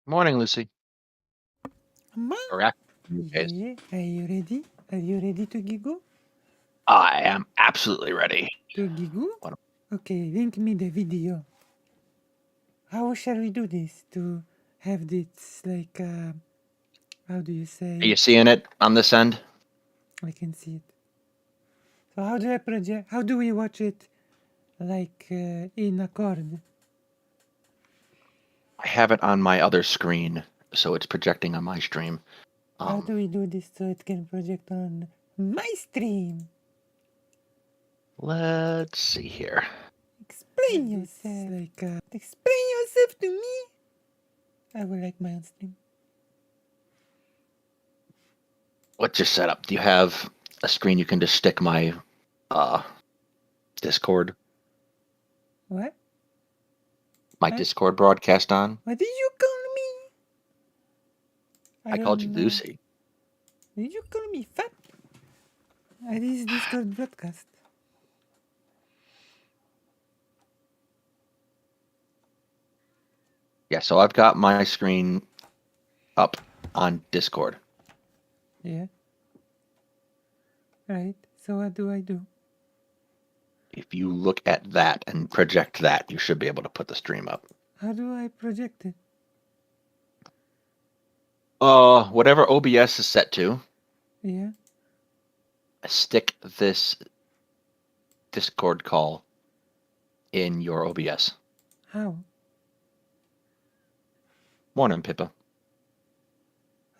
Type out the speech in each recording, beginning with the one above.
Morning, Lucy. Ma? Or actually, case. Yeah, are you ready? Are you ready to giggle? I am absolutely ready. To giggle? What- Okay, link me the video. How shall we do this to have this like how do you say? Are you seeing it on this end? I can see it. So how do I project? How do we watch it like in accord? I have it on my other screen, so it's projecting on my stream. How do we do this so it can project on my stream? Let's see here. Explain yourself. Like explain yourself to me. I will like my own stream. What's your setup? Do you have a screen you can just stick my Discord? What? My Discord broadcast on? What did you call me? I called you Lucy. Did you call me fat? This is Discord broadcast. Yeah, so I've got my screen up on Discord. Yeah. Right. So what do I do? If you look at that and project that, you should be able to put the stream up. How do I project it? Whatever OBS is set to. Yeah. Stick this Discord call in your OBS. How? Morning, Pippa.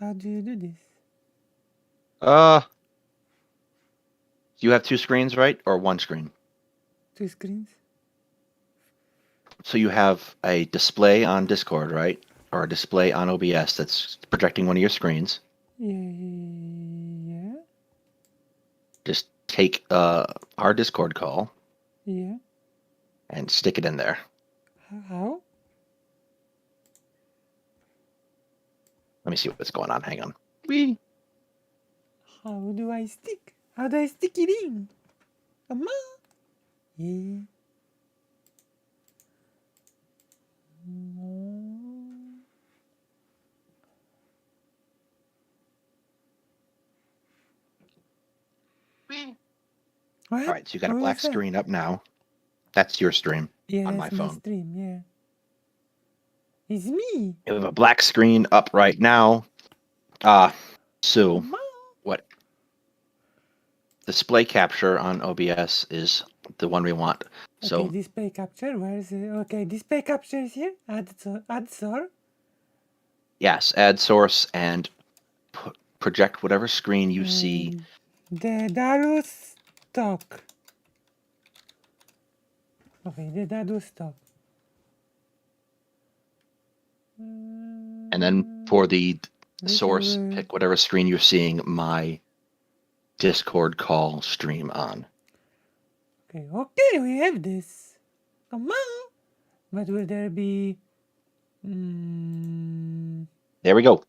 How do you do this? You have two screens, right? Or one screen? Two screens? So you have a display on Discord, right? Or a display on OBS that's projecting one of your screens. Yeah. Just take our Discord call. Yeah. And stick it in there. How? Let me see what's going on. Hang on. Whee! How do I stick? How do I stick it in? Come on. Yeah. What? All right, so you got a black screen up now. That's your stream on my phone. My stream, yeah. It's me. You have a black screen up right now. Sue, what? Display capture on OBS is the one we want. So okay, display capture. Where is it? Okay, display capture is here. Add source. Yes, add source and project whatever screen you see. Deadalusx talk. Okay, Deadalusx talk. And then for the source, pick whatever screen you're seeing my Discord call stream on. Okay, we have this. Come on. But will there be... There we go.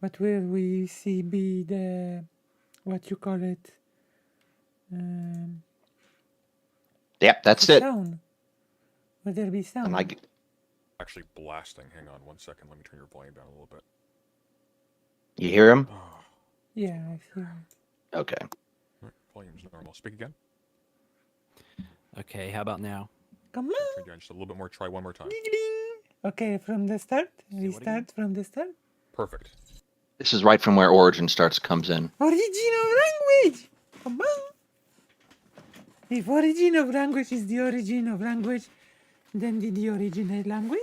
But will we see be the... what you call it? Yep, that's it. Sound. Will there be sound? Actually blasting. Hang on 1 second. Let me turn your volume down a little bit. You hear him? Yeah, I hear it. Okay. Right, volume's normal. Speak again. Okay, how about now? Come on. Turn down just a little bit more. Try one more time. Okay, from the start. We start from the start. Perfect. This is right from where Origin comes in. Origin of language. Come on. If origin of language is the origin of language, then did the originate language?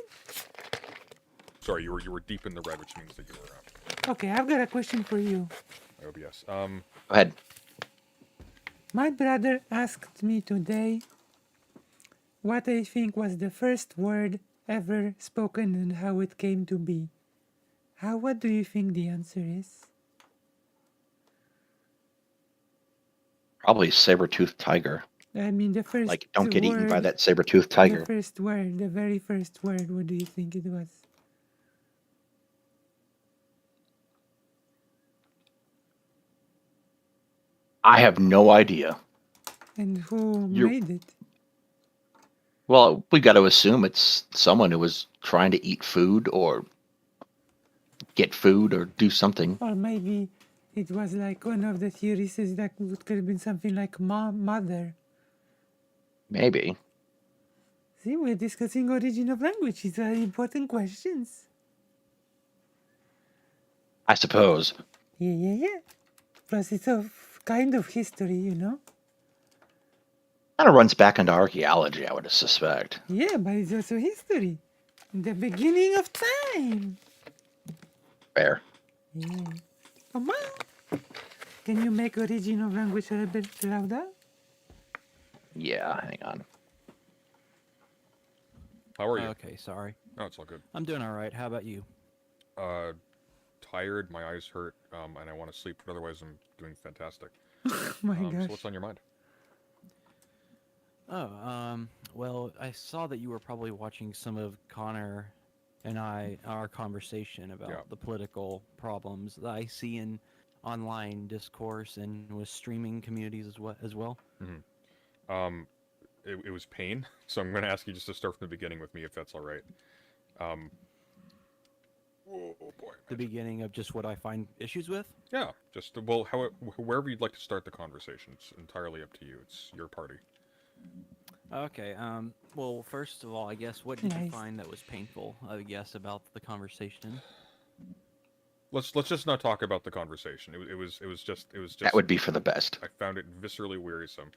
Sorry, you were deep in the red, which means that you were out. Okay, I've got a question for you. OBS. Go ahead. My brother asked me today what I think was the first word ever spoken and how it came to be. What do you think the answer is? Probably saber-toothed tiger. I mean, the first like, don't get eaten by that saber-toothed tiger. The first word, the very first word, what do you think it was? I have no idea. And who made it? Well, we got to assume it's someone who was trying to eat food or get food or do something. Or maybe it was like one of the theories is that it could have been something like mother. Maybe. See, we're discussing origin of language. These are important questions. I suppose. Yeah. Plus, it's a kind of history, you know? Kind of runs back into archaeology, I would suspect. Yeah, but it's also history. The beginning of time. Fair. Yeah. Oh, wow. Can you make origin of language a little bit louder? Yeah, hang on. How are you? Okay, sorry. No, it's all good. I'm doing all right. How about you? Tired, my eyes hurt, and I want to sleep, but otherwise I'm doing fantastic. Oh my So gosh. what's on your mind? Oh, well, I saw that you were probably watching some of Connor and our conversation about Yeah. the political problems that I see in online discourse and with streaming communities as well. It was pain, so I'm going to ask you just to start from the beginning with me, if that's all right. Oh boy. The beginning of just what I find issues with. Yeah, just wherever you'd like to start the conversation. It's entirely up to you. It's your party. Okay. Well, first of all, I guess what did you Nice. find that was painful? I guess about the conversation. Let's just not talk about the conversation. It was just That would be for the best. I found it viscerally wearisome.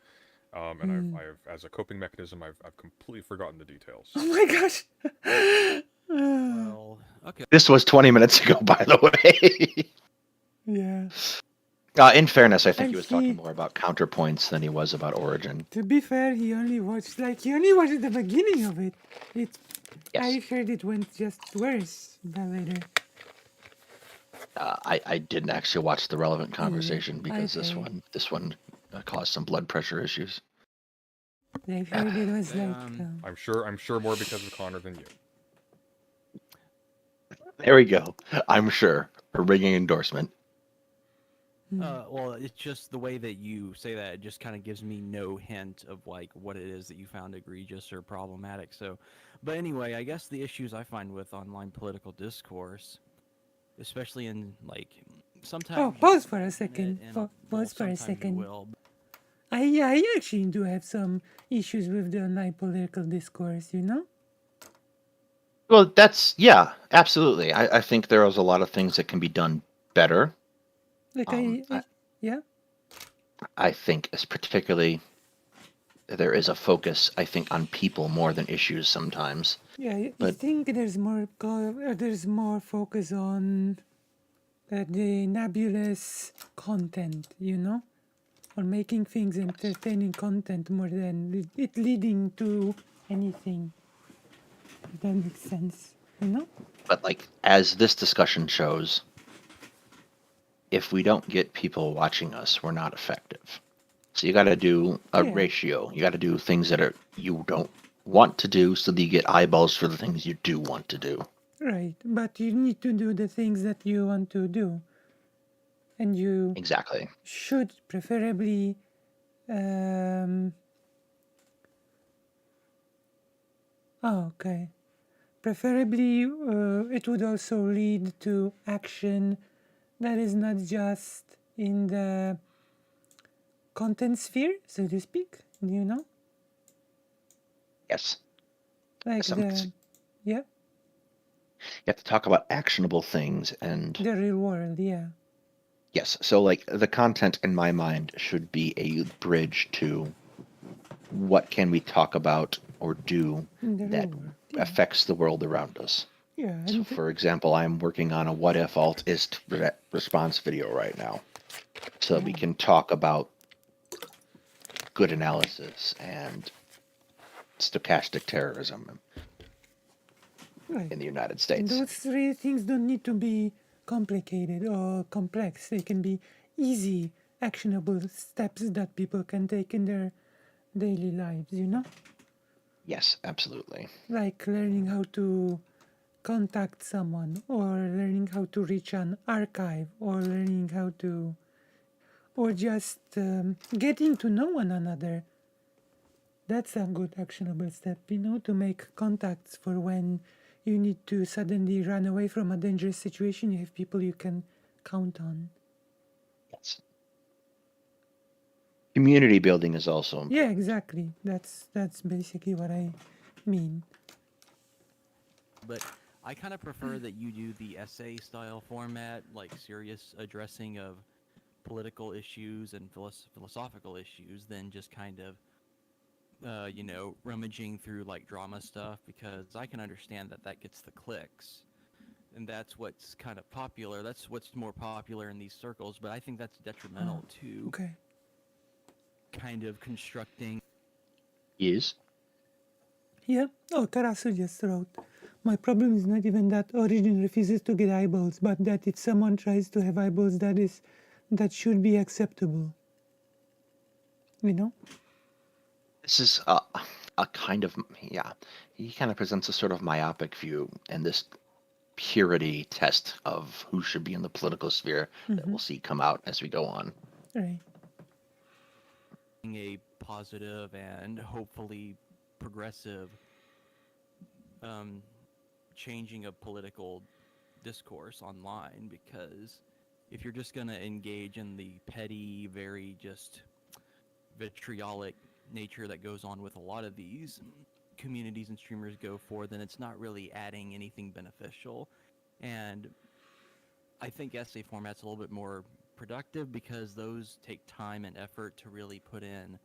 And I've as a coping mechanism, I've completely forgotten the details. Oh my gosh. Well, okay. This was 20 minutes ago, by the way. Yeah. In fairness, I think And he was talking he- more about counterpoints than he was about origin. To be fair, he only watched the beginning of it. Yes. I heard it went just worse later. I didn't actually watch the relevant conversation because I this one caused some blood pressure issues. I heard it was like I'm sure more because of Connor than you. There we go. I'm sure. A ringing endorsement. Well, it's just the way that you say that. It just kind of gives me no hint of like what it is that you found egregious or problematic. So, but anyway, I guess the issues I find with online political discourse, especially in like sometimes. Oh, you pause for open a it second. and, Pause well, for a sometimes you second. will, I actually do have some issues with the online political discourse, you know? Well, yeah, absolutely. I think there is a lot of things that can be done better. Like yeah. I think as particularly there is a focus, I think, on people more than issues sometimes. Yeah, I But- think there's more focus on the nebulous content, you know, or making things entertaining content more than it leading to anything. If that makes sense, you know? But like as this discussion shows, if we don't get people watching us, we're not effective. So you got to do a Yeah. ratio. You got to do things that you don't want to do so that you get eyeballs for the things you do want to do. Right, but you need to do the things that you want to do, and you Exactly. should preferably okay. Preferably, it would also lead to action that is not just in the content sphere, so to speak. You know, Yes. like Some- yeah, You have to talk about actionable things and the real world. Yeah, yes. So like the content in my mind should be a bridge to what can we talk about or do in the that real world. Yeah, affects the world around us. yeah, So, and for example, I'm working on a what if alt is response video right now. So we can talk about good analysis and stochastic terrorism right. in the United And States. those three things don't need to be complicated or complex. They can be easy, actionable steps that people can take in their daily lives, you know? Yes, absolutely. Like learning how to contact someone, or learning how to reach an archive, or learning how to, or just getting to know one another. That's a good actionable step, to make contacts for when you need to suddenly run away from a dangerous situation. You have people you can count on. Yes. Community building is also important. Yeah, exactly. That's basically what I mean. But I kind of prefer that you do the essay style format, like serious addressing of political issues and philosophical issues, than just kind of rummaging through like drama stuff, because I can understand that gets the clicks, and that's what's kind of popular. That's what's more popular in these circles. But I think that's detrimental to Okay. kind of constructing. Is Yeah. Oh, Tarasu just wrote. My problem is not even that Origin refuses to get eyeballs, but that if someone tries to have eyeballs, that should be acceptable. this is a kind of, yeah, he kind of presents a sort of myopic view and this purity test of who should be in the political sphere that we'll see come out as we go on. Right. A positive and hopefully progressive changing of political discourse online, because if you're just going to engage in the petty, very just vitriolic nature that goes on with a lot of these communities and streamers go for, then it's not really adding anything beneficial. And I think essay format's a little bit more productive, because those take time and effort to really put in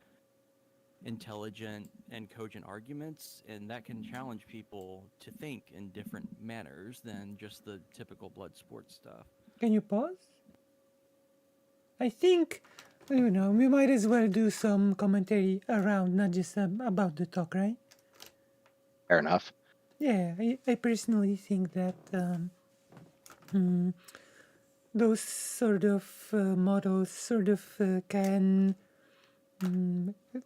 intelligent and cogent arguments, and that can challenge people to think in different manners than just the typical blood sport stuff. Can you pause? I think, we might as well do some commentary around, not just about the talk, right? Fair enough. Yeah, I personally think that those sort of models sort of can,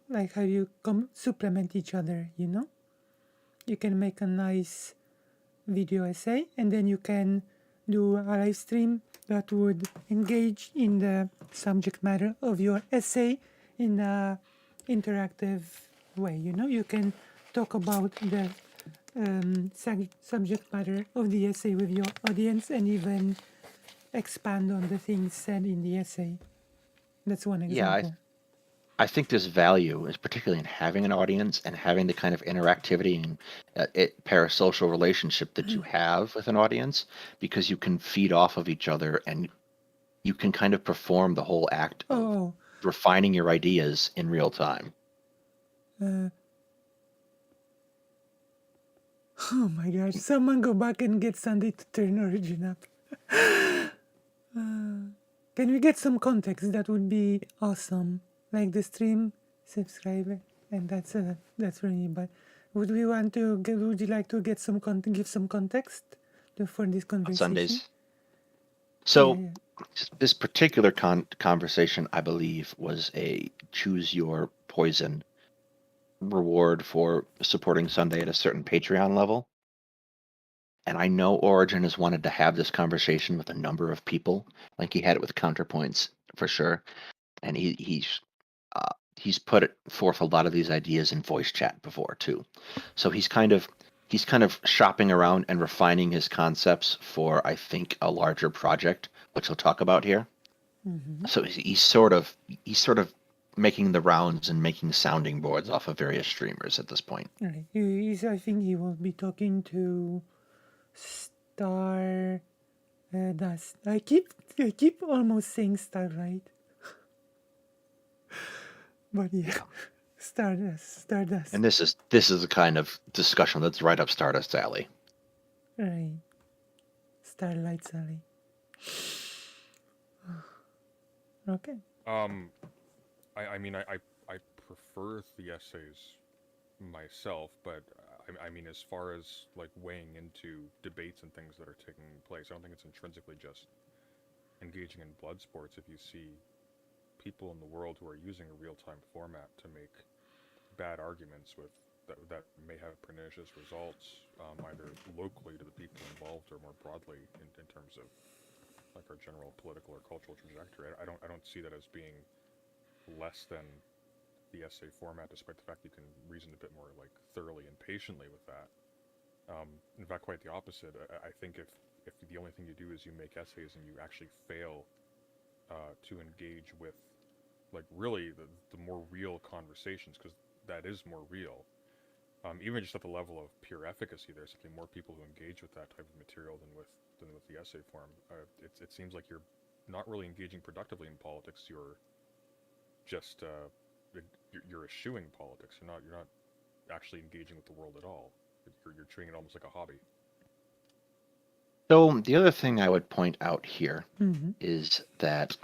like how you supplement each other, You can make a nice video essay, and then you can do a live stream that would engage in the subject matter of your essay in a interactive way. You can talk about the subject matter of the essay with your audience, and even expand on the things said in the essay. That's one Yeah, example. I think there's value, is particularly in having an audience and having the kind of interactivity and parasocial relationship that you have with an audience, because you can feed off of each other and you can kind of perform the whole act of Oh, refining your ideas in real time. oh my gosh! Someone go back and get Sunday to turn Origin up. Can we get some context? That would be awesome. Like the stream subscriber, and that's really. But would we want to? Would you like to get some give some context for this On conversation? Sundays. So Yeah. this particular conversation, I believe, was a choose your poison reward for supporting Sunday at a certain Patreon level. And I know Origin has wanted to have this conversation with a number of people. Like he had it with Counterpoints for sure, and he's put it forth a lot of these ideas in voice chat before too. So he's kind of shopping around and refining his concepts for, I think, a larger project, which he'll talk about here. So he's sort of making the rounds and making sounding boards off of various streamers at this point. Right. I think he will be talking to Star Dust. I keep almost saying Starlight. But yeah, Stardust. And this is the kind of discussion that's right up Stardust's alley. Right. Starlight Sally. Okay. I mean, I prefer the essays myself, but I mean, as far as like weighing into debates and things that are taking place, I don't think it's intrinsically just engaging in blood sports. If you see people in the world who are using a real-time format to make bad arguments with that may have pernicious results, either locally to the people involved or more broadly in terms of like our general political or cultural trajectory, I don't see that as being less than the essay format, despite the fact you can reason a bit more like thoroughly and patiently with that. In fact, quite the opposite. I think if the only thing you do is you make essays and you actually fail to engage with like really the more real conversations, because that is more real. Even just at the level of pure efficacy, there's simply more people who engage with that type of material than with the essay form. It seems like you're not really engaging productively in politics. You're just you're eschewing politics. You're not actually engaging with the world at all. You're treating it almost like a hobby. So the other thing I would point out here Mm-hmm. is that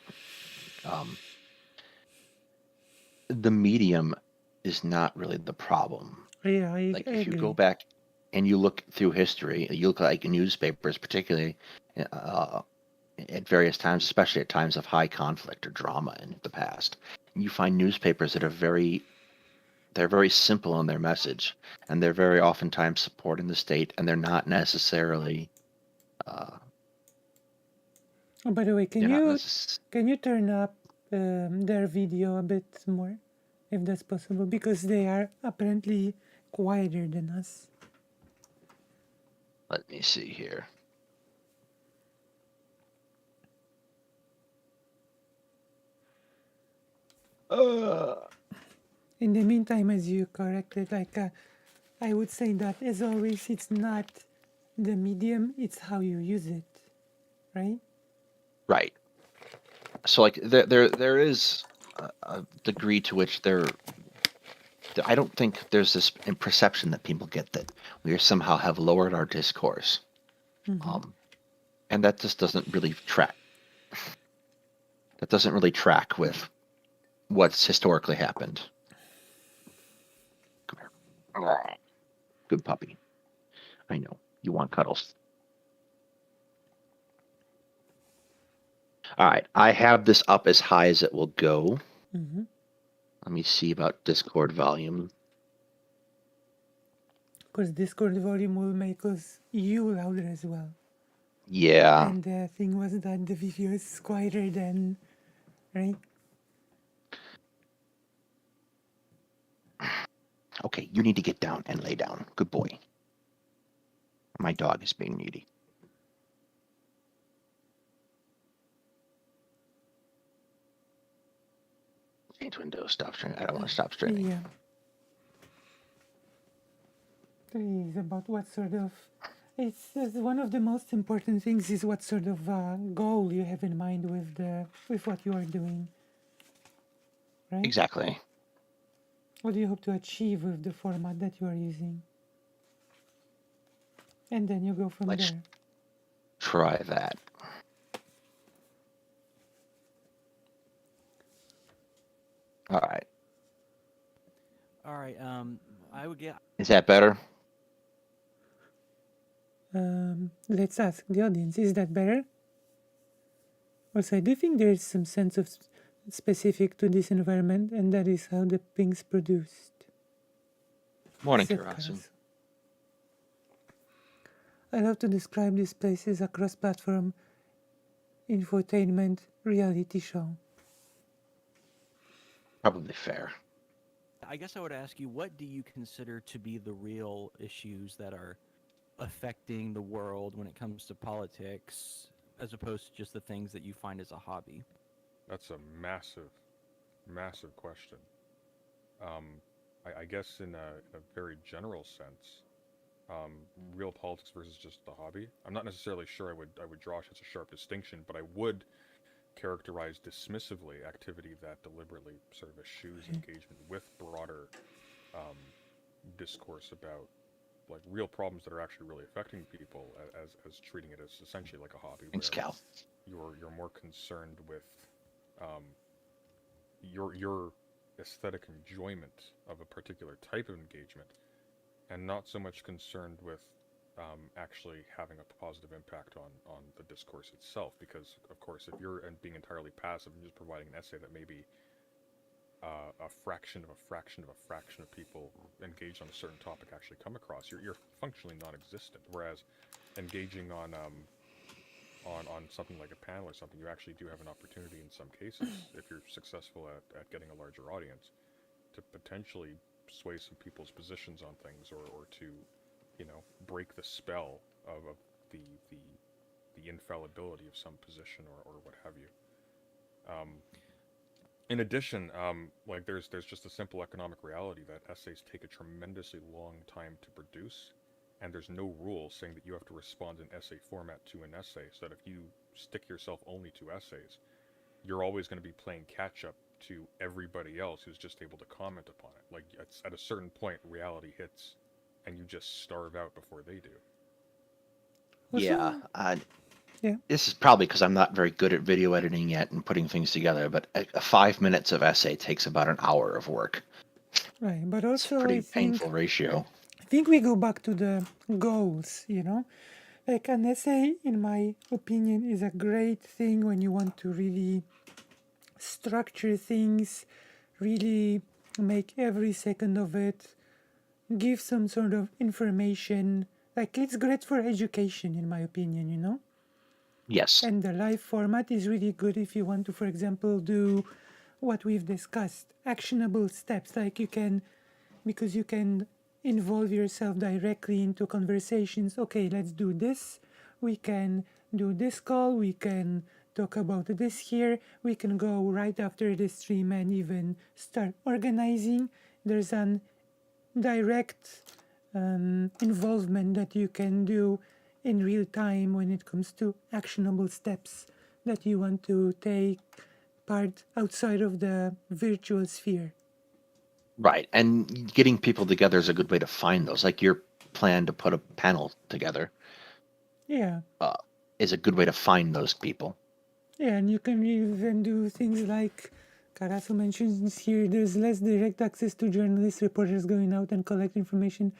the medium is not really the problem. Yeah, Like I if you agree. go back and you look through history, you look like newspapers, particularly at various times, especially at times of high conflict or drama in the past, you find newspapers that are they're very simple in their message, and they're very oftentimes supporting the state, and they're not necessarily uh, Oh, by the way, they're not necess- can you turn up their video a bit more, if that's possible? Because they are apparently quieter than us. Let me see here. In the meantime, as you corrected, I would say that as always, it's not the medium; it's how you use it, right? Right. So like there is a degree to which I don't think there's this perception that people get that we somehow have lowered our discourse, and that just doesn't really track. That doesn't really track with what's historically happened. Come here. Good puppy. I know you want cuddles. All right, I have this up as high as it will go. Mm-hmm. Let me see about Discord volume. Because Discord volume will make us you louder as well. Yeah. And the thing was that the video is quieter than, right? Okay, you need to get down and lay down. Good boy. My dog is being needy. Change window. Stop streaming. I don't want to stop streaming. Yeah. Is about what sort of it's one of the most important things is what sort of goal you have in mind with what you are doing, right? Exactly. What do you hope to achieve with the format that you are using? And then you go from Let's there. try that. All right. All right. I would get. Is that better? Let's ask the audience, is that better? Also, I do think there is some sense of specific to this environment, and that is how the ping's produced. Morning, Said Karasu. Karasu. I love to describe these places a cross-platform infotainment reality show. Probably fair. I guess I would ask you, what do you consider to be the real issues that are affecting the world when it comes to politics, as opposed to just the things that you find as a hobby? That's a massive, massive question. I guess in a very general sense, real politics versus just the hobby. I'm not necessarily sure I would draw such a sharp distinction, but I would characterize dismissively activity that deliberately sort of eschews engagement with broader discourse about like real problems that are actually really affecting people as treating it as essentially like a hobby. Thanks, Cal. You're more concerned with your aesthetic enjoyment of a particular type of engagement, and not so much concerned with actually having a positive impact on the discourse itself. Because, of course, if you're being entirely passive and just providing an essay that maybe a fraction of a fraction of a fraction of people engaged on a certain topic actually come across, you're functionally non-existent. Whereas engaging on something like a panel or something, you actually do have an opportunity in some cases, if you're successful at getting a larger audience, to potentially sway some people's positions on things, or to, break the spell of the the the infallibility of some position, or what have you. Um, in addition, like there's just a simple economic reality that essays take a tremendously long time to produce, and there's no rule saying that you have to respond in essay format to an essay. So that if you stick yourself only to essays, you're always going to be playing catch up to everybody else who's just able to comment upon it. Like at a certain point, reality hits, and you just starve out before they do. Yeah, Also, yeah. this is probably because I'm not very good at video editing yet and putting things together. But 5 minutes of essay takes about an hour of work. Right, but It's a also pretty painful ratio. I think we go back to the goals, Like an essay, in my opinion, is a great thing when you want to really structure things, really make every second of it, give some sort of information. Like it's great for education, in my opinion. Yes. And the live format is really good if you want to, for example, do what we've discussed, actionable steps. Like because you can involve yourself directly into conversations. Okay, let's do this. We can do this call. We can talk about this here. We can go right after the stream and even start organizing. There's an direct involvement that you can do in real time when it comes to actionable steps that you want to take part outside of the virtual sphere. Right. And getting people together is a good way to find those. Like your plan to put a panel together Yeah. is a good way to find those people. Yeah, and you can even do things like Carasso mentions here, there's less direct access to journalists, reporters going out and collect information.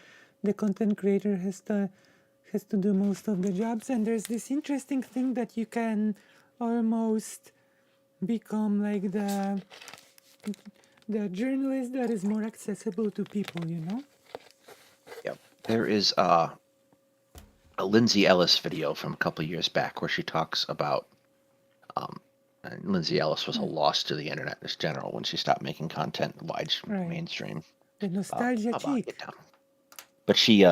The content creator has to do most of the jobs, and there's this interesting thing that you can almost become like the journalist that is more accessible to people. Yep. There is a Lindsay Ellis video from a couple years back where she talks about and Lindsay Ellis was a loss to the internet in general when she stopped making content Right. mainstream. The nostalgia About chick. it down. But she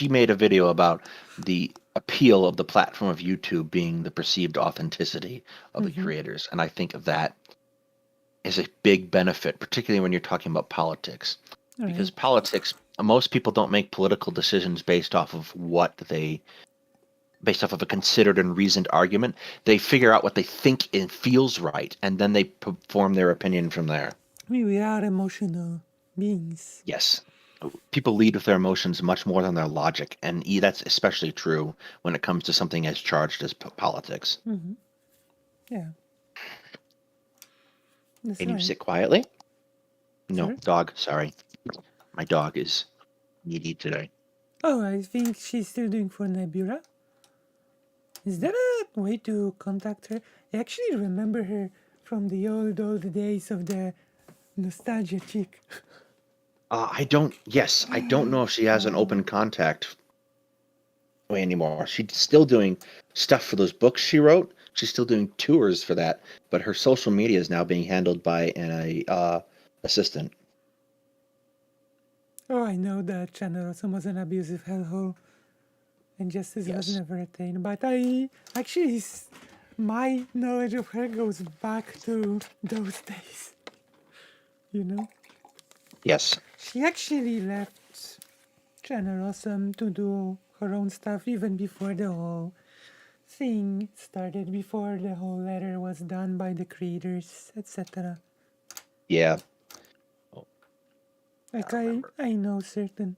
made a video about the appeal of the platform of YouTube being the perceived authenticity of the creators, and I think that is a big benefit, particularly when you're talking about politics, because Right. politics, most people don't make political decisions based off of based off of a considered and reasoned argument. They figure out what they think it feels right, and then they form their opinion from there. We are emotional beings. Yes. People lead with their emotions much more than their logic, and that's especially true when it comes to something as charged as politics. Yeah. That's Can you right. sit quietly? No, Sorry? dog, sorry. My dog is needy today. Oh, I think she's still doing for Nebula. Is there a way to contact her? I actually remember her from the old days of the nostalgia chick. I don't know if she has an open contact way anymore. She's still doing stuff for those books she wrote. She's still doing tours for that, but her social media is now being handled by an assistant. Oh, I know that channel also was an abusive hellhole, and justice was Yes. never attained. But I actually, my knowledge of her goes back to those days. Yes. She actually left Channel Awesome to do her own stuff even before the whole thing started, before the whole letter was done by the creators, etc. Yeah. Like I I remember. know certain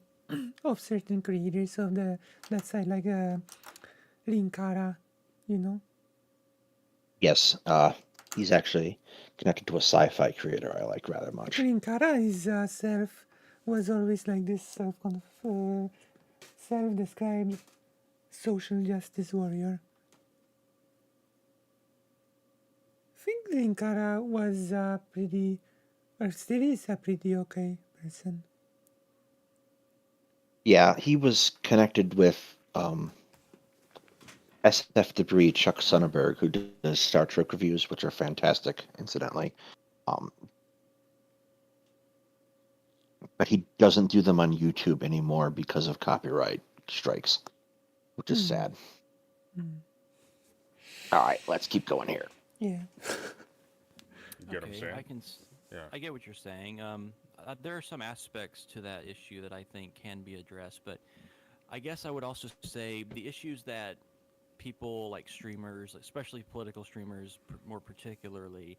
creators of that side, like Linkara, Yes. He's actually connected to a sci-fi creator I like rather much. Linkara is was always like this self-described social justice warrior. I think Linkara was pretty, or still is a pretty okay person. Yeah, he was connected with SF Debris, Chuck Sonnenberg, who does Star Trek reviews, which are fantastic, incidentally. but he doesn't do them on YouTube anymore because of copyright strikes, which is sad. All right, let's keep going here. Yeah. You get what I'm saying? Yeah. I get what you're saying. There are some aspects to that issue that I think can be addressed, but I guess I would also say the issues that people like streamers, especially political streamers, more particularly,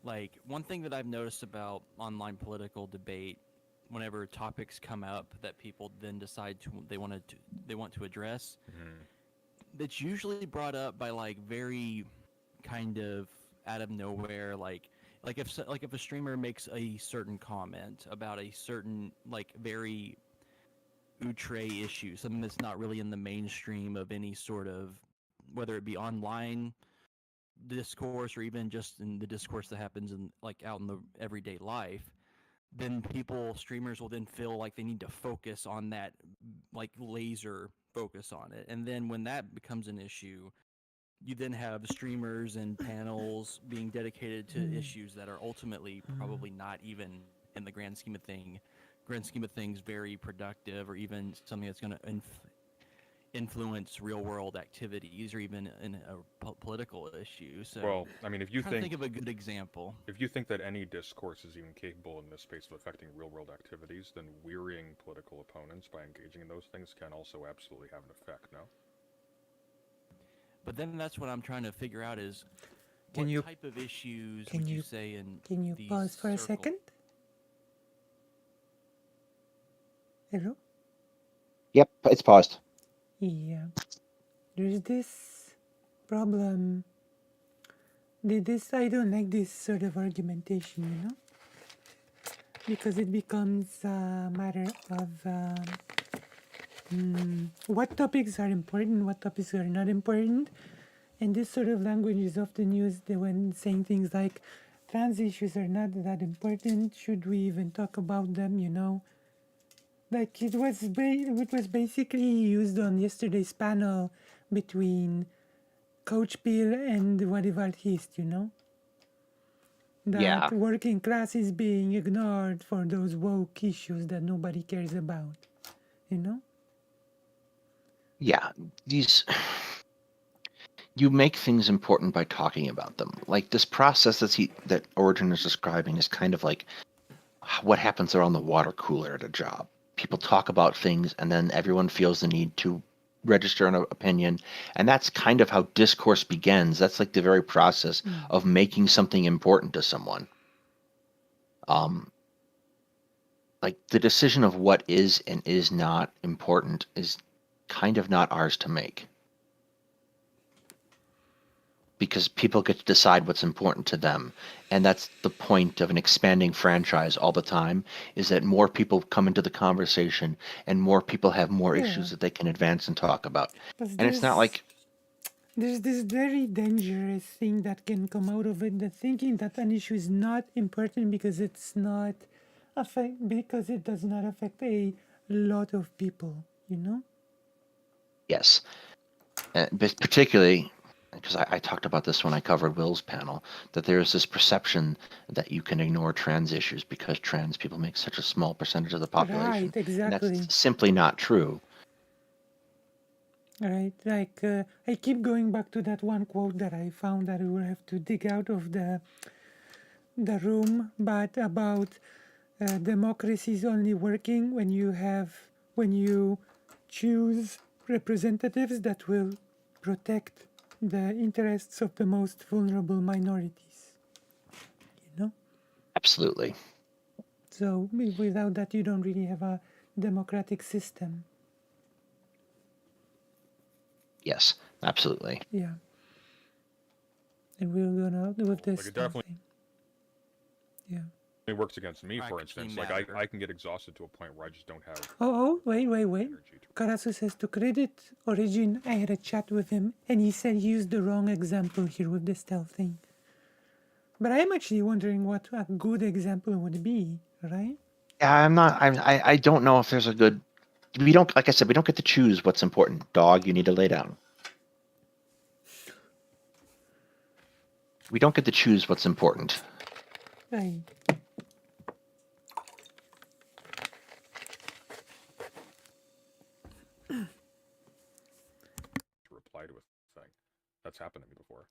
like one thing that I've noticed about online political debate, whenever topics come up that people then decide they want to address, that's usually brought up by like very kind of out of nowhere, like if a streamer makes a certain comment about a certain like very outre issue, something that's not really in the mainstream of any sort of, whether it be online discourse or even just in the discourse that happens in like out in the everyday life, then streamers will then feel like they need to focus on that, like laser focus on it. And then when that becomes an issue, you then have streamers and panels being dedicated to issues that are ultimately probably not even in the grand scheme of things very productive, or even something that's going to influence real world activities or even in a political issue. So, Well, I mean, if you trying to think think of a good example. if you think that any discourse is even capable in this space of affecting real world activities, then wearying political opponents by engaging in those things can also absolutely have an effect, no? But then that's what I'm trying to figure out is Can what you- type of issues can would you you- say in Can you these pause for a circles? second? Hello? Yep, it's paused. Yeah. There's this problem. I don't like this sort of argumentation, you know? Because it becomes a matter of what topics are important, what topics are not important. And this sort of language is often used when saying things like, trans issues are not that important, should we even talk about them, you know? Like it was basically used on yesterday's panel between Coach Bill and Whatever Artist, you know? That Yeah. working class is being ignored for those woke issues that nobody cares about, you know? Yeah, you make things important by talking about them. Like this process that Origin is describing is kind of like what happens around the water cooler at a job. People talk about things, and then everyone feels the need to register an opinion, and that's kind of how discourse begins. That's like the very process of making something important to someone. Like the decision of what is and is not important is kind of not ours to make. Because people get to decide what's important to them. And that's the point of an expanding franchise all the time, is that more people come into the conversation and more people have more issues that they can advance and talk about. But And it's not like, there's this very dangerous thing that can come out of it, the thinking that an issue is not important because it does not affect a lot of people, you know? yes, but particularly because I talked about this when I covered Will's panel, that there's this perception that you can ignore trans issues because trans people make such a small percentage of the population. Right, exactly. And that's simply not true. Right, like I keep going back to that one quote that I found that we will have to dig out of the room, but about democracy is only working when you choose representatives that will protect the interests of the most vulnerable minorities. You know, Absolutely. so without that, you don't really have a democratic system. Yes, absolutely. Yeah. And we're gonna with this. Like it definitely thing. Yeah. it works against me, for Actually instance. Like matter. I can get exhausted to a point where I just don't have Oh, wait. energy to. Karasu says to credit Origin, I had a chat with him and he said he used the wrong example here with the stealth thing. But I'm actually wondering what a good example would be, right? Yeah, I don't know if there's a good. We don't, like I said, we don't get to choose what's important. Dog, you need to lay down. We don't get to choose what's important. Right. apply to a thing. That's happened to me before.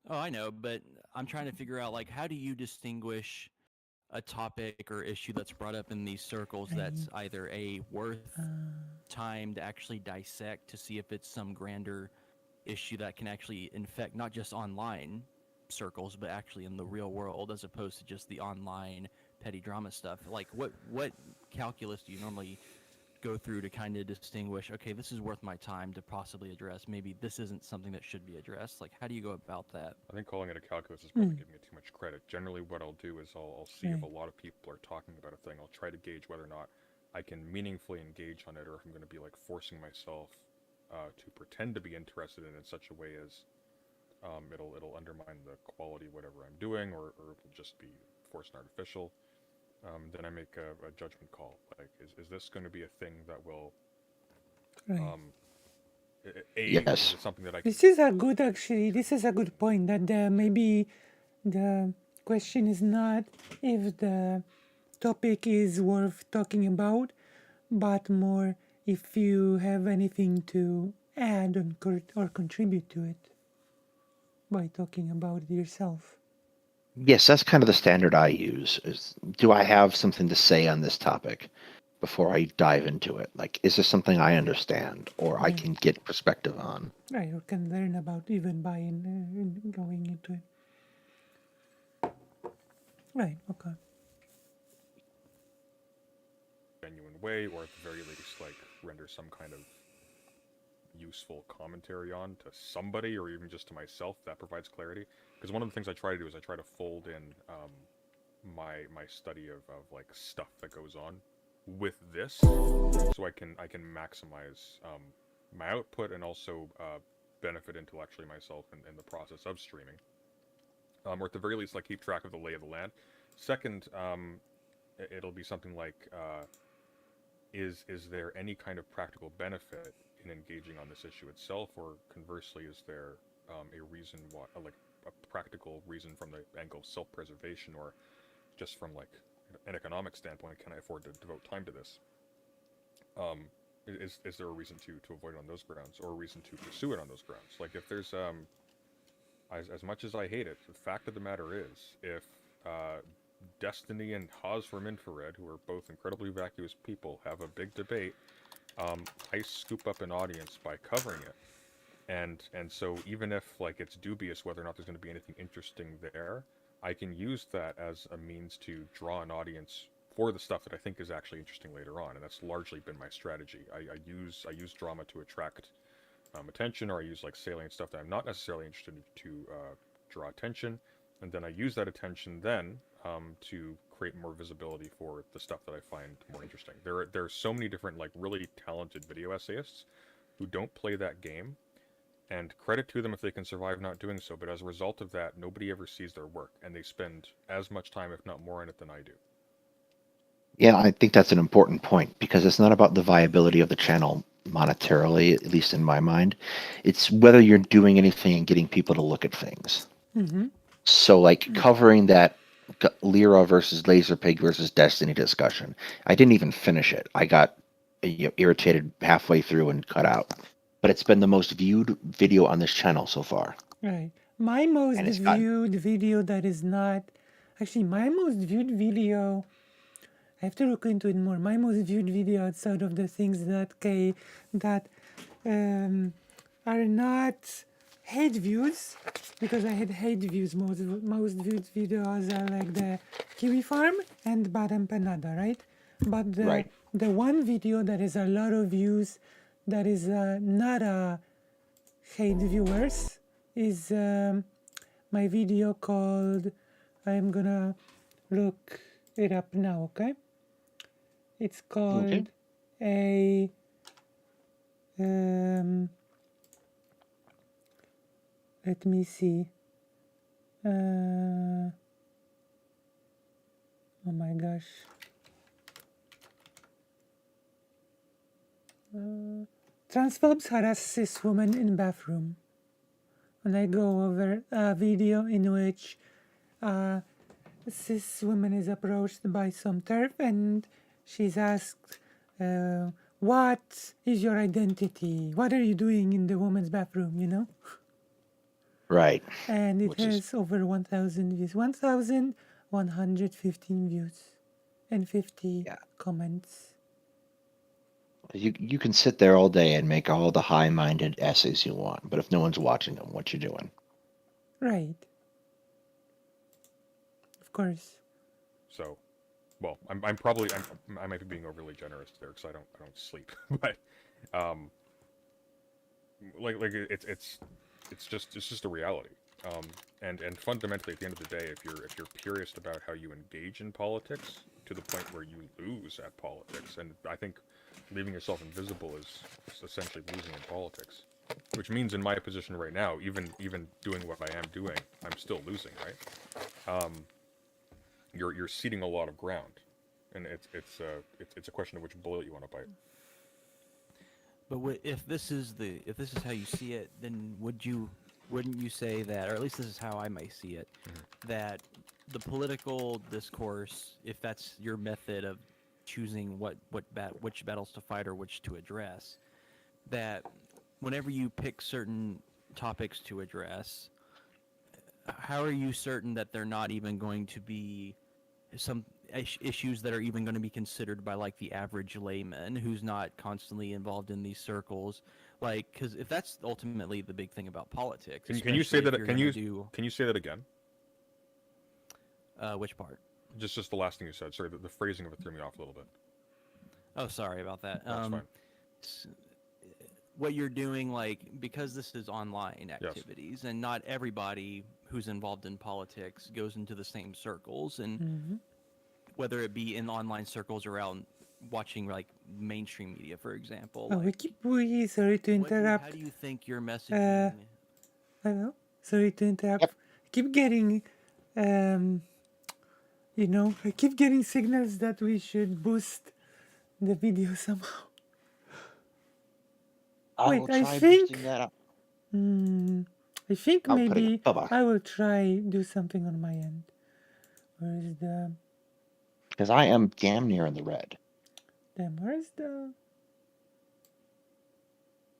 Oh, I know, but I'm trying to figure out like how do you distinguish a topic or issue that's brought up in these circles that's either a worth time to actually dissect to see if it's some grander issue that can actually infect not just online circles but actually in the real world, as opposed to just the online petty drama stuff. Like what calculus do you normally go through to kind of distinguish, okay, this is worth my time to possibly address, maybe this isn't something that should be addressed? Like, how do you go about that? I think calling it a calculus is probably giving it too much credit. Generally, what I'll do is I'll see if a lot of people are talking about a thing. I'll try to gauge whether or not I can meaningfully engage on it, or if I'm going to be like forcing myself to pretend to be interested in such a way as it'll undermine the quality of whatever I'm doing, or it'll just be forced and artificial. Then I make a judgment call. Like, is this going to be a thing that will, Yes. is it something that I can... This is a good, actually, this is a good point that maybe the question is not if the topic is worth talking about, but more if you have anything to add or contribute to it by talking about it yourself. Yes, that's kind of the standard I use. Is, do I have something to say on this topic before I dive into it? Like, is this something I understand or I can get perspective on? Right, or can learn about even by going into it. Right, okay. genuine way, or at the very least, like, render some kind of useful commentary on to somebody, or even just to myself. That provides clarity. Because one of the things I try to do is I try to fold in my study of like stuff that goes on with this, so I can maximize my output and also benefit intellectually myself in the process of streaming. Or at the very least, like, keep track of the lay of the land. Second, it'll be something like, is there any kind of practical benefit in engaging on this issue itself, or conversely, is there a reason why, like a practical reason from the angle of self-preservation, or just from like an economic standpoint, can I afford to devote time to this? Is there a reason to avoid it on those grounds, or a reason to pursue it on those grounds? Like, if there's as much as I hate it, the fact of the matter is, if Destiny and Haas from Infrared, who are both incredibly vacuous people, have a big debate, I scoop up an audience by covering it. And so even if, like, it's dubious whether or not there's going to be anything interesting there, I can use that as a means to draw an audience for the stuff that I think is actually interesting later on, and that's largely been my strategy. I use drama to attract attention, or I use like salient stuff that I'm not necessarily interested in to draw attention, and then I use that attention then to create more visibility for the stuff that I find more interesting. There are so many different, like, really talented video essayists who don't play that game, and credit to them if they can survive not doing so, but as a result of that, nobody ever sees their work, and they spend as much time, if not more, in it than I do. Yeah, I think that's an important point, because it's not about the viability of the channel monetarily, at least in my mind. It's whether you're doing anything and getting people to look at things. Mm-hmm. So, like, covering that Lyra versus Laserpig versus Destiny discussion, I didn't even finish it. I got irritated halfway through and cut out. But it's been the most viewed video on this channel so far. Right. My most viewed video that is not... Actually, my most viewed video... I have to look into it more. My most viewed video outside of the things that are not hate views, because I had hate views. Most viewed videos are like the Kiwi Farm and Bad Empanada, right? But the one video that is a lot of views, that is not a hate viewers, is my video called... I'm gonna look it up now, okay? It's called a... let me see. Oh my gosh. Transphobes harass cis woman in bathroom. And I go over a video in which a cis woman is approached by some TERF, and she's asked what is your identity? What are you doing in the woman's bathroom, Right. And it Which is has over 1,000 views, 1,115 views, and 50 yeah. comments. You can sit there all day and make all the high-minded essays you want, but if no one's watching them, what you doing? Right. Of course. So, well, I might be being overly generous there because I don't sleep, but it's just a reality. And fundamentally, at the end of the day, if you're curious about how you engage in politics to the point where you lose at politics, and I think leaving yourself invisible is essentially losing in politics, which means in my position right now, even doing what I am doing, I'm still losing, right? You're ceding a lot of ground, and it's a question of which bullet you want to bite. But if this is how you see it, then wouldn't you say that, or at least this is how I might see it, that the political discourse, if that's your method of choosing which battles to fight or which to address, that whenever you pick certain topics to address, how are you certain that they're not even going to be some issues that are even going to be considered by like the average layman who's not constantly involved in these circles? Like, because if that's ultimately the big thing about politics, Can you say that? Can you say that again? Which part? Just the last thing you said. Sorry, the phrasing of it threw me off a little bit. Oh, sorry about that. That's fine. What you're doing, like, because this is online activities, and not everybody who's involved in politics goes into the same circles, and whether it be in online circles or out watching like mainstream media, for example. Oh, we sorry to interrupt. How do you think your messaging? I know. Sorry to interrupt. Yep. I keep getting, I keep getting signals that we should boost the video somehow. I will try boosting that up. I think I'll put it maybe up. I will try do something on my end. Where is the? Because I am damn near in the red. Damn, where's the?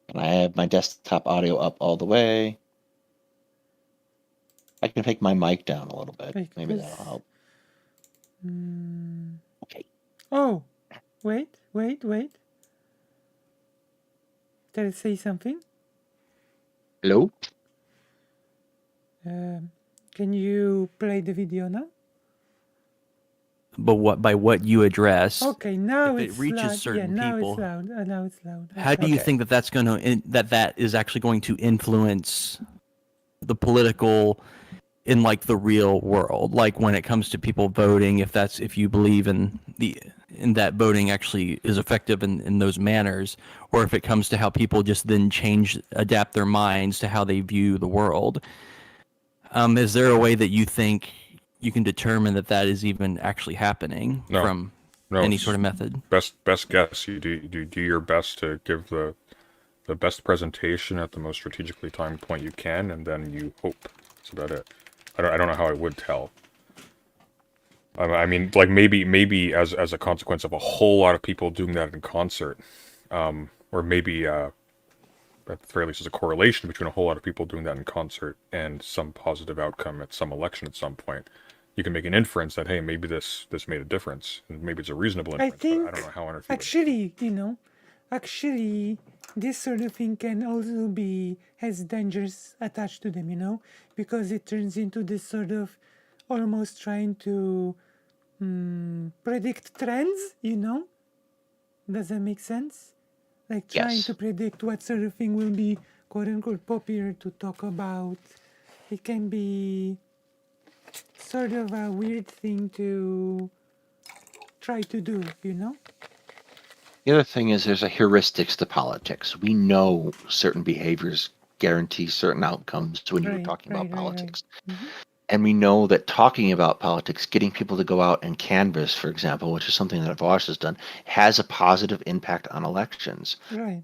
And I have my desktop audio up all the way. I can take my mic down a little bit. Wait, Maybe that'll help. Okay. Oh, wait. Did I say something? Hello? Can you play the video now? But by what you address? Okay, now if it's it reaches loud. certain now people, it's loud. Now it's loud. How do you think that's going to that is actually going to influence the political in like the real world, like when it comes to people voting, if you believe in that voting actually is effective in those manners, or if it comes to how people just then adapt their minds to how they view the world? Is there a way that you think you can determine that is even actually happening from any sort of method? Best guess. You do your best to give the best presentation at the most strategically timed point you can, and then you hope. That's about it. I don't know how I would tell. I mean, like maybe as a consequence of a whole lot of people doing that in concert, or maybe at the very least, there's a correlation between a whole lot of people doing that in concert and some positive outcome at some election at some point. You can make an inference that, hey, maybe this made a difference, and maybe it's a reasonable inference. I think, but I don't know how on earth. Actually, this sort of thing can also has dangers attached to them, because it turns into this sort of almost trying to predict trends, Does that make sense? Like trying to predict what sort of thing will be quote unquote popular to talk about. It can be sort of a weird thing to try to do, The other thing is there's a heuristics to politics. We know certain behaviors guarantee certain outcomes when you were talking about politics. Right. Mm-hmm. And we know that talking about politics, getting people to go out and canvass, for example, which is something that Vosh has done, has a positive impact on elections. Right.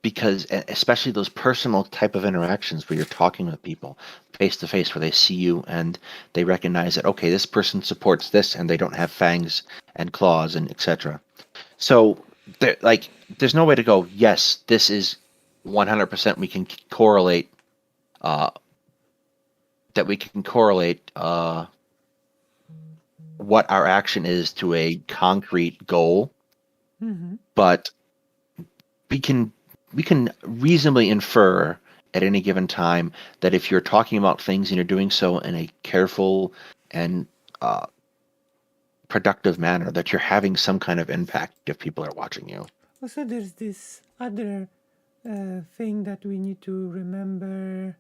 Because especially those personal type of interactions where you're talking with people face to face, where they see you and they recognize that, okay, this person supports this and they don't have fangs and claws and etc. So there's no way to go, yes, this is 100% we can correlate that we can correlate what our action is to a concrete goal, Mm-hmm. but we can reasonably infer at any given time that if you're talking about things and you're doing so in a careful and productive manner, that you're having some kind of impact if people are watching you. Also, there's this other thing that we need to remember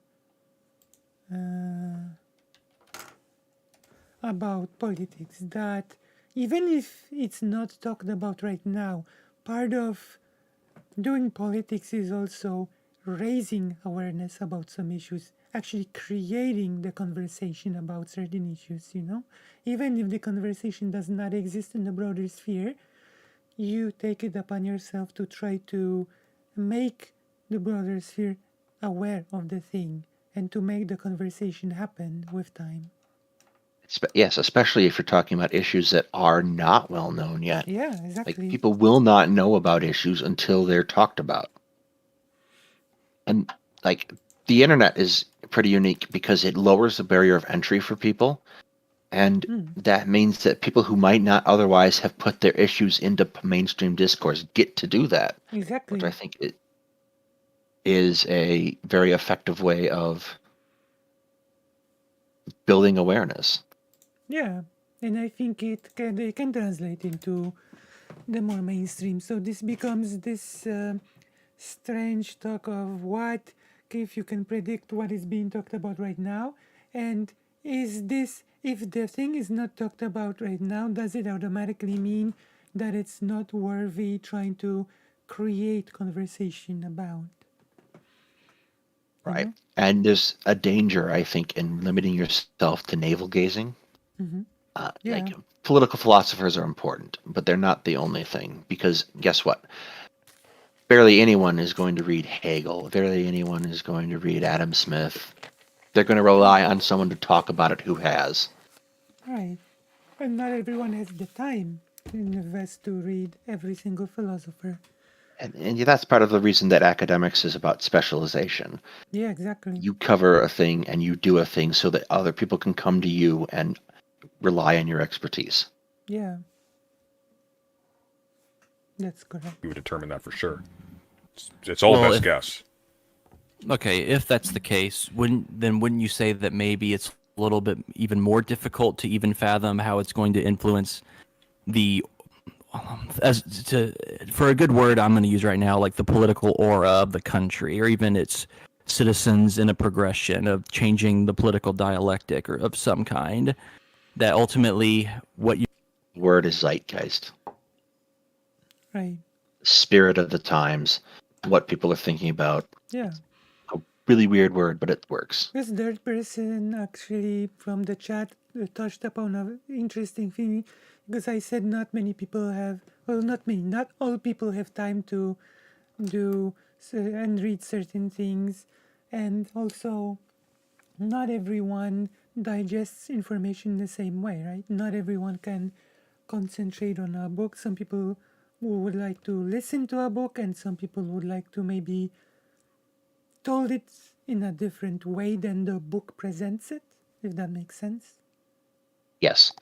about politics, that even if it's not talked about right now, part of doing politics is also raising awareness about some issues, actually creating the conversation about certain issues, even if the conversation does not exist in the broader sphere, you take it upon yourself to try to make the broader sphere aware of the thing and to make the conversation happen with time. Yes, especially if you're talking about issues that are not well known yet. Yeah, Like, exactly. people will not know about issues until they're talked about. And like, the internet is pretty unique because it lowers the barrier of entry for people. And that means that people who might not otherwise have put their issues into mainstream discourse get to do that, Exactly. which I think it is a very effective way of building awareness. Yeah, and I think they can translate into the more mainstream. So this becomes this strange talk of what if you can predict what is being talked about right now, and is this, if the thing is not talked about right now, does it automatically mean that it's not worthy trying to create conversation about? Right. And there's a danger, I think, in limiting yourself to navel gazing. Yeah. Like, political philosophers are important, but they're not the only thing. Because guess what? Barely anyone is going to read Hegel. Barely anyone is going to read Adam Smith. They're going to rely on someone to talk about it who has. Right. And not everyone has the time to invest to read every single philosopher. And that's part of the reason that academics is about specialization. Yeah, exactly. You cover a thing and you do a thing so that other people can come to you and rely on your expertise. Yeah. That's correct. You would determine that for sure. It's all best guess. Okay, if that's the case, wouldn't you say that maybe it's a little bit even more difficult to even fathom how it's going to influence the for a good word I'm going to use right now, like the political aura of the country, or even its citizens in a progression of changing the political dialectic or of some kind, that ultimately what you Word is zeitgeist. Right. Spirit of the times, what people are thinking about. Yeah. A really weird word, but it works. This third person actually from the chat touched upon an interesting thing, because I said not many people have, well, not many, not all people have time to do and read certain things, and also not everyone digests information the same way, right? Not everyone can concentrate on a book. Some people would like to listen to a book, and some people would like to maybe told it in a different way than the book presents it, if that makes sense. Yes.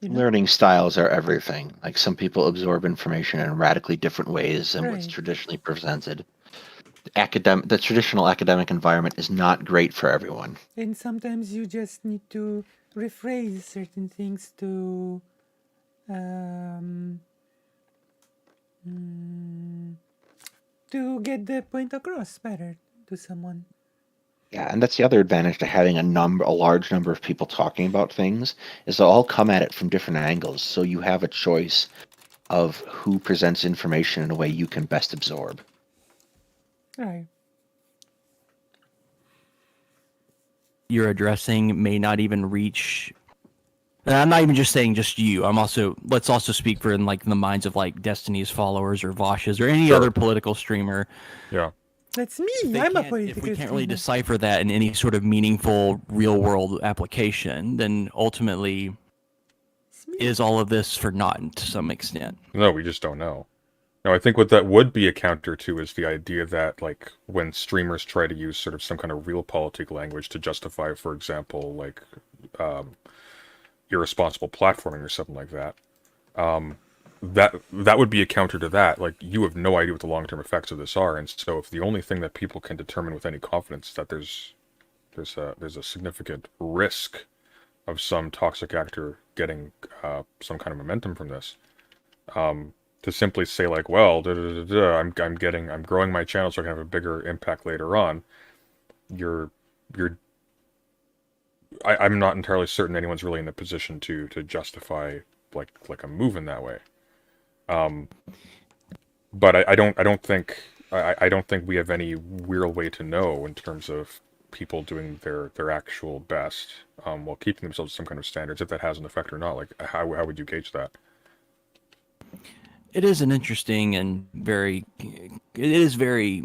You know? Learning styles are everything. Like, some people absorb information in radically different ways than what's Right. traditionally presented. The traditional academic environment is not great for everyone. And sometimes you just need to rephrase certain things to get the point across better to someone. Yeah, and that's the other advantage to having a large number of people talking about things, is they'll all come at it from different angles, so you have a choice of who presents information in a way you can best absorb. Right. you're addressing may not even reach. And I'm not even just saying just you. Let's also speak for in like the minds of like Destiny's followers or Vosh's or any other political streamer. Yeah. That's me. I'm a political If we can't really streamer. decipher that in any sort of meaningful real world application, then ultimately It's me. is all of this for naught to some extent. No, we just don't know. Now, I think what that would be a counter to is the idea that, like, when streamers try to use sort of some kind of realpolitik language to justify, for example, like, um, irresponsible platforming or something like that, that would be a counter to that. Like, you have no idea what the long-term effects of this are, and so if the only thing that people can determine with any confidence is that there's a significant risk of some toxic actor getting some kind of momentum from this, to simply say like, well, I'm growing my channel so I can have a bigger impact later on. You're I'm not entirely certain anyone's really in a position to justify like a move in that way. But I don't think we have any real way to know in terms of people doing their actual best, while keeping themselves to some kind of standards, if that has an effect or not. Like, how would you gauge that? It is an interesting and very. It is very.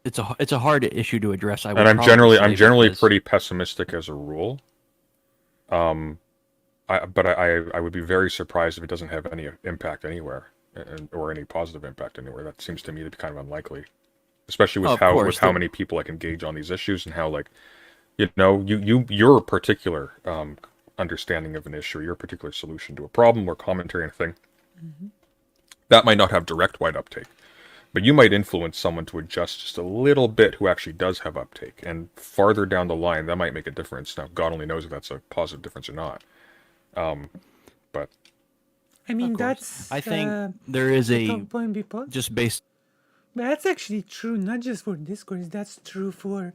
It's a hard issue to address. I would And probably say I'm generally because, pretty pessimistic as a rule. Um, but I would be very surprised if it doesn't have any impact anywhere, or any positive impact anywhere. That seems to me to be kind of unlikely, especially oh, with of course, how many people like engage on these issues, and how, like, your particular understanding of an issue, your particular solution to a problem or commentary and thing, that might not have direct wide uptake, but you might influence someone to adjust just a little bit who actually does have uptake, and farther down the line that might make a difference. Now, God only knows if that's a positive difference or not. But I mean, of course, that's I think there is a a top point, people. just based. But that's actually true, not just for discourse. That's true for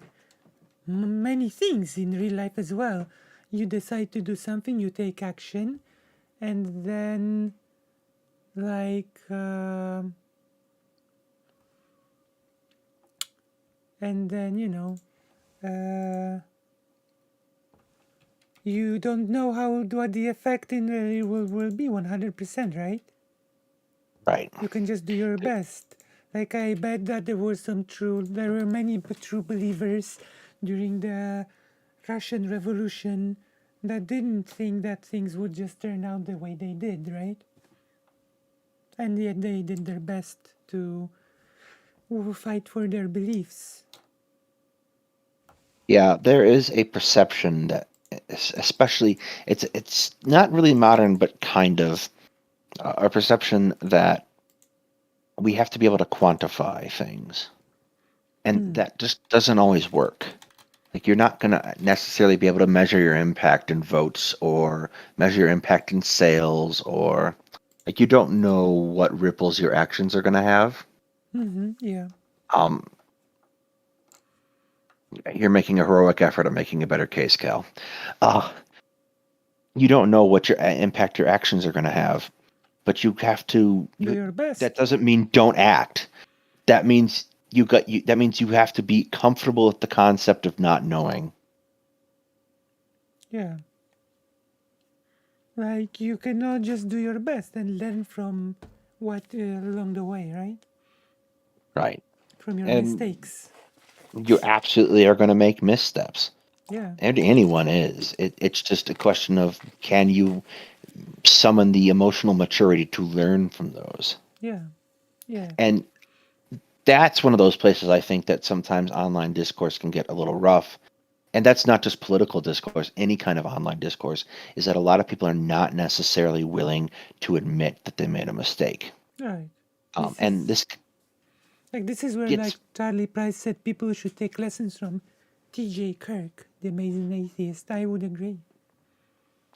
many things in real life as well. You decide to do something, you take action, and then, like, and then you don't know what the effect in the real world will be 100%, right? Right. You can just do your best. Like, I bet that there were many true believers during the Russian Revolution that didn't think that things would just turn out the way they did, right? And yet they did their best to fight for their beliefs. Yeah, there is a perception that, especially, it's not really modern, but kind of a perception that we have to be able to quantify things, and that just doesn't always work. Like, you're not going to necessarily be able to measure your impact in votes or measure your impact in sales, or like, you don't know what ripples your actions are going to have. Yeah. Um, you're making a heroic effort at making a better case, Cal. You don't know what your impact your actions are going to have, but you have to. Do your best. That doesn't mean don't act. That means That means you have to be comfortable with the concept of not knowing. Yeah. Like, you cannot just do your best and learn from what along the way, right? Right. From your And mistakes. you absolutely are going to make missteps. Yeah. And anyone is. It's just a question of, can you summon the emotional maturity to learn from those? Yeah. Yeah. And that's one of those places I think that sometimes online discourse can get a little rough. And that's not just political discourse, any kind of online discourse, is that a lot of people are not necessarily willing to admit that they made a mistake. Right. And this This is where, gets, like, Charlie Price said, people should take lessons from T.J. Kirk, the amazing atheist. I would agree.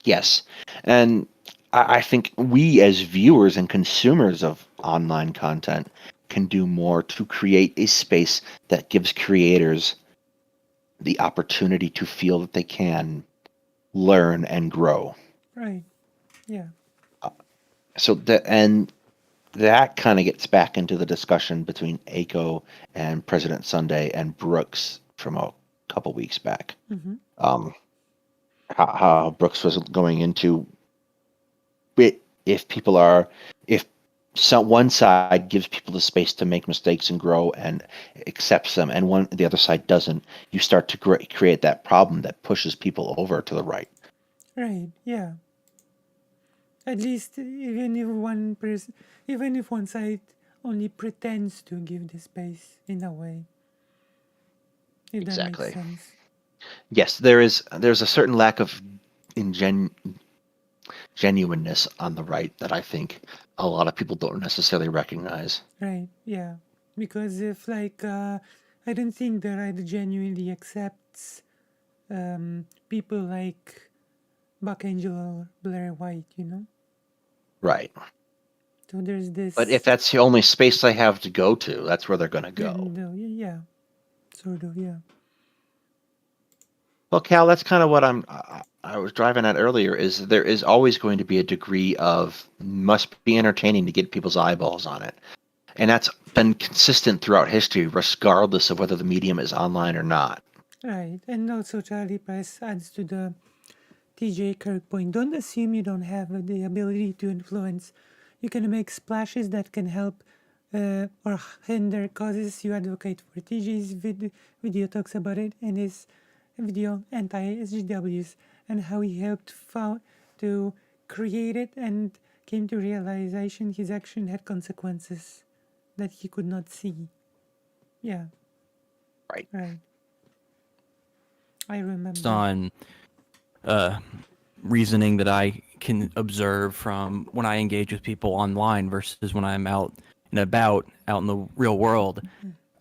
yes. And I think we as viewers and consumers of online content can do more to create a space that gives creators the opportunity to feel that they can learn and grow. Right. Yeah. So that kind of gets back into the discussion between Aiko and President Sunday and Brooks from a couple weeks back. How Brooks was going into it, if one side gives people the space to make mistakes and grow and accepts them, and the other side doesn't, you start to create that problem that pushes people over to the right. Right. Yeah. At least, even if one side only pretends to give the space in a way. If that makes Exactly. sense. Yes, there's a certain lack of genuineness on the right that I think a lot of people don't necessarily recognize. Right, yeah. Because if, like, I don't think the right genuinely accepts people like Buckangel or Blair White, you know? Right. So there's But if this, that's the only space they have to go to, that's where they're going to go. then, yeah, sort of, yeah. Well, Cal, that's kind of what I was driving at earlier. Is there is always going to be a degree of must be entertaining to get people's eyeballs on it, and that's been consistent throughout history, regardless of whether the medium is online or not. Right, and also Charlie Price adds to the TJ Kirk point. Don't assume you don't have the ability to influence. You can make splashes that can help or hinder causes you advocate for. TJ's video talks about it in his video anti-SGWs and how he helped to create it and came to realization his action had consequences that he could not see. Yeah, Right. right. I remember. Based on reasoning that I can observe from when I engage with people online versus when I'm out and about out in the real world.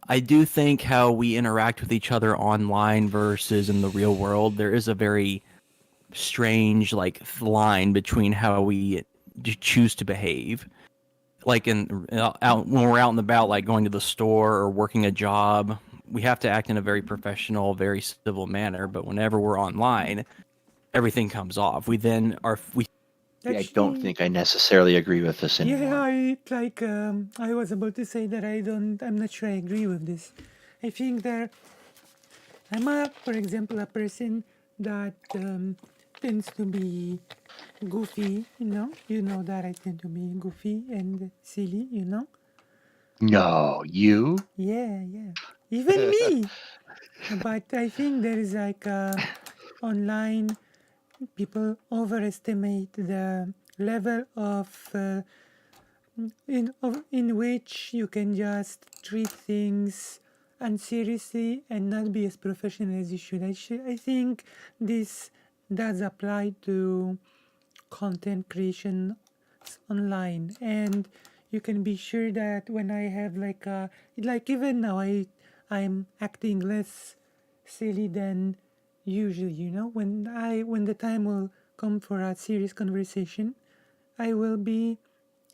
I do think how we interact with each other online versus in the real world, there is a very strange like line between how we choose to behave. Like in out when we're out and about, like going to the store or working a job, we have to act in a very professional, very civil manner. But whenever we're online, everything comes off. We I don't Actually, think I necessarily agree with this yeah, anymore. I was about to say that I'm not sure I agree with this. I think that for example, a person that tends to be goofy, you know that I tend to be goofy and silly, you know? No, you? Yeah, yeah. Even me. But I think there is like online people overestimate the level of in which you can just treat things unseriously and not be as professional as you should. I think this does apply to content creation online, and you can be sure that when I have like even now I'm acting less silly than usually, when the time will come for a serious conversation, I will be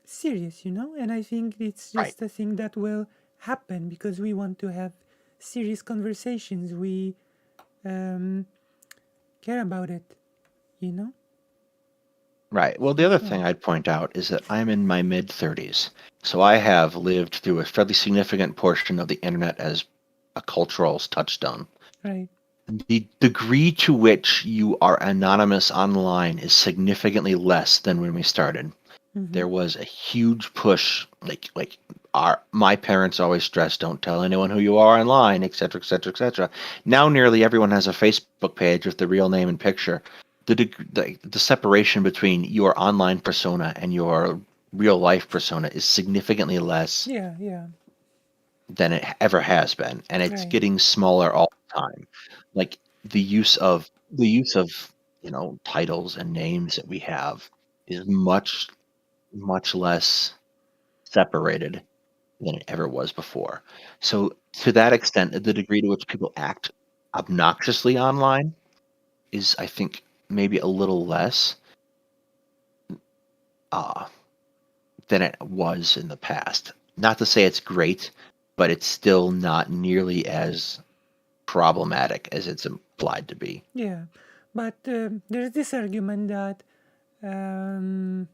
serious, and I think it's Right. just a thing that will happen because we want to have serious conversations. We um, care about it, you know. Right. Well, the other Yeah. thing I'd point out is that I'm in my mid 30s. So I have lived through a fairly significant portion of the internet as a cultural touchstone. Right. The degree to which you are anonymous online is significantly less than when we started. Mm-hmm. There was a huge push, like our my parents always stressed, don't tell anyone who you are online, etc., etc., etc. Now nearly everyone has a Facebook page with the real name and picture. The separation between your online persona and your real life persona is significantly less Yeah. Yeah. than it ever has been, and it's Right. getting smaller all the time. Like the use of titles and names that we have is much less separated than it ever was before. So to that extent, the degree to which people act obnoxiously online is, I think, maybe a little less uh, than it was in the past. Not to say it's great, but it's still not nearly as problematic as it's implied to be. Yeah. But there's this argument that um,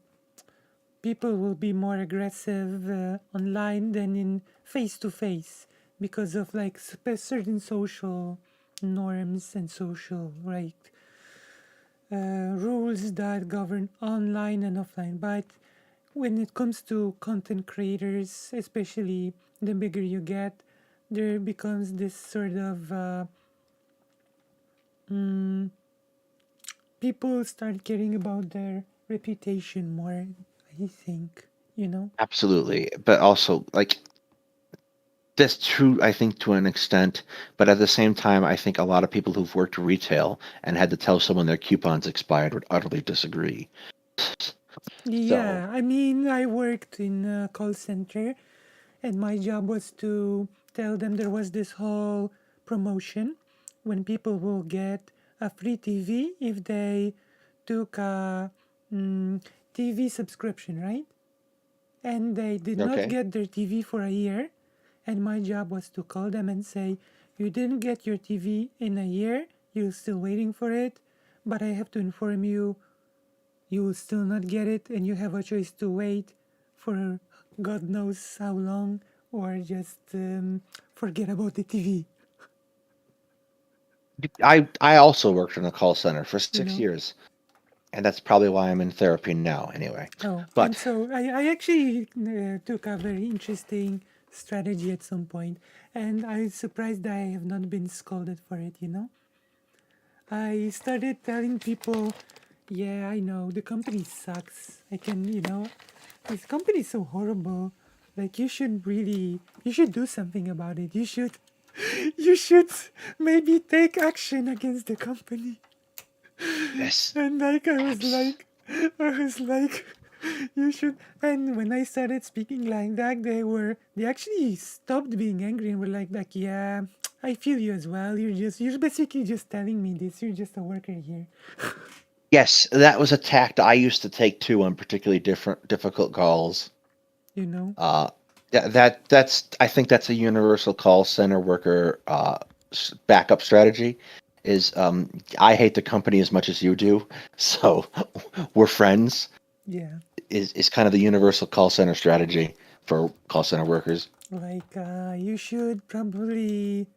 people will be more aggressive online than in face to face because of like certain social norms and social rules that govern online and offline. But when it comes to content creators, especially the bigger you get, there becomes this sort of people start caring about their reputation more, I think. you know? Absolutely. But also, like, that's true, I think, to an extent. But at the same time, I think a lot of people who've worked retail and had to tell someone their coupons expired would utterly disagree. So, Yeah, I mean, I worked in a call center, and my job was to tell them there was this whole promotion when people will get a free TV if they took a TV subscription, right? And they did not okay. get their TV for a year. And my job was to call them and say, you didn't get your TV in a year, you're still waiting for it, but I have to inform you, you will still not get it, and you have a choice to wait for God knows how long, or just forget about the TV, I also worked in a call center for you 6 know? years, and that's probably why I'm in therapy now, anyway. Oh, and But so I actually took a very interesting strategy at some point, and I'm surprised that I have not been scolded for it, you know? I started telling people, yeah, I know, the company sucks. I can, this company is so horrible. Like, you should do something about it. You should maybe take action against the company. yes, And like abs- I was like, you should. And when I started speaking like that, they actually stopped being angry and were like, yeah, I feel you as well. You're basically just telling me this. You're just a worker here, yes, that was a tact I used to take too on particularly difficult calls. you know. Uh, that's I think that's a universal call center worker backup strategy. Is I hate the company as much as you do, so we're friends. Yeah, Is kind of the universal call center strategy for call center workers. like you should probably,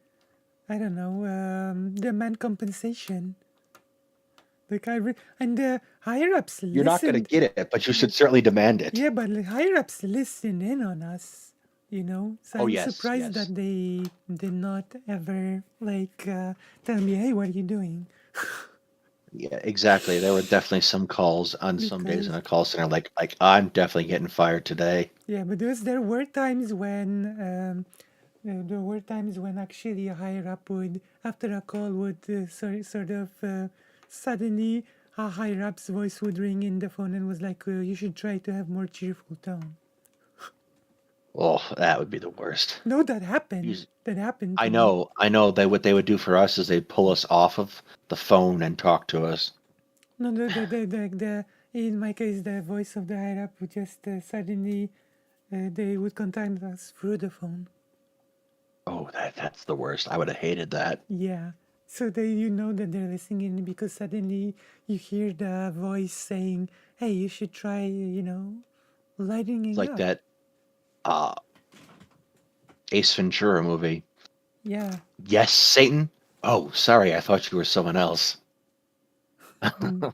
I don't know, demand compensation. Like and the higher ups You're not going to listened. get it, but you should certainly demand it. Yeah, but the higher ups listen in on us, So Oh I'm yes, surprised yes. that they did not ever tell me, "Hey, what are you doing?" Yeah, exactly. There were definitely some calls on some days in Because a call center like I'm definitely getting fired today. yeah, but there were times when there were times when actually a higher up would, after a call, would sort of suddenly a higher up's voice would ring in the phone and was like, "You should try to have more cheerful tone." Oh, that would be the worst. No, that happened. Use- That happened to I me. know, I know. They what they would do for us is they'd pull us off of the phone and talk to us. No, no, in my case, the voice of the higher up would just suddenly, they would contact us through the phone. Oh, that's the worst. I would have hated that. Yeah. So you know that they're listening in because suddenly you hear the voice saying, hey, you should try, It's lightening like up. that uh Ace Ventura movie. Yeah. Yes, Satan. Oh, sorry, I thought you were someone else. Mm.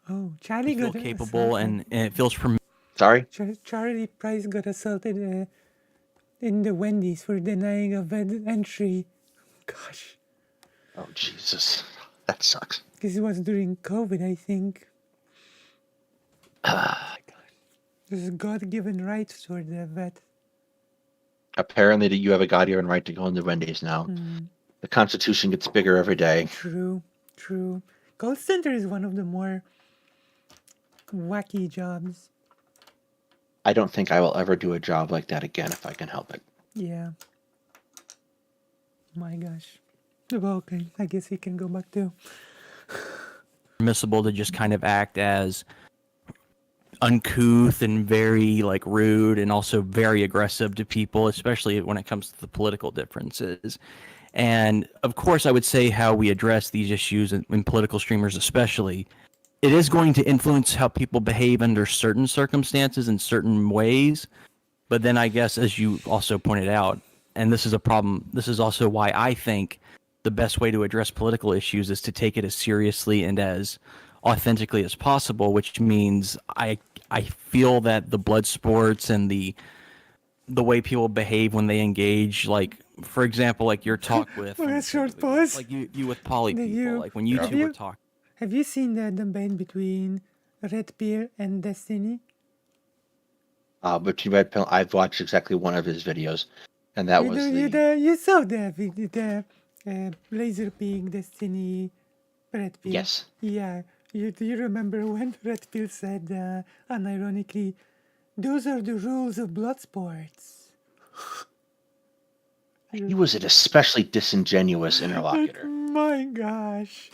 Oh, You Charlie feel got capable, assaulted. and it feels familiar. Sorry. Charlie Price got assaulted in the Wendy's for denying a vet entry. Gosh. Oh Jesus, that sucks. Because it was during COVID, I think. There's a God-given right toward the vet. Apparently, that you have a God-given right to go into Wendy's now. The Constitution gets bigger every day. True, true. Call center is one of the more wacky jobs. I don't think I will ever do a job like that again if I can help it. Yeah. My gosh. Well, okay. I guess we can go back to. Permissible to just kind of act as uncouth and very like rude and also very aggressive to people, especially when it comes to the political differences. And of course, I would say how we address these issues in political streamers, especially, it is going to influence how people behave under certain circumstances in certain ways. But then I guess, as you also pointed out, and this is a problem, this is also why I think the best way to address political issues is to take it as seriously and as authentically as possible, which means I feel that the blood sports and the way people behave when they engage, like for example, like your talk with Oh, let me a think short of it, pause. like you with poly Did people, you like when you Yeah. have two were you talking. have you seen the debate between Red Pill and Destiny? But I've watched exactly one of his videos, and that was you saw the laser pig destiny red pill. yes. Yeah. Do you remember when Red Pill said, unironically, those are the rules of blood sports? He was an especially disingenuous Like, interlocutor. my gosh.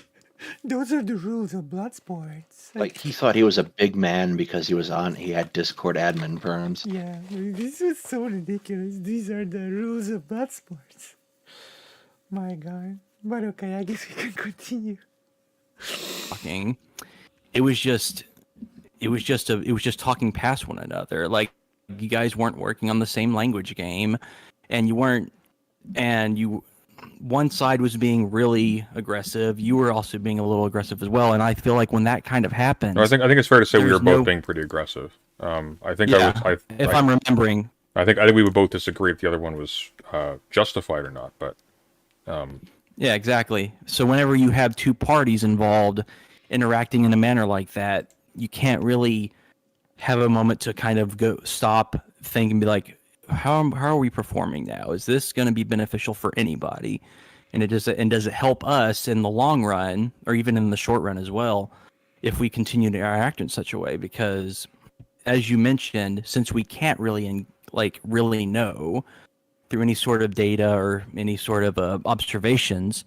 Those are the rules of blood sports. Like he thought he was a big man because he had Discord admin terms. Yeah, this was so ridiculous. These are the rules of blood sports. My god. But okay, I guess we can continue. Talking. It was just talking past one another. Like you guys weren't working on the same language game, and one side was being really aggressive. You were also being a little aggressive as well. And I feel like when that kind of happens, No, I think it's fair to say we were there's both no- being pretty aggressive. I think if I'm remembering, I think we would both disagree if the other one was justified or not. But yeah, exactly. So whenever you have two parties involved interacting in a manner like that, you can't really have a moment to kind of stop, think, and be like, how are we performing now? Is this going to be beneficial for anybody? And does it help us in the long run, or even in the short run as well, if we continue to interact in such a way? Because, as you mentioned, since we can't really really know through any sort of data or any sort of observations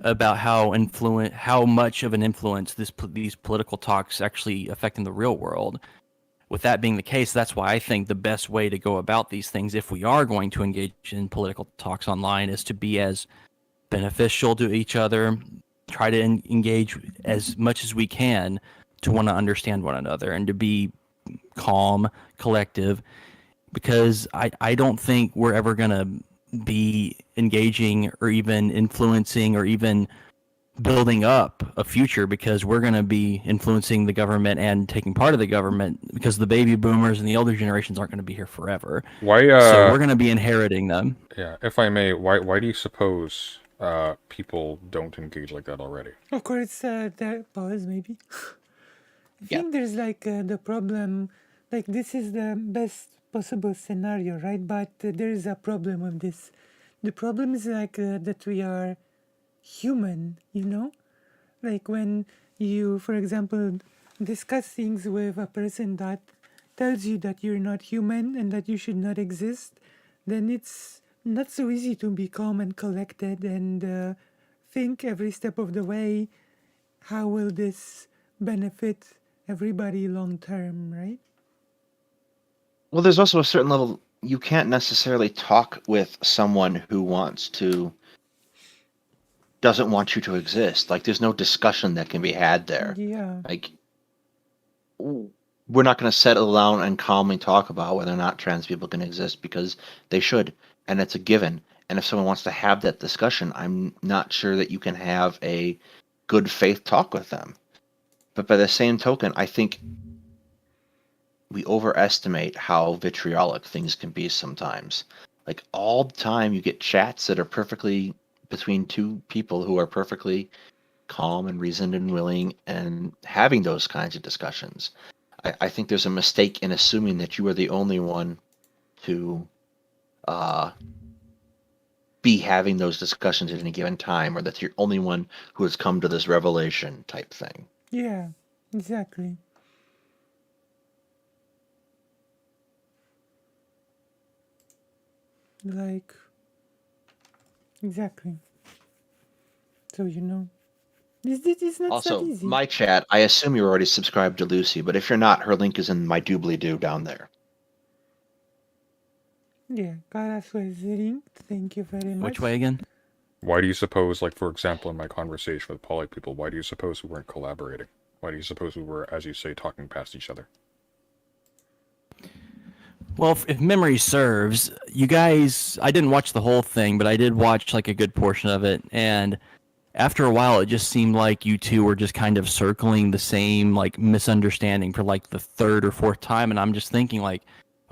about how much of an influence these political talks actually affect in the real world. With that being the case, that's why I think the best way to go about these things, if we are going to engage in political talks online, is to be as beneficial to each other, try to engage as much as we can to want to understand one another and to be calm, collective, because I don't think we're ever going to be engaging or even influencing or even building up a future, because we're going to be influencing the government and taking part of the government, because the baby boomers and the older generations aren't going to be here forever. why? So we're going to be inheriting them. Yeah, if I may, why do you suppose people don't engage like that already? Of course, there pause maybe. I think there's like the problem, like this is the best possible scenario, right? But there is a problem with this. The problem is like that we are human, like when you, for example, discuss things with a person that tells you that you're not human and that you should not exist, then it's not so easy to be calm and collected and think every step of the way, how will this benefit everybody long term, right? Well, there's also a certain level you can't necessarily talk with someone who doesn't want you to exist. Like there's no discussion that can be had there. Yeah. Like we're not going to settle down and calmly talk about whether or not trans people can exist, because they should, and it's a given. And if someone wants to have that discussion, I'm not sure that you can have a good faith talk with them. But by the same token, I think we overestimate how vitriolic things can be sometimes. Like all the time you get chats that are perfectly between two people who are perfectly calm and reasoned and willing and having those kinds of discussions. I think there's a mistake in assuming that you are the only one to be having those discussions at any given time, or that you're the only one who has come to this revelation type thing. Yeah, exactly. Like, exactly. So, it's not Also, that easy. my chat, I assume you're already subscribed to Lucy, but if you're not, her link is in my doobly-doo down there. Yeah, Karas was linked. Thank you very much. Which way again? Why do you suppose, like for example, in my conversation with poly people, why do you suppose we weren't collaborating? Why do you suppose we were, as you say, talking past each other? Well, if memory serves, you guys, I didn't watch the whole thing, but I did watch like a good portion of it, and after a while it just seemed like you two were just kind of circling the same like misunderstanding for like the third or fourth time, and I'm just thinking like,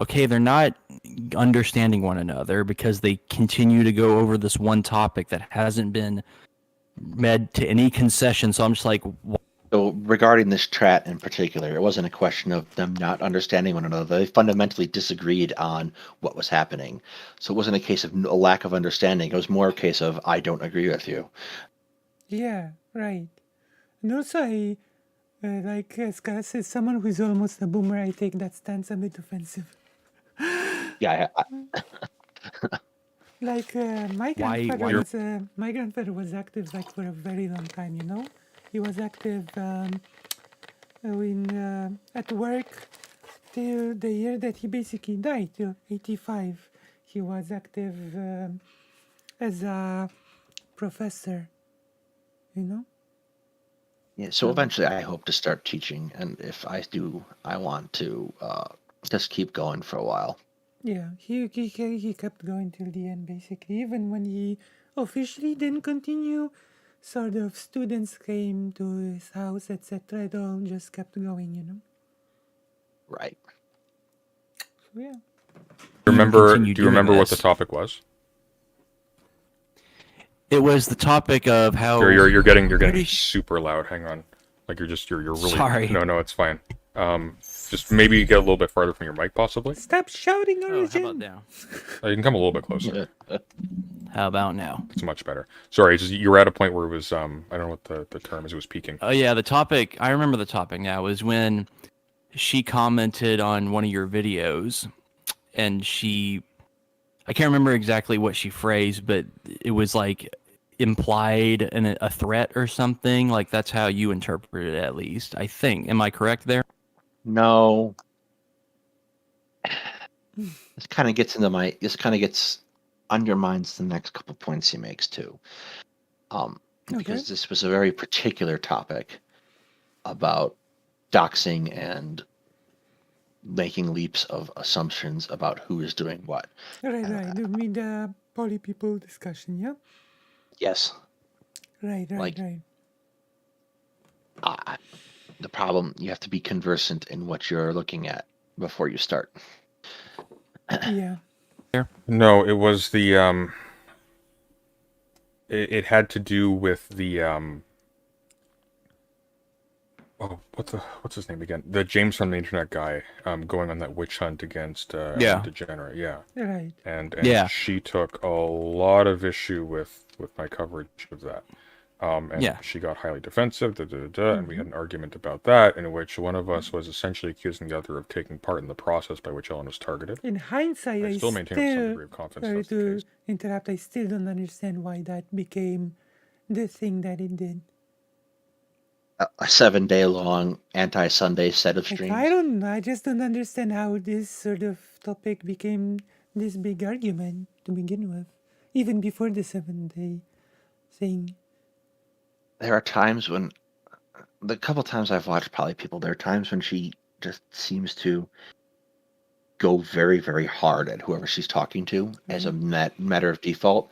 okay, they're not understanding one another because they continue to go over this one topic that hasn't been made to any concession. So I'm just like, So regarding this chat in particular, it wasn't a question of them not understanding one another. They fundamentally disagreed on what was happening. So it wasn't a case of a lack of understanding. It was more a case of I don't agree with you. Yeah, right. And also, like Scott says, someone who's almost a boomer, I take that stance a bit offensive. Yeah, Like Why? my grandfather was active like for a very long time. You know, he was active in at work till the year that he basically died, till 85. He was active as a professor. You know, yeah. So so eventually, I hope to start teaching, and if I do, I want to just keep going for a while. yeah, he kept going till the end basically. Even when he officially didn't continue, sort of students came to his house, etc. It all just kept going, you know. Right. So yeah. Remember? Continue Do you doing remember what the this. topic was? It was the topic of how. You're getting Pretty super loud. Hang on. Like you're really. Sorry. No, it's fine. Just maybe get a little bit farther from your mic, possibly. Stop shouting, Oh, how Origin! about now? You can come a little bit closer. How about now? It's much better. Sorry, it's just you were at a point where it was I don't know what the term is. It was peaking. Oh yeah, the topic. I remember the topic now. Was when she commented on one of your videos, and I can't remember exactly what she phrased, but it was like implied a threat or something. Like that's how you interpreted it, at least. I think. Am I correct there? No. This kind of gets into my. This kind of gets undermines the next couple points he makes too. Because this was a very particular topic about doxing and making leaps of assumptions about who is doing what. Right. You mean the poly people discussion, yeah? Yes. Right. The problem, you have to be conversant in what you're looking at before you start. Yeah. No, it was the It had to do with the Oh, what's his name again? The James from the Internet guy, going on that witch hunt against Yeah. Ellen DeGeneres, yeah. Right. And Yeah. she took a lot of issue with my coverage of that. And Yeah. she got highly defensive, and we had an argument about that, in which one of us was essentially accusing the other of taking part in the process by which Ellen was targeted. In hindsight, I still maintain with some degree of confidence sorry that's the to case. interrupt, I still don't understand why that became the thing that it did. A 7-day long anti-Sunday set of Like, streams. I just don't understand how this sort of topic became this big argument to begin with, even before the 7-day thing. There are times when, the couple times I've watched Poly People, there are times when she just seems to go very, very hard at whoever she's talking to as a matter of default.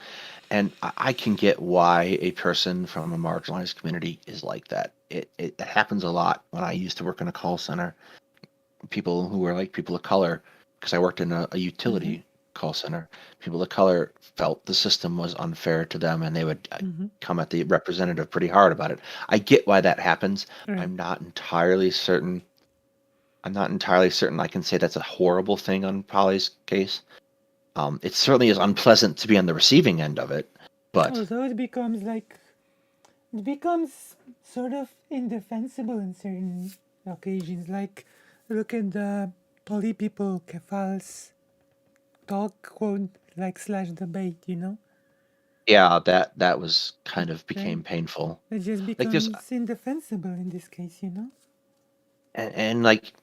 And I can get why a person from a marginalized community is like that. It happens a lot when I used to work in a call center. People who were like people of color, because I worked in a utility call center, people of color felt the system was unfair to them, and they would come at the representative pretty hard about it. I get why that happens. Right. I'm not entirely certain I can say that's a horrible thing on Polly's case. It certainly is unpleasant to be on the receiving end of it, but Although it becomes sort of indefensible in certain occasions. Like, look at the poly people Kefal's talk quote like slash debate, you know? yeah, that was kind of became painful. It just Like there's becomes indefensible in this case, you know? and like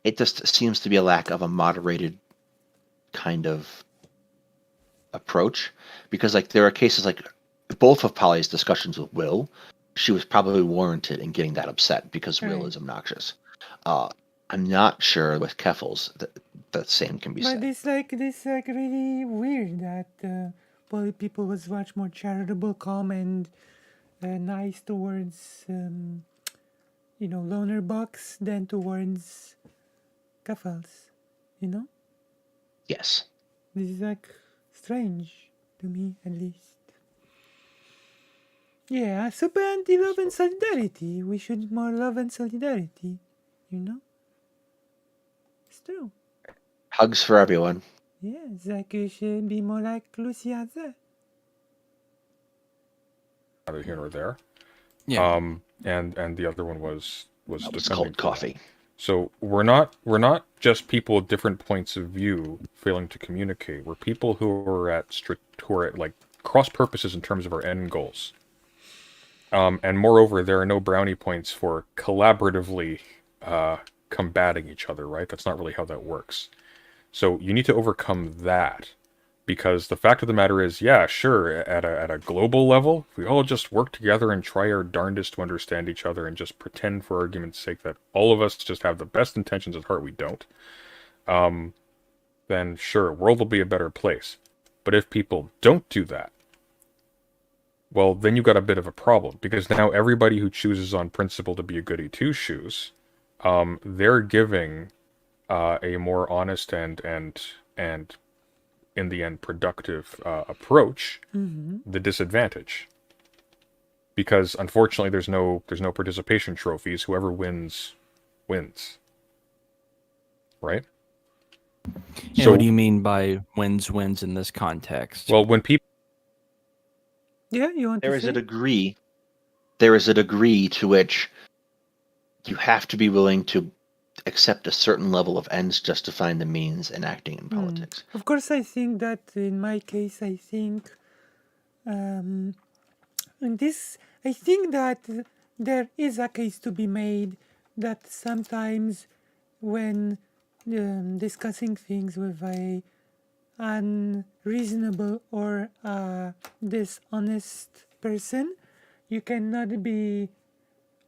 it just seems to be a lack of a moderated kind of approach, because like there are cases like both of Polly's discussions with Will, she was probably warranted in getting that upset because Will Right. is obnoxious. I'm not sure with Keffels that the same can be But said. it's like really weird that poly people was much more charitable, calm, and nice towards loner bucks than towards Kefals, you know? Yes. This is like strange to me, at least. Yeah, super anti-love and solidarity. We should more love and solidarity. You know? It's true. Hugs for everyone. Yeah, like you should be more like Lucia there. Neither here nor there. Yeah. And the other one was That was defending cold for that. coffee. So we're not just people with different points of view failing to communicate. We're people who are at like cross purposes in terms of our end goals. And moreover, there are no brownie points for collaboratively combating each other, right? That's not really how that works. So you need to overcome that, because the fact of the matter is, yeah, sure, at a global level, if we all just work together and try our darndest to understand each other and just pretend, for argument's sake, that all of us just have the best intentions at heart, we don't. Then sure, world will be a better place. But if people don't do that, well, then you've got a bit of a problem, because now everybody who chooses on principle to be a goody two shoes, they're giving a more honest and in the end productive approach the disadvantage, because unfortunately there's no participation trophies. Whoever wins right? And So what do you mean by wins in this context? well, when people Yeah, you want There to is say? a degree to which you have to be willing to accept a certain level of ends justifying the means in acting in politics. Of course, I think that in my case, I think in this, I think that there is a case to be made that sometimes when discussing things with a unreasonable or dishonest person, you cannot be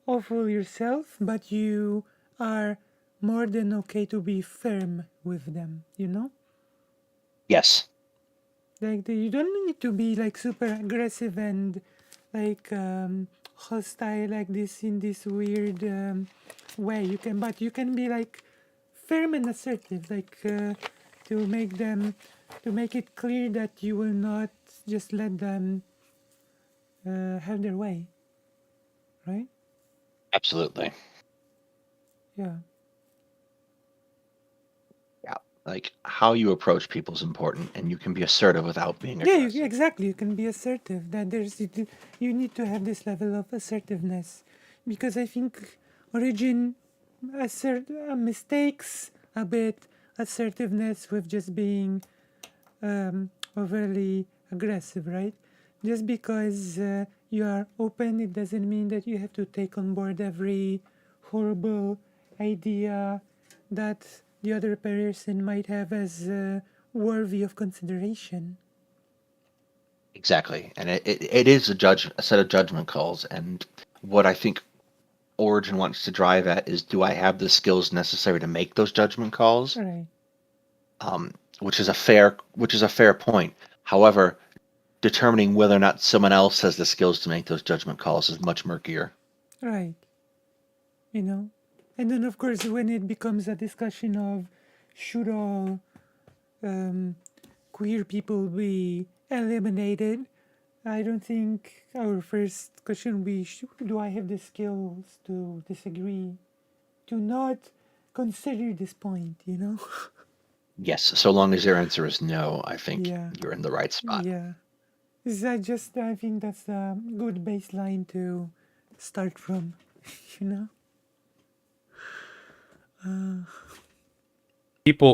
awful yourself, but you are more than okay to be firm with them, you know? Yes. Like you don't need to be like super aggressive and like hostile like this in this weird way. But you can be like firm and assertive, like to make it clear that you will not just let them have their way, right? Absolutely. Yeah. Yeah. Like how you approach people is important, and you can be assertive without being Yeah, aggressive. exactly. You can be assertive. That you need to have this level of assertiveness, because I think origin mistakes a bit assertiveness with just being overly aggressive, right? Just because you are open, it doesn't mean that you have to take on board every horrible idea that the other person might have as worthy of consideration. Exactly. And it is a set of judgment calls. And what I think Origin wants to drive at is, do I have the skills necessary to make those judgment calls? Right. Which is a fair point. However, determining whether or not someone else has the skills to make those judgment calls is much murkier. Right. You know? And then, of course, when it becomes a discussion of should all queer people be eliminated, I don't think our first question be do I have the skills to disagree, to not consider this point, you know? Yes, so long as your answer is no, I think Yeah. you're in the right spot. Yeah. Is that just, I think that's a good baseline to start from, you know?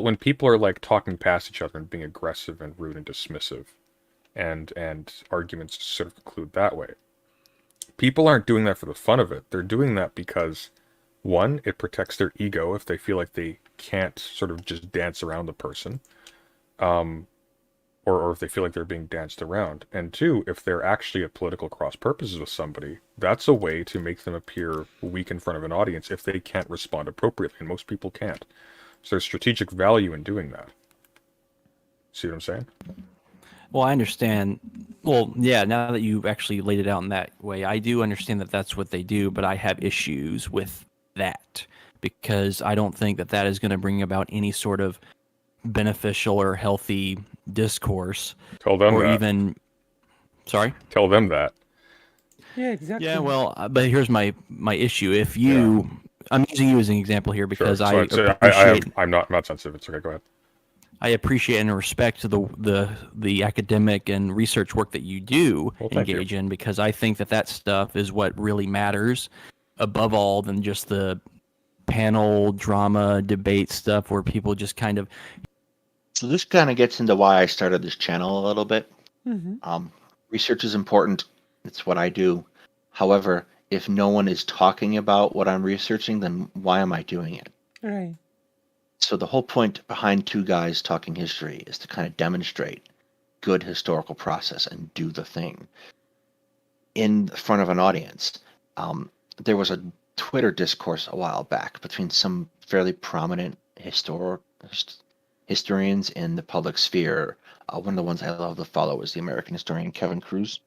when people are like talking past each other and being aggressive and rude and dismissive, and arguments sort of conclude that way, people aren't doing that for the fun of it. They're doing that because, one, it protects their ego if they feel like they can't sort of just dance around the person, or if they feel like they're being danced around. And two, if they're actually at political cross purposes with somebody, that's a way to make them appear weak in front of an audience if they can't respond appropriately, and most people can't. So there's strategic value in doing that. See what I'm saying? Well, I understand. Well, yeah, now that you've actually laid it out in that way, I do understand that that's what they do, but I have issues with that because I don't think that is going to bring about any sort of beneficial or healthy discourse. Tell them or that. even... Sorry? Tell them that. Yeah, exactly. Yeah, well, but here's my issue. If you, I'm using you as an example here Sure. because So, I so appreciate, I'm not sensitive. It's okay. Go ahead. I appreciate and respect the academic and research work that you do Well, thank you. engage in, because I think that stuff is what really matters above all than just the panel drama debate stuff where people just kind of So this kind of gets into why I started this channel a little bit. Mm-hmm. Research is important. It's what I do. However, if no one is talking about what I'm researching, then why am I doing it? Right. So the whole point behind two guys talking history is to kind of demonstrate good historical process and do the thing in front of an audience. There was a Twitter discourse a while back between some fairly prominent historians in the public sphere. One of the ones I love to follow is the American historian Kevin Cruz.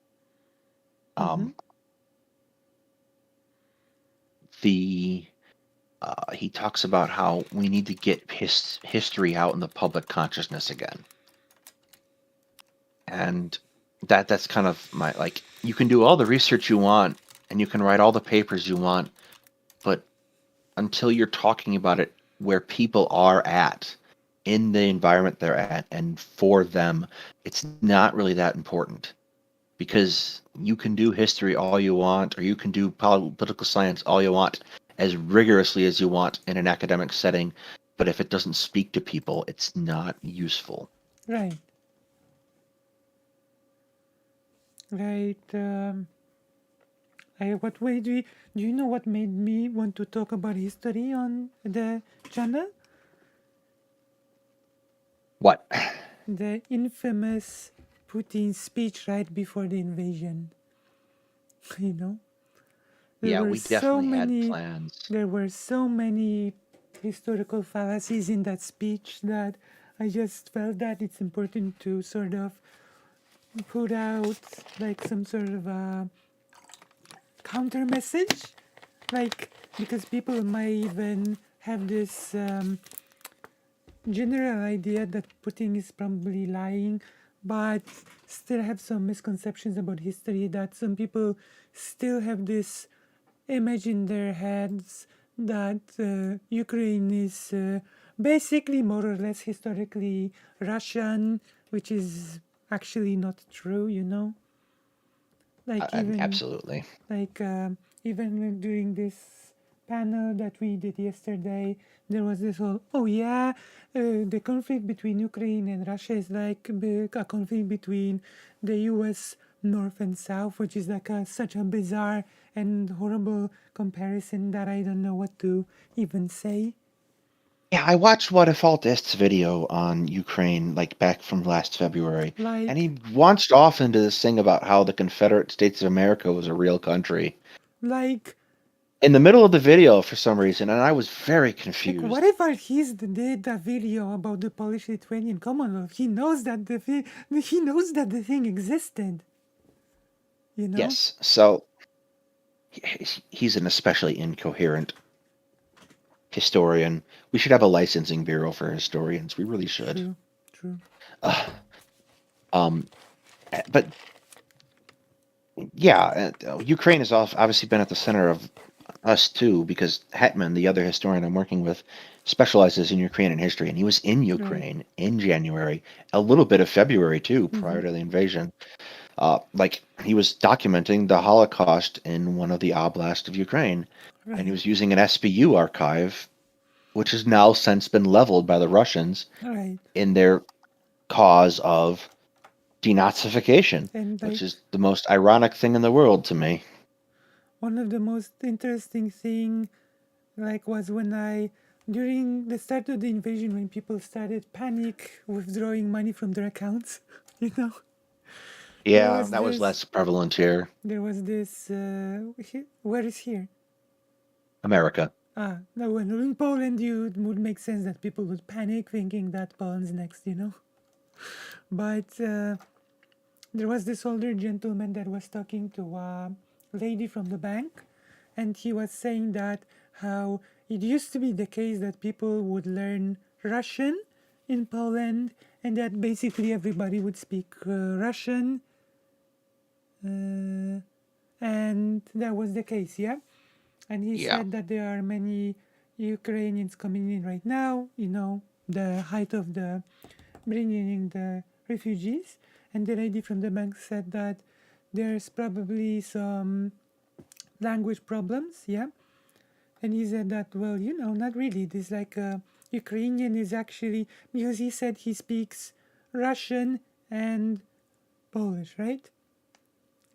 Mm-hmm. He talks about how we need to get history out in the public consciousness again, and that's kind of my, like, you can do all the research you want and you can write all the papers you want, but until you're talking about it where people are at in the environment they're at and for them, it's not really that important. Because you can do history all you want, or you can do political science all you want, as rigorously as you want in an academic setting, but if it doesn't speak to people, it's not useful. Right. Right. What way do you know what made me want to talk about history on the channel? What? The infamous Putin speech right before the invasion. You know, there Yeah, were we so definitely had many. plans. There were so many historical fallacies in that speech that I just felt that it's important to sort of put out like some sort of a counter message, like, because people might even have this general idea that Putin is probably lying, but still have some misconceptions about history, that some people still have this image in their heads that Ukraine is basically more or less historically Russian, which is actually not true, you know? Like Absolutely. even during this panel that we did yesterday, there was this whole, oh yeah, the conflict between Ukraine and Russia is like a conflict between the US North and South, which is like such a bizarre and horrible comparison that I don't know what to even say. Yeah, I watched What If Altist's video on Ukraine, like back from last February, and he launched off into this thing about how the Confederate States of America was a real country Like, in the middle of the video for some reason, and I was very like, confused. whatever did a video about the Polish-Lithuanian Commonwealth, he knows that the thing existed. You know? Yes, so he's an especially incoherent historian. We should have a licensing bureau for historians. We really should. True. But yeah, Ukraine has obviously been at the center of us too, because Hetman, the other historian I'm working with, specializes in Ukrainian history, and he was in Ukraine in January, a little bit of February too, prior to the invasion. Like, he was documenting the Holocaust in one of the oblasts of Ukraine, and he was using an SBU archive, which has now since been leveled by the Russians in their cause of denazification, which is the most ironic thing in the world to me. One of the most interesting thing, like, was when during the start of the invasion, when people started panic withdrawing money from their accounts, you know. Yeah, that was less prevalent here. There was this. Where is here? America. No, in Poland, it would make sense that people would panic thinking that Poland's next, you know. But there was this older gentleman that was talking to a lady from the bank, and he was saying that how it used to be the case that people would learn Russian in Poland, and that basically everybody would speak Russian, and that was the case, yeah? And he Yeah. said that there are many Ukrainians coming in right now, the height of the bringing in the refugees. And the lady from the bank said that there's probably some language problems, yeah? And he said that, well, not really. This like Ukrainian is actually, because he said he speaks Russian and Polish, right?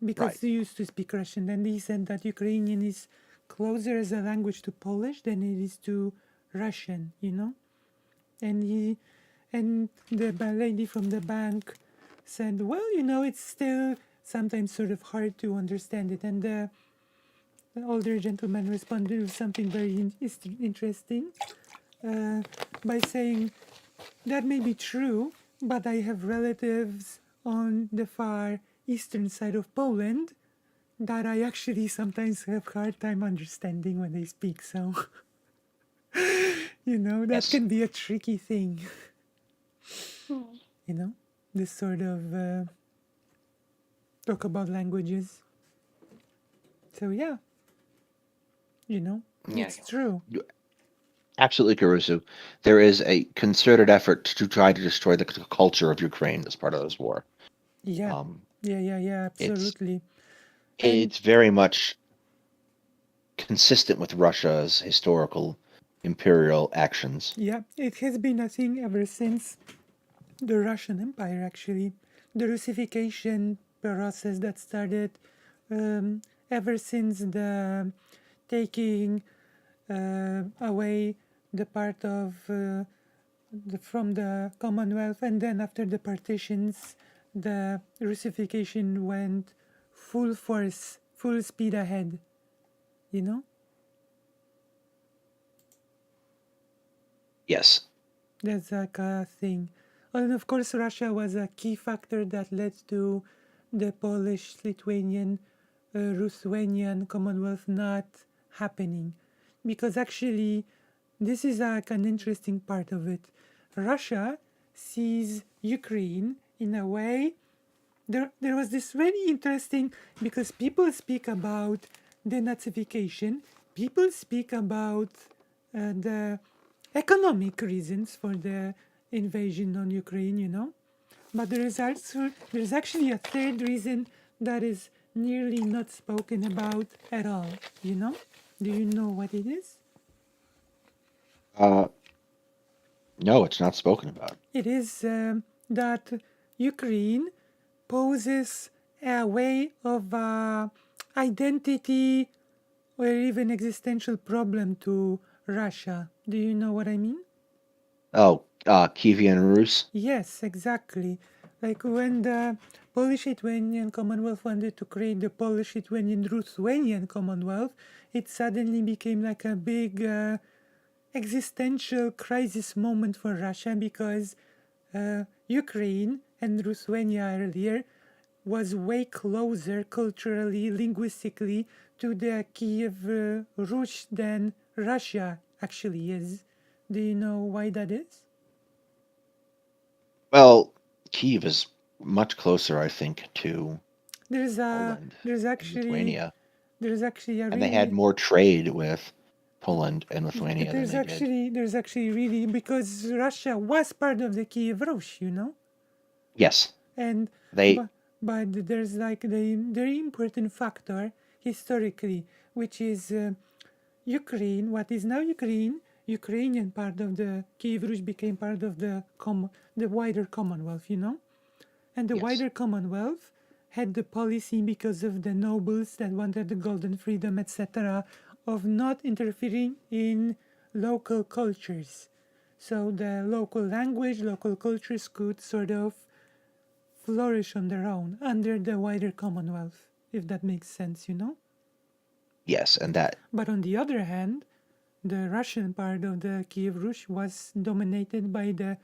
Because Right. he used to speak Russian. And he said that Ukrainian is closer as a language to Polish than it is to Russian, And the lady from the bank said, well, it's still sometimes sort of hard to understand it. And the older gentleman responded with something very interesting by saying, that may be true, but I have relatives on the far eastern side of Poland that I actually sometimes have hard time understanding when they speak. So, that Yes. can be a tricky thing. Hmm. This sort of talk about languages. So yeah, Yeah. it's true. Absolutely, Caruso. There is a concerted effort to try to destroy the culture of Ukraine as part of this war. Yeah, Um, yeah, it's absolutely. And it's very much consistent with Russia's historical imperial actions. yeah, it has been a thing ever since the Russian Empire, actually. The Russification process that started ever since the taking away the part of from the Commonwealth, and then after the partitions, the Russification went full force, full speed ahead. You know, Yes. that's like a thing. And of course, Russia was a key factor that led to the Polish, Lithuanian, Ruthenian Commonwealth not happening, because actually, this is like an interesting part of it. Russia sees Ukraine in a way. There was this very interesting, because people speak about denazification, people speak about the economic reasons for the invasion on Ukraine, but there's actually a third reason that is nearly not spoken about at all. Do you know what it is? Uh, no, it's not spoken about. It is that Ukraine poses a way of identity or even existential problem to Russia. Do you know what I mean? Oh, Kievan Rus. Yes, exactly. Like when the Polish-Lithuanian Commonwealth wanted to create the Polish-Lithuanian-Ruthenian Commonwealth, it suddenly became like a big existential crisis moment for Russia, because Ukraine and Ruthenia earlier was way closer culturally, linguistically to the Kiev Rus than Russia actually is. Do you know why that is? Well, Kiev is much closer, I think, to There's a Poland there's and actually Lithuania, there's actually a and they had really more trade with Poland and Lithuania than they did. there's actually really, because Russia was part of the Kiev Rus, Yes, and they. but there's like the very important factor historically, which is Ukraine, what is now Ukraine, Ukrainian part of the Kiev Rus became part of the wider Commonwealth, and the Yes. wider Commonwealth had the policy, because of the nobles that wanted the golden freedom, etc., of not interfering in local cultures. So the local language, local cultures could sort of flourish on their own under the wider Commonwealth, if that makes sense. Yes, and that. But on the other hand, the Russian part of the Kiev Rus was dominated by the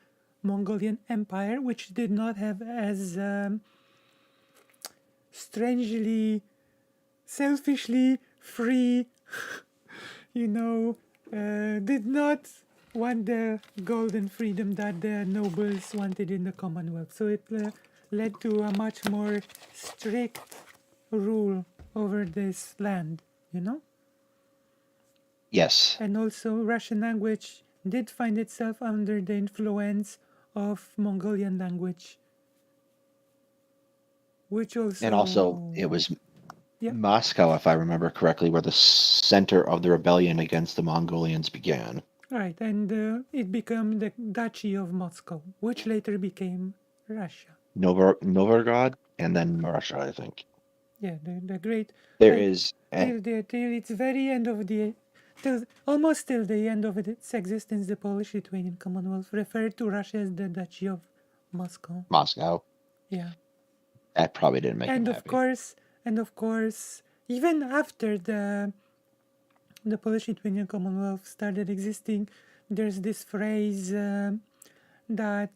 Mongolian Empire, which did not have as strangely, selfishly free, did not want the golden freedom that the nobles wanted in the Commonwealth. So it led to a much more strict rule over this land, you know? Yes. And also Russian language did find itself under the influence of Mongolian language, which And also, also, it was yeah, Moscow, if I remember correctly, where the center of the rebellion against the Mongolians began. right, and it became the Duchy of Moscow, which later became Russia. Novgorod, and then Russia, I think. Yeah, the great, There like, is, till its very end of the, till almost till the end of its existence, the Polish-Lithuanian Commonwealth referred to Russia as the Duchy of Moscow. Moscow. Yeah. That probably didn't make him and of happy. course and of course even after the Polish-Lithuanian Commonwealth started existing, there's this phrase that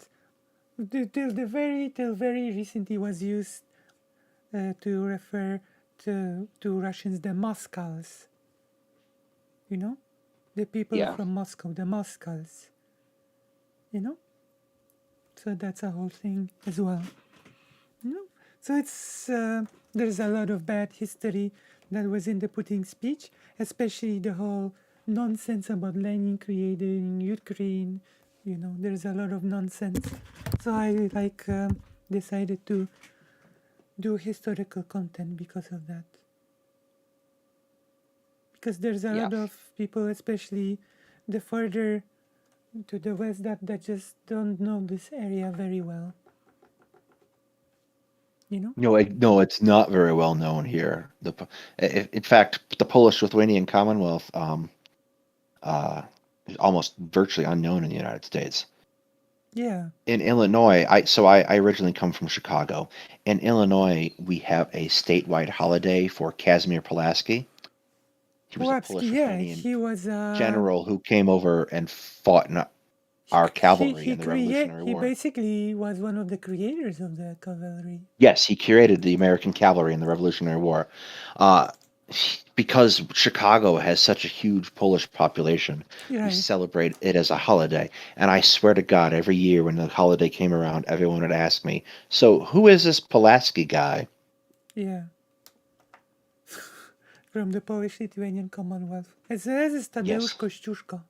till very recently was used to refer to Russians, the Moskals, you know, the people Yeah. from Moscow, the Moskals, you know. So that's a whole thing as well. No. So it's there's a lot of bad history that was in the Putin speech, especially the whole nonsense about Lenin creating Ukraine. You know, there's a lot of nonsense. So I decided to do historical content because of that. Because there's a Yeah. lot of people, especially the further to the west, that just don't know this area very well. You know? No, it's not very well known here. In fact, the Polish-Lithuanian Commonwealth is almost virtually unknown in the United States. Yeah. In Illinois, I originally come from Chicago. In Illinois, we have a statewide holiday for Kazimierz Pulaski. He was a Płapski, yeah, Polish-Lithuanian he was general who came over and fought in our cavalry in the Revolutionary he War. basically was one of the creators of the cavalry. Yes, he created the American cavalry in the Revolutionary War. Uh, because Chicago has such a huge Polish population, we Right. celebrate it as a holiday. And I swear to God, every year when the holiday came around, everyone would ask me, "So who is this Pulaski guy?" Yeah. From the Polish-Lithuanian Commonwealth. As is Tadeusz Yes. Kościuszko.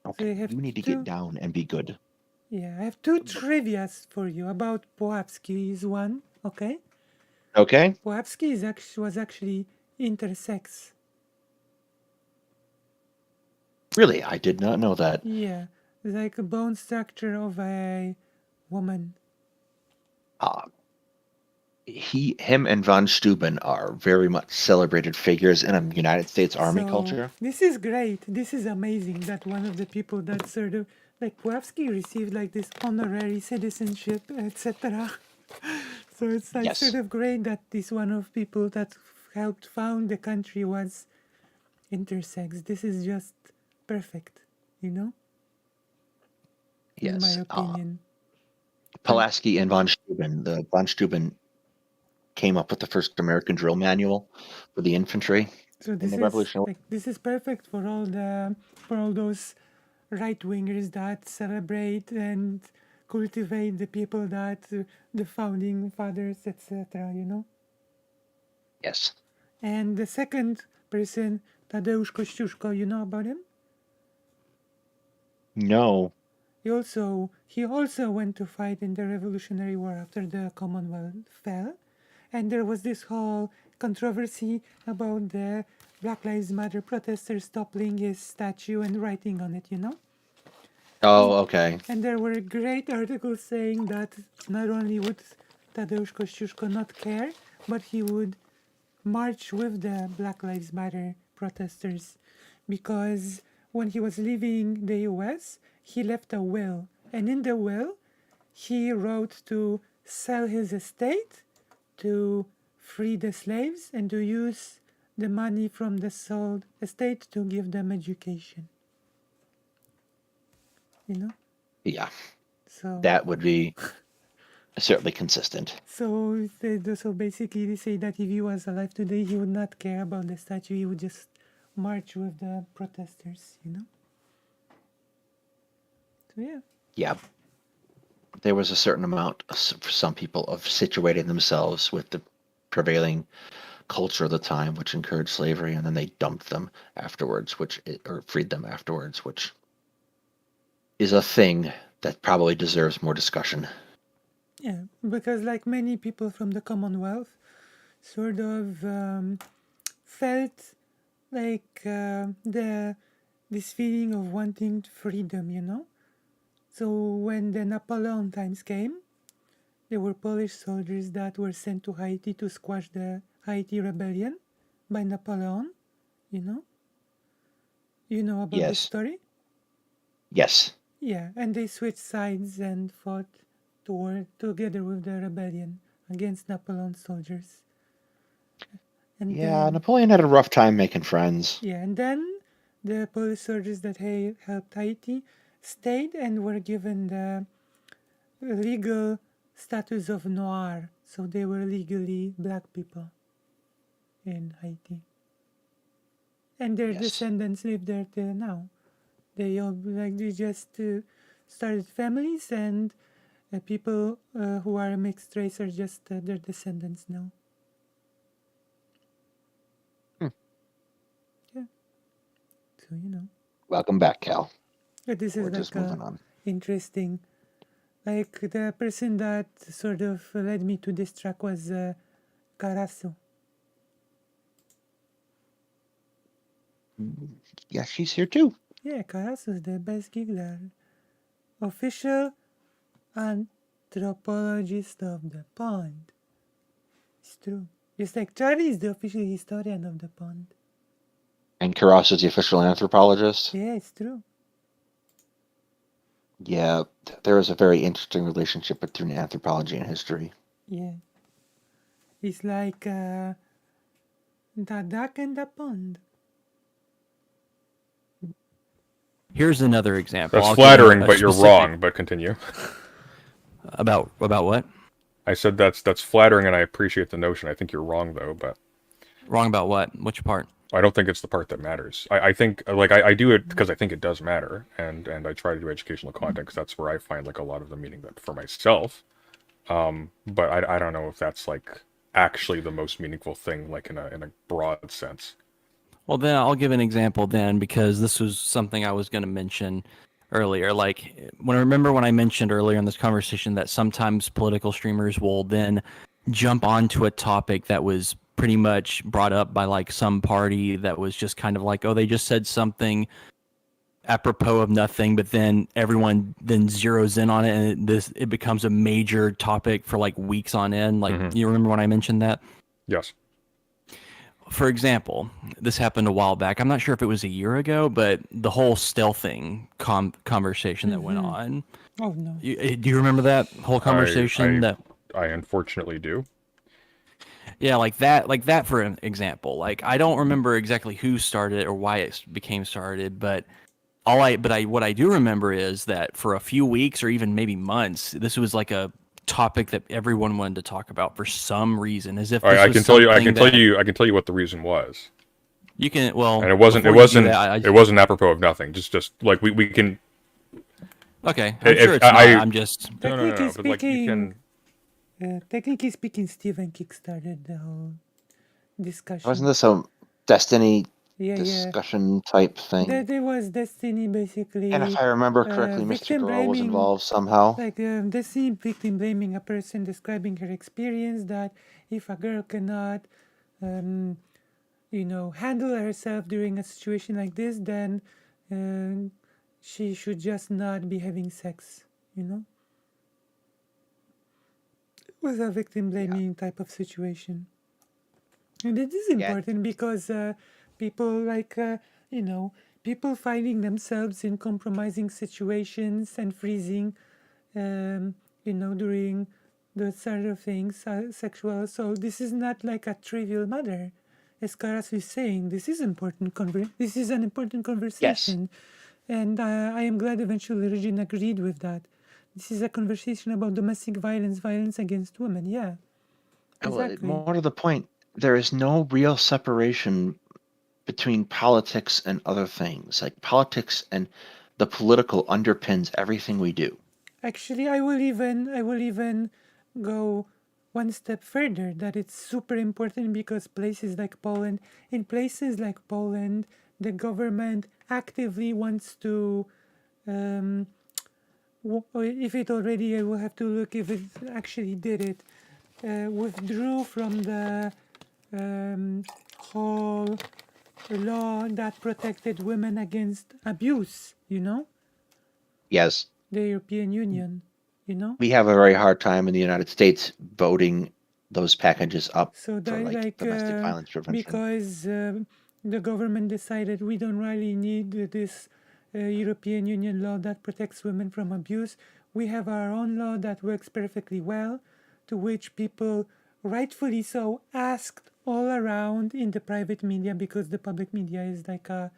Okay, you have you need to two- get down and be good. Yeah, I have two trivias for you about Płapski. Is one, okay? Okay? Płapski was actually intersex. Really, I did not know that. Yeah, like a bone structure of a woman. Him and von Steuben are very much celebrated figures in a United States Army culture. This is great. This is amazing that one of the people that sort of like Płapski received like this honorary citizenship, etc. So it's like Yes. sort of great that this one of people that helped found the country was intersex. This is just perfect, you know? In my Yes. opinion. Pulaski and von Steuben. The von Steuben came up with the first American drill manual for the infantry So in this the is Revolutionary like this is perfect for all those right wingers that celebrate and cultivate the people that the founding fathers, etc. You know. Yes. And the second person, Tadeusz Kościuszko, you know about him? No. He also went to fight in the Revolutionary War after the Commonwealth fell, and there was this whole controversy about the Black Lives Matter protesters toppling his statue and writing on it, you know? Oh, okay. And there were great articles saying that not only would Tadeusz Kościuszko not care, but he would march with the Black Lives Matter protesters, because when he was leaving the US, he left a will. And in the will, he wrote to sell his estate, to free the slaves, and to use the money from the sold estate to give them education. You know? Yeah. So That would be certainly consistent. So basically, they say that if he was alive today, he would not care about the statue. He would just march with the protesters, you know? So, yeah. Yeah. There was a certain amount for some people of situating themselves with the prevailing culture of the time, which encouraged slavery, and then they dumped them afterwards, or freed them afterwards, which is a thing that probably deserves more discussion. Yeah, because like many people from the Commonwealth, sort of felt like this feeling of wanting freedom, you know. So when the Napoleon times came, there were Polish soldiers that were sent to Haiti to squash the Haiti rebellion by Napoleon, you know. You know about this Yes. story? Yes. Yeah, and they switched sides and fought together with the rebellion against Napoleon's soldiers. And Yeah, then, Napoleon had a rough time making friends. yeah, and then the Polish soldiers that helped Haiti stayed and were given the legal status of noir, so they were legally black people in Haiti. And their Yes. descendants live there till now. They all they just started families, and people who are mixed race are just their descendants now. Hmm. Yeah. So you know. Welcome back, Cal. This We're is just like moving on. interesting. Like the person that sort of led me to this track was Carasso. Yeah, she's here too. Yeah, Carasso is the best giggler. Official anthropologist of the pond. It's true. Just like Charlie is the official historian of the pond. And Karas is the official anthropologist. Yeah, it's true. Yeah, there is a very interesting relationship between anthropology and history. Yeah. It's like the duck and the pond. Here's another example. That's I'll give flattering, a but you're specific- wrong. But continue. About what? I said that's flattering, and I appreciate the notion. I think you're wrong, though. But Wrong about what? Which part? I don't think it's the part that matters. I think like I do it because I think it does matter, and I try to do educational content because that's where I find like a lot of the meaning that for myself. But I don't know if that's like actually the most meaningful thing, like in a broad sense. Well, then I'll give an example then, because this was something I was going to mention earlier. Like, when I mentioned earlier in this conversation that sometimes political streamers will then jump onto a topic that was pretty much brought up by like some party that was just kind of like, oh, they just said something apropos of nothing, but then everyone then zeroes in on it, and it becomes a major topic for like weeks on end. Like, you remember when I mentioned that? Yes. For example, this happened a while back. I'm not sure if it was a year ago, but the whole stealthing conversation that went on. Oh no. Do you remember that whole conversation? I unfortunately do. Yeah, like that for an example. Like, I don't remember exactly who started it or why it became started, but what I do remember is that for a few weeks or even maybe months, this was like a topic that everyone wanted to talk about for some reason, as if I can tell you what the reason was. You can, well, and it wasn't apropos of nothing. Just like we can. Okay, I'm sure it's not. I'm just no. But like you can. Technically speaking, Stephen kickstarted the whole discussion. Wasn't this a Destiny yeah, discussion type thing? There was Destiny basically. And if I remember correctly, Mr. Girl was involved somehow. Like Destiny victim blaming a person, describing her experience that if a girl cannot, handle herself during a situation like this, then she should just not be having sex. With a victim blaming type of situation. And it is important because people like, people finding themselves in compromising situations and freezing, during those sort of things, sexual. So this is not like a trivial matter. As Karas is saying, this is important. This is an important conversation. Yes. And I am glad eventually Regine agreed with that. This is a conversation about domestic violence against women. Yeah, exactly. More to the point, there is no real separation between politics and other things. Like politics and the political underpins everything we do. Actually, I will even go one step further, that it's super important because in places like Poland, the government actively wants to, if it already, I will have to look if it actually did it, withdrew from the whole law that protected women against abuse, Yes, the European Union. we have a very hard time in the United States voting those packages up So for that like domestic violence prevention. because the government decided we don't really need this European Union law that protects women from abuse. We have our own law that works perfectly well, to which people, rightfully so, asked all around in the private media, because the public media is like a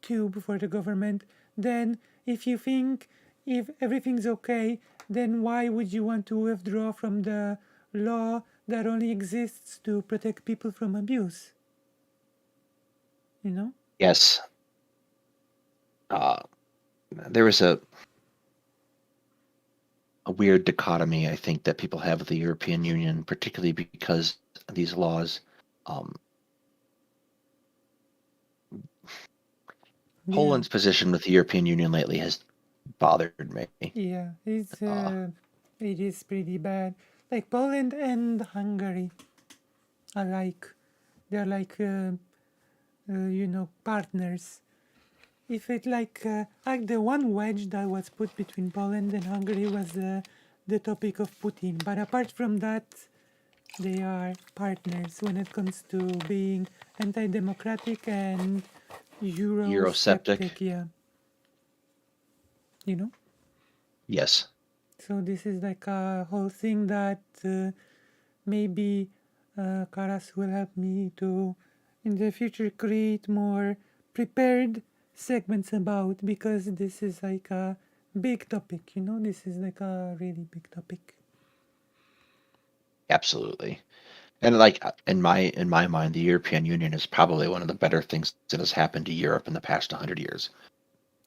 tube for the government. Then if you think if everything's okay, then why would you want to withdraw from the law that only exists to protect people from abuse? Yes. There is a weird dichotomy, I think, that people have with the European Union, particularly because these laws. Poland's position with the European Union lately has bothered me. Yeah, it is pretty bad. Like Poland and Hungary are they're like partners. If it like the one wedge that was put between Poland and Hungary was the topic of Putin, but apart from that, they are partners when it comes to being anti-democratic and Eurosceptic. Yeah, Yes. So this is like a whole thing that maybe Karas will help me to, in the future, create more prepared segments about, because this is like a big topic. This is like a really big topic. Absolutely. And like in my mind, the European Union is probably one of the better things that has happened to Europe in the past 100 years.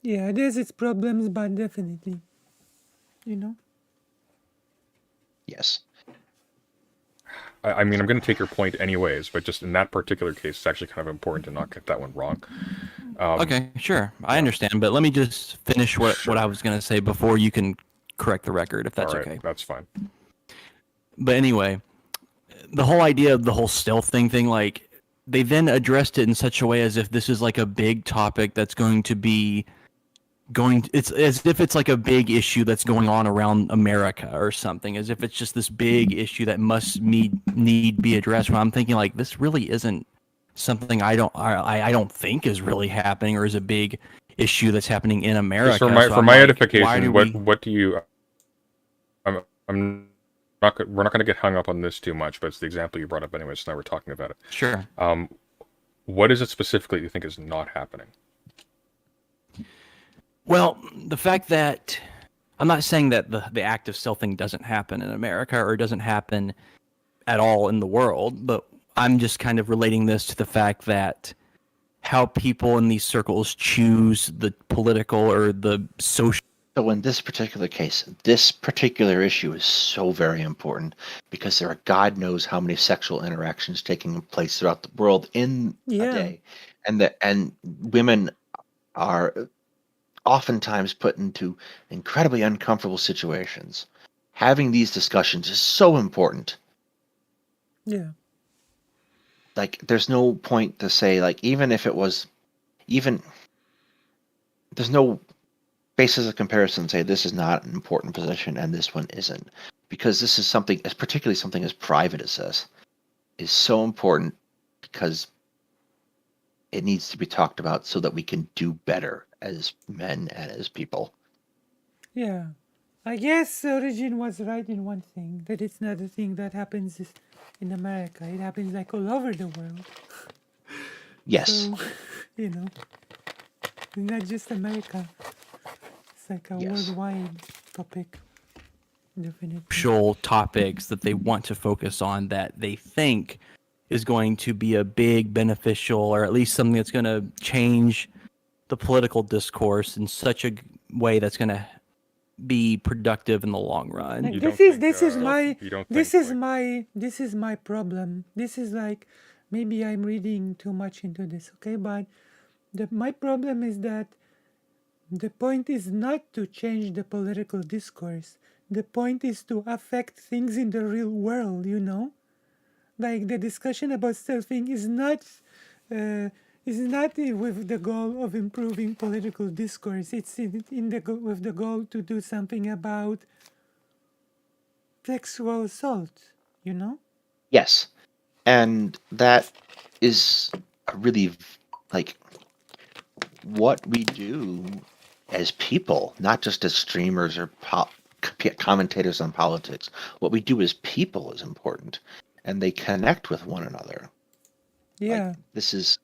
Yeah, it has its problems, but definitely, Yes. I mean, I'm going to take your point anyways, but just in that particular case, it's actually kind of important to not get that one wrong. Okay, sure. I understand, but let me just finish what I was going to say before you can correct the record, if that's All right, okay. that's fine. But anyway, the whole idea of the whole stealth thing, like, they then addressed it in such a way as if this is like a big topic that's it's as if it's like a big issue that's going on around America or something, as if it's just this big issue that must need be addressed. When I'm thinking, like, this really isn't something I don't think is really happening, or is a big issue that's happening in America. Just for my edification, what do you? I'm not. We're not going to get hung up on this too much, but it's the example you brought up anyway. So now we're talking about it. Sure. What is it specifically you think is not happening? Well, the fact that I'm not saying that the act of stealthing doesn't happen in America or doesn't happen at all in the world, but I'm just kind of relating this to the fact that how people in these circles choose the political or the social. So in this particular case, this particular issue is so very important because there are God knows how many sexual interactions taking place throughout the world in a day, and women are oftentimes put into incredibly uncomfortable situations. Having these discussions is so important. Yeah. Like, there's no point to say, like, even if it was, there's no basis of comparison to say this is not an important position and this one isn't. Because this is something, particularly something as private as this, is so important because it needs to be talked about so that we can do better as men and as people. Yeah. I guess Origin was right in one thing, that it's not a thing that happens in America. It happens like all over the world. Yes. So, not just America. It's like a worldwide topic. Definitely. Social topics that they want to focus on that they think is going to be a big beneficial, or at least something that's going to change the political discourse in such a way that's going to be productive in the long run. Like You this don't is think, this is my you don't this think, is like, my this is my problem. This is like maybe I'm reading too much into this, okay? But my problem is that the point is not to change the political discourse. The point is to affect things in the real world, you know? Like the discussion about stealthing uh, is not with the goal of improving political discourse. It's in the with the goal to do something about sexual assault, you know? Yes, and that is a really like what we do as people, not just as streamers or commentators on politics. What we do as people is important, and they connect with one another. Like Yeah. this is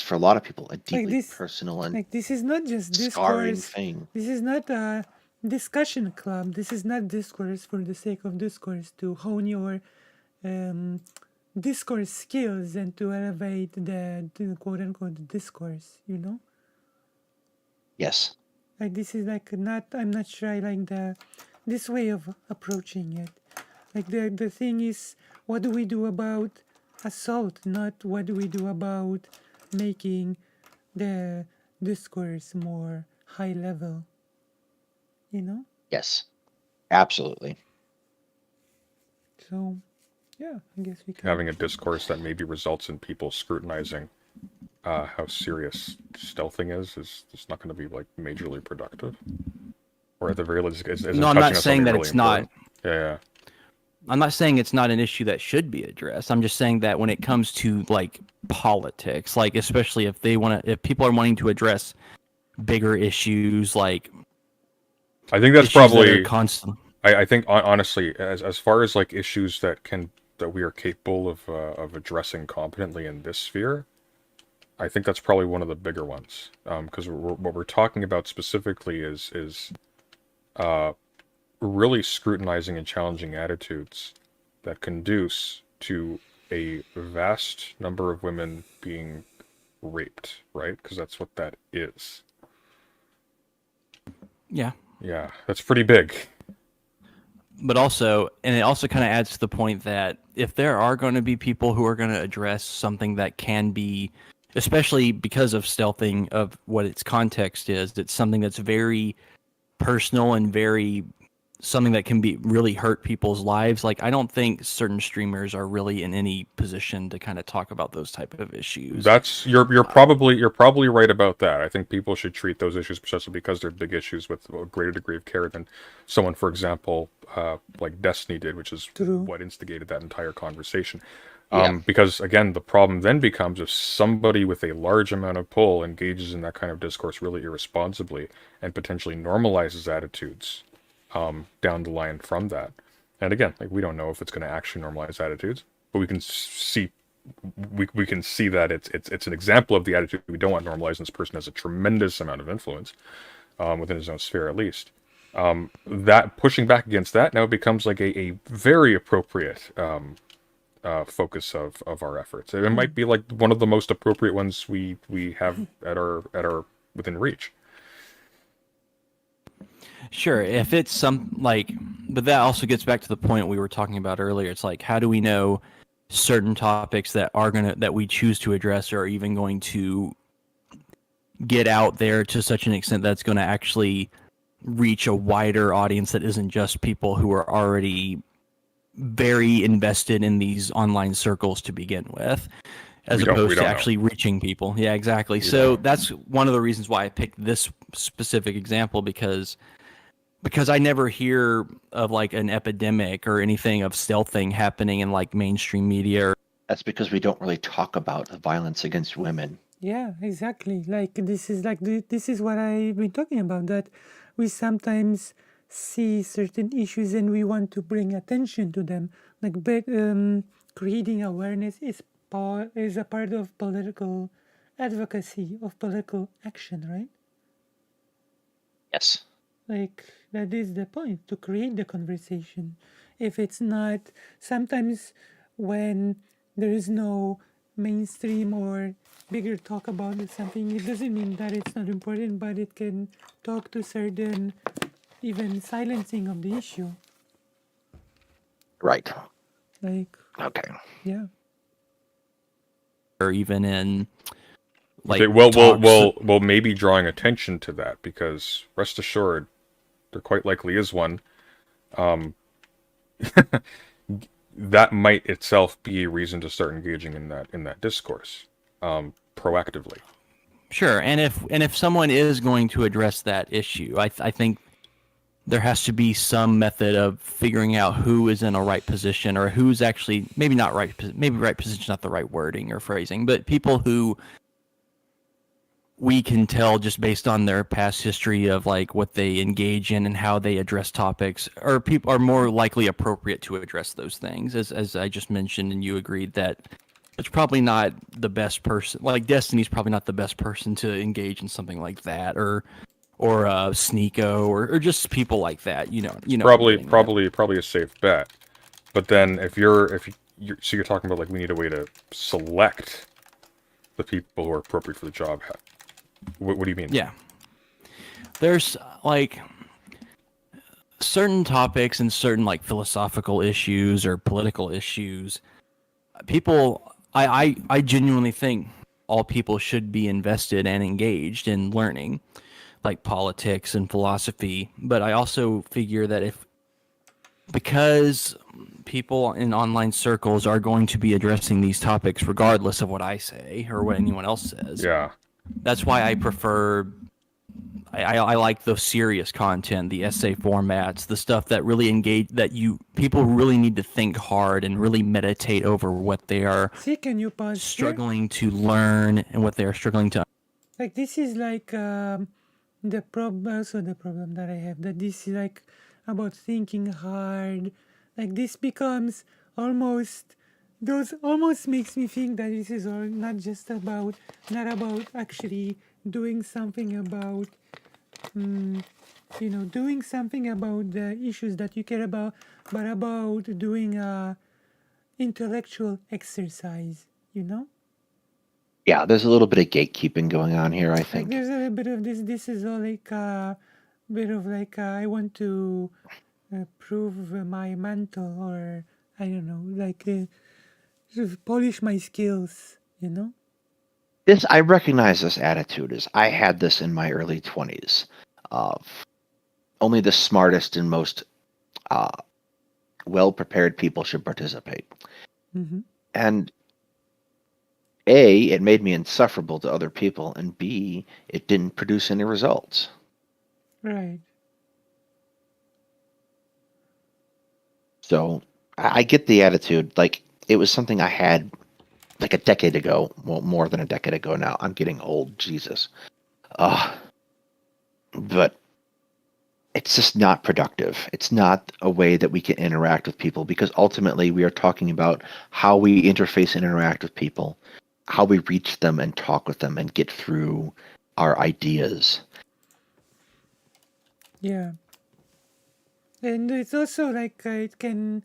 for a lot of people a Like deeply this personal and like this is not just scarring discourse. thing. This is not a discussion club. This is not discourse for the sake of discourse to hone your um, discourse skills and to elevate the quote unquote discourse, you know? Yes, Like this is like not I'm not sure I like this way of approaching it. Like the thing is what do we do about assault, not what do we do about making the discourse more high level, you know? yes, absolutely. So yeah, I guess we can. having a discourse that maybe results in people scrutinizing how serious stealthing is just not going to be like majorly productive, or at the very least, isn't No, I'm touching not on saying something that really it's not. important. Yeah, I'm not saying it's not an issue that should be addressed. I'm just saying that when it comes to like politics, like especially if people are wanting to address bigger issues, like I think that's issues that are probably. constant. I think honestly, as far as like issues that we are capable of addressing competently in this sphere, I think that's probably one of the bigger ones. Because what we're talking about specifically is really scrutinizing and challenging attitudes that conduce to a vast number of women being raped, right? Because that's what that is. Yeah. Yeah, that's pretty big. But also, and it also kind of adds to the point that if there are going to be people who are going to address something that can be, especially because of stealthing, of what its context is, it's something that's very personal and very something that can be really hurt people's lives. Like I don't think certain streamers are really in any position to kind of talk about those type of issues. That's you're probably right about that. I think people should treat those issues precisely because they're big issues with a greater degree of care than someone, for example, like Destiny did, which is True. what instigated that entire conversation. Yeah. Because again, the problem then becomes if somebody with a large amount of pull engages in that kind of discourse really irresponsibly and potentially normalizes attitudes down the line from that. And again, like we don't know if it's going to actually normalize attitudes, but we can see that it's an example of the attitude we don't want normalized, and this person has a tremendous amount of influence within his own sphere, at least. That pushing back against that now becomes like a very appropriate focus of our efforts. It might be like one of the most appropriate ones we have at our within reach. Sure, if it's but that also gets back to the point we were talking about earlier. It's like, how do we know certain topics that we choose to address are even going to get out there to such an extent that's going to actually reach a wider audience that isn't just people who are already very invested in these online circles to begin with, as opposed to actually reaching people. Yeah, exactly. So that's one of the reasons why I picked this specific example, because I never hear of like an epidemic or anything of stealthing happening in like mainstream media. That's because we don't really talk about the violence against women. Yeah, exactly. Like this is what I've been talking about, that we sometimes see certain issues and we want to bring attention to them. Like creating awareness is a part of political advocacy, of political action, right? Yes. Like that is the point, to create the conversation. If it's not, sometimes when there is no mainstream or bigger talk about something, it doesn't mean that it's not important, but it can talk to certain even silencing of the issue. Right. Like, Okay. yeah. Or even in like Okay, well, talks. maybe drawing attention to that, because rest assured, there quite likely is one. That might itself be a reason to start engaging in that discourse, proactively. Sure, and if someone is going to address that issue, I think there has to be some method of figuring out who is in a right position, or who's actually maybe not right, maybe right position, not the right wording or phrasing, but people who we can tell just based on their past history of like what they engage in and how they address topics, or people are more likely appropriate to address those things. As I just mentioned, and you agreed that it's probably not the best person. Like Destiny's probably not the best person to engage in something like that, or Sneeko, or just people like that. You know what I'm getting at. Probably a safe bet. But then if you're so you're talking about like we need a way to select the people who are appropriate for the job. What do you mean? Yeah, there's like certain topics and certain like philosophical issues or political issues. People, I genuinely think all people should be invested and engaged in learning, like politics and philosophy. But I also figure that because people in online circles are going to be addressing these topics regardless of what I say or what anyone else says. Yeah. That's why I prefer. I like the serious content, the essay formats, the stuff that really engage, that people really need to think hard and really meditate over what they are See, can you pause here? struggling to learn and what they are struggling to. Like, this is like the problem. Also, the problem that I have, that this is like about thinking hard. Like, this becomes almost, those almost makes me think that this is all not just about, not about actually doing something about, doing something about the issues that you care about, but about doing a intellectual exercise, Yeah, there's a little bit of gatekeeping going on here, I Like, think. there's a little bit of this. This is all like a bit of like I want to prove my mantle, or I don't know, like sort of polish my skills. I recognize this attitude as I had this in my early 20s of only the smartest and most well-prepared people should participate. Mm-hmm. And A, it made me insufferable to other people, and B, it didn't produce any results. Right. So I get the attitude. Like, it was something I had like a decade ago. Well, more than a decade ago now. I'm getting old, Jesus. But it's just not productive. It's not a way that we can interact with people, because ultimately we are talking about how we interface and interact with people, how we reach them and talk with them and get through our ideas. Yeah. And it's also like it can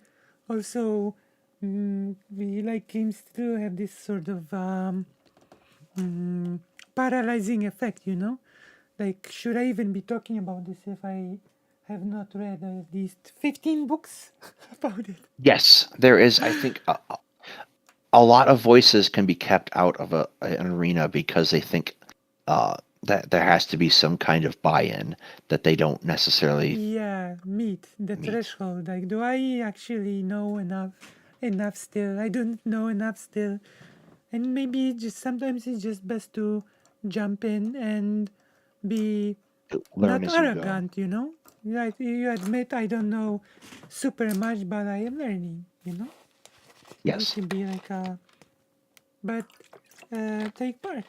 also be like games to have this sort of paralyzing effect, Like, should I even be talking about this if I have not read at least 15 books about it? Yes, there is, I think, a lot of voices can be kept out of an arena because they think that there has to be some kind of buy-in that they don't necessarily Yeah, meet the threshold. Like, do I actually know enough still? I don't know enough still. And maybe just sometimes it's just best to jump in and be learn not as you go. arrogant, Like, you admit I don't know super much, but I am learning, Yes. You can be like but take part,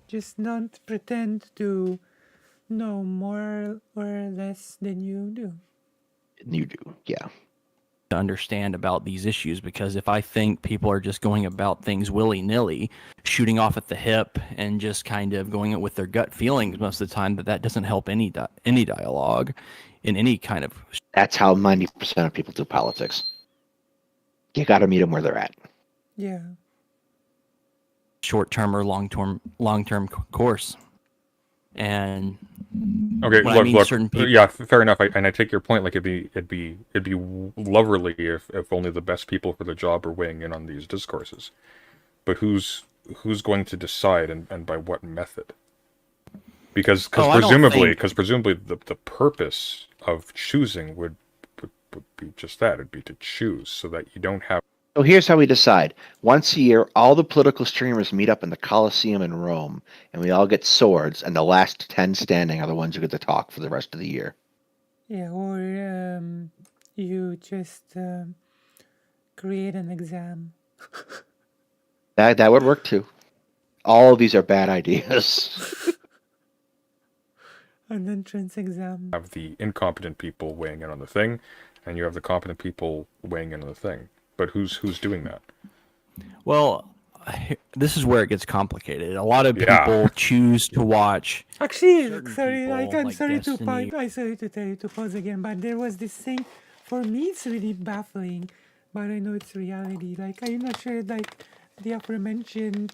Just not pretend to know more or less than you do. You do, yeah. To understand about these issues, because if I think people are just going about things willy-nilly, shooting off at the hip and just kind of going it with their gut feelings most of the time, that doesn't help any dialogue in any kind of. That's how 90% of people do politics. You got to meet them where they're at. Yeah. Short-term or long-term course. And Okay, when I look, mean look. certain people, Yeah, fair enough. And I take your point. Like it'd be loverly if only the best people for the job are weighing in on these discourses. But who's going to decide, and by what method? Because oh, I don't presumably think. the purpose of choosing would be just that. It'd be to choose so that you don't have. So here's how we decide. Once a year, all the political streamers meet up in the Colosseum in Rome, and we all get swords, and the last 10 standing are the ones who get to talk for the rest of the year. Yeah, or you just create an exam. That would work too. All of these are bad ideas. An entrance exam. Have the incompetent people weighing in on the thing, and you have the competent people weighing in on the thing. But who's doing that? Well, this is where it gets complicated. A lot of Yeah. people choose to watch. Actually, Certain sorry, people, like I'm like sorry Destiny. I sorry to tell you to pause again, but there was this thing. For me, it's really baffling, but I know it's reality. Like I'm not sure, like the aforementioned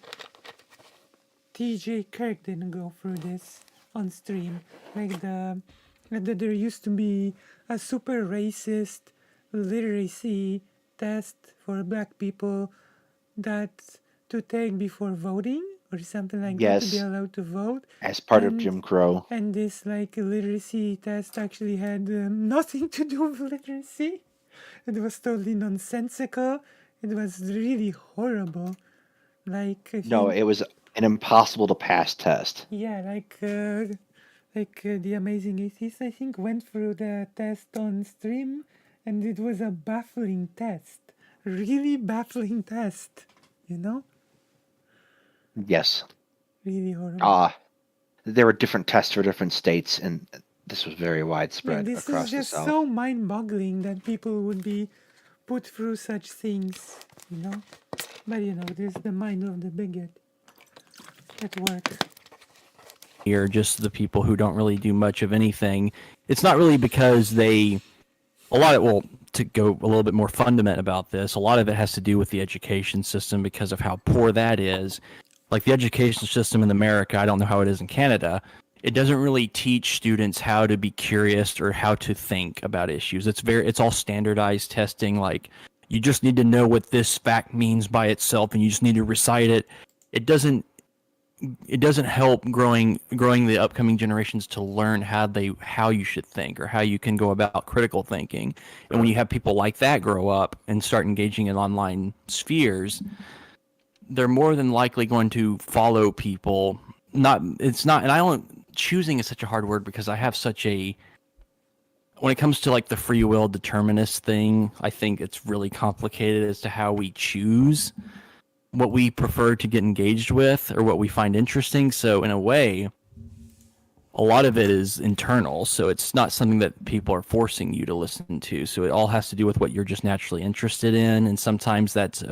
TJ Kirk didn't go through this on stream. Like that there used to be a super racist literacy test for black people that to take before voting or something like that to be Yes. allowed to vote. As part of And- Jim Crow. And this like literacy test actually had nothing to do with literacy. It was totally nonsensical. It was really horrible. Like I No, think- it was an impossible to pass test. yeah, like the Amazing Atheist, I think, went through the test on stream, and it was a baffling test, really baffling test. You know, Yes. really horrible. There were different tests for different states, and this was very Yeah, widespread this across is the just South. so mind-boggling that people would be put through such things. You know, but you know, there's the mind of the bigot at work. Or just the people who don't really do much of anything. It's not really because they. To go a little bit more fundamental about this, a lot of it has to do with the education system because of how poor that is. Like the education system in America, I don't know how it is in Canada. It doesn't really teach students how to be curious or how to think about issues. It's all standardized testing. Like you just need to know what this fact means by itself, and you just need to recite it. It doesn't help growing the upcoming generations to learn how you should think or how you can go about critical thinking. And when you have people like that grow up and start engaging in online spheres, they're more than likely going to follow people. And I don't, choosing is such a hard word because I have such a, when it comes to like the free will determinist thing, I think it's really complicated as to how we choose what we prefer to get engaged with or what we find interesting. So in a way, a lot of it is internal. So it's not something that people are forcing you to listen to. So it all has to do with what you're just naturally interested in. And sometimes that's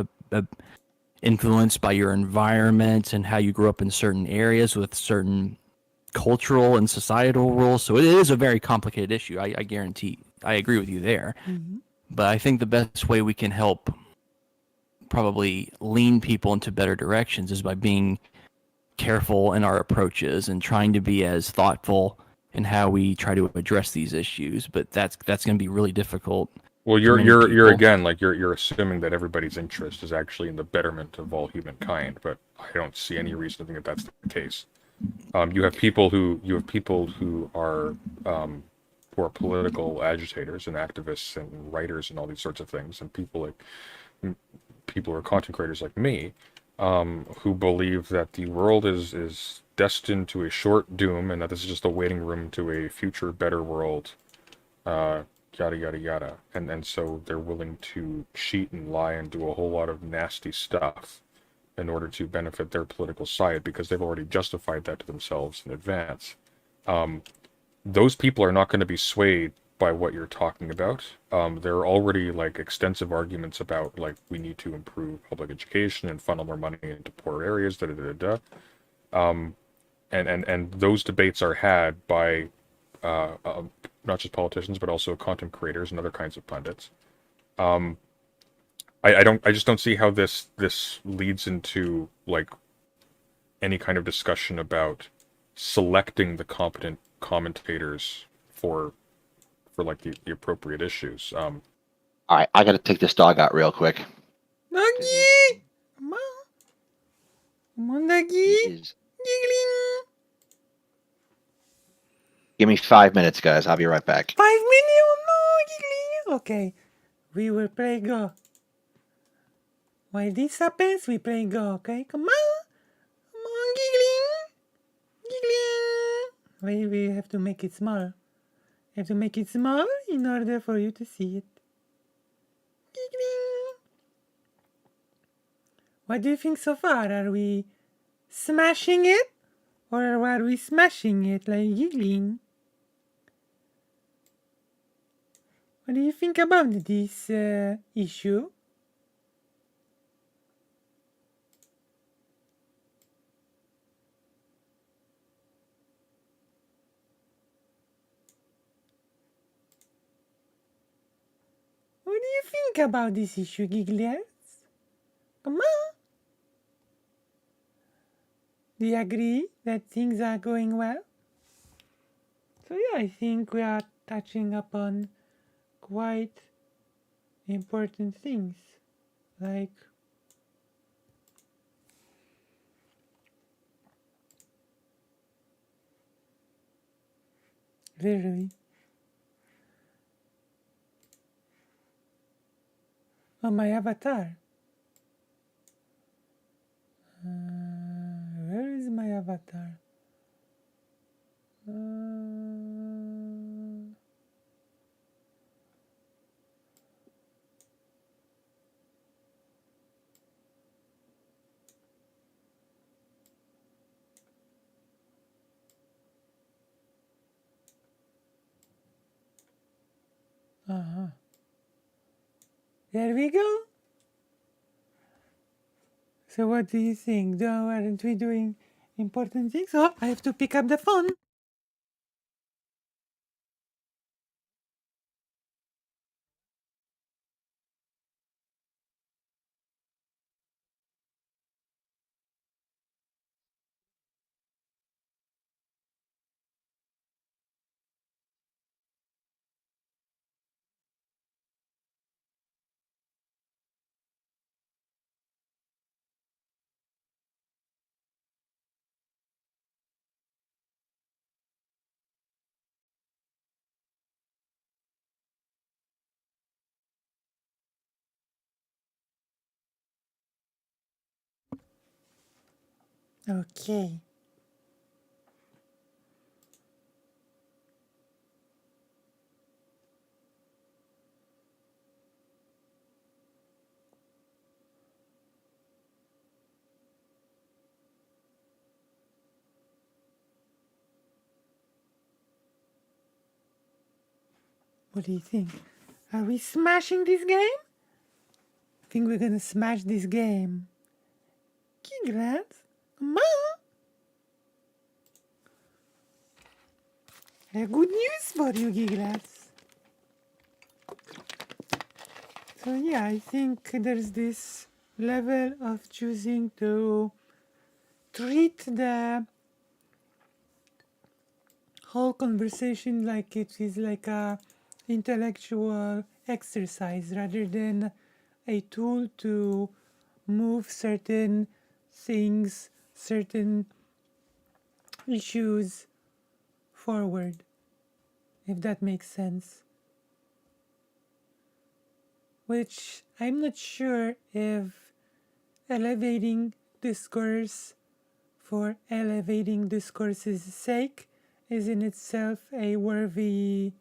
influenced by your environment and how you grew up in certain areas with certain cultural and societal rules. So it is a very complicated issue. I guarantee. I agree with you there. Mm-hmm. But I think the best way we can help probably lean people into better directions is by being careful in our approaches and trying to be as thoughtful in how we try to address these issues. But that's going to be really difficult. Well, for many you're people. again like you're assuming that everybody's interest is actually in the betterment of all humankind, but I don't see any reason to think that that's the case. You have people who are political agitators and activists and writers and all these sorts of things, and people who are content creators like me, who believe that the world is destined to a short doom and that this is just a waiting room to a future better world, yada yada yada, and so they're willing to cheat and lie and do a whole lot of nasty stuff in order to benefit their political side because they've already justified that to themselves in advance. Those people are not going to be swayed by what you're talking about. There are already like extensive arguments about like we need to improve public education and funnel more money into poor areas. And those debates are had by not just politicians but also content creators and other kinds of pundits. I just don't see how this leads into like any kind of discussion about selecting the competent commentators for like the appropriate issues. All right, I got to take this dog out real quick. Doggy! Come on. Come on, He doggy. is. Giggling. Give me 5 minutes, guys. I'll be right back. 5 minutes? Oh no, giggling. Okay, we will play Go. While this happens, we play Go, okay? Come on. Come on, giggling. Giggling. We have to make it small. We have to make it small in order for you to see it. Giggling. What do you think so far? Are we smashing it? Or are we smashing it like giggling? What do you think about this issue? What do you think about this issue, Gigglers? Come on! Do you agree that things are going well? So yeah, I think we are touching upon quite important things. Like literally. Oh, my avatar. Where is my avatar? There we go. So what do you think? Aren't we doing important things? Oh, I have to pick up the phone. Okay. What do you think? Are we smashing this game? I think we're gonna smash this game. Congrats. Come on. I have good news for you, Giggles. So yeah, I think there's this level of choosing to treat the whole conversation like it is like a intellectual exercise rather than a tool to move certain things, certain issues forward, if that makes sense. Which I'm not sure if elevating discourse for elevating discourse's sake is in itself a worthy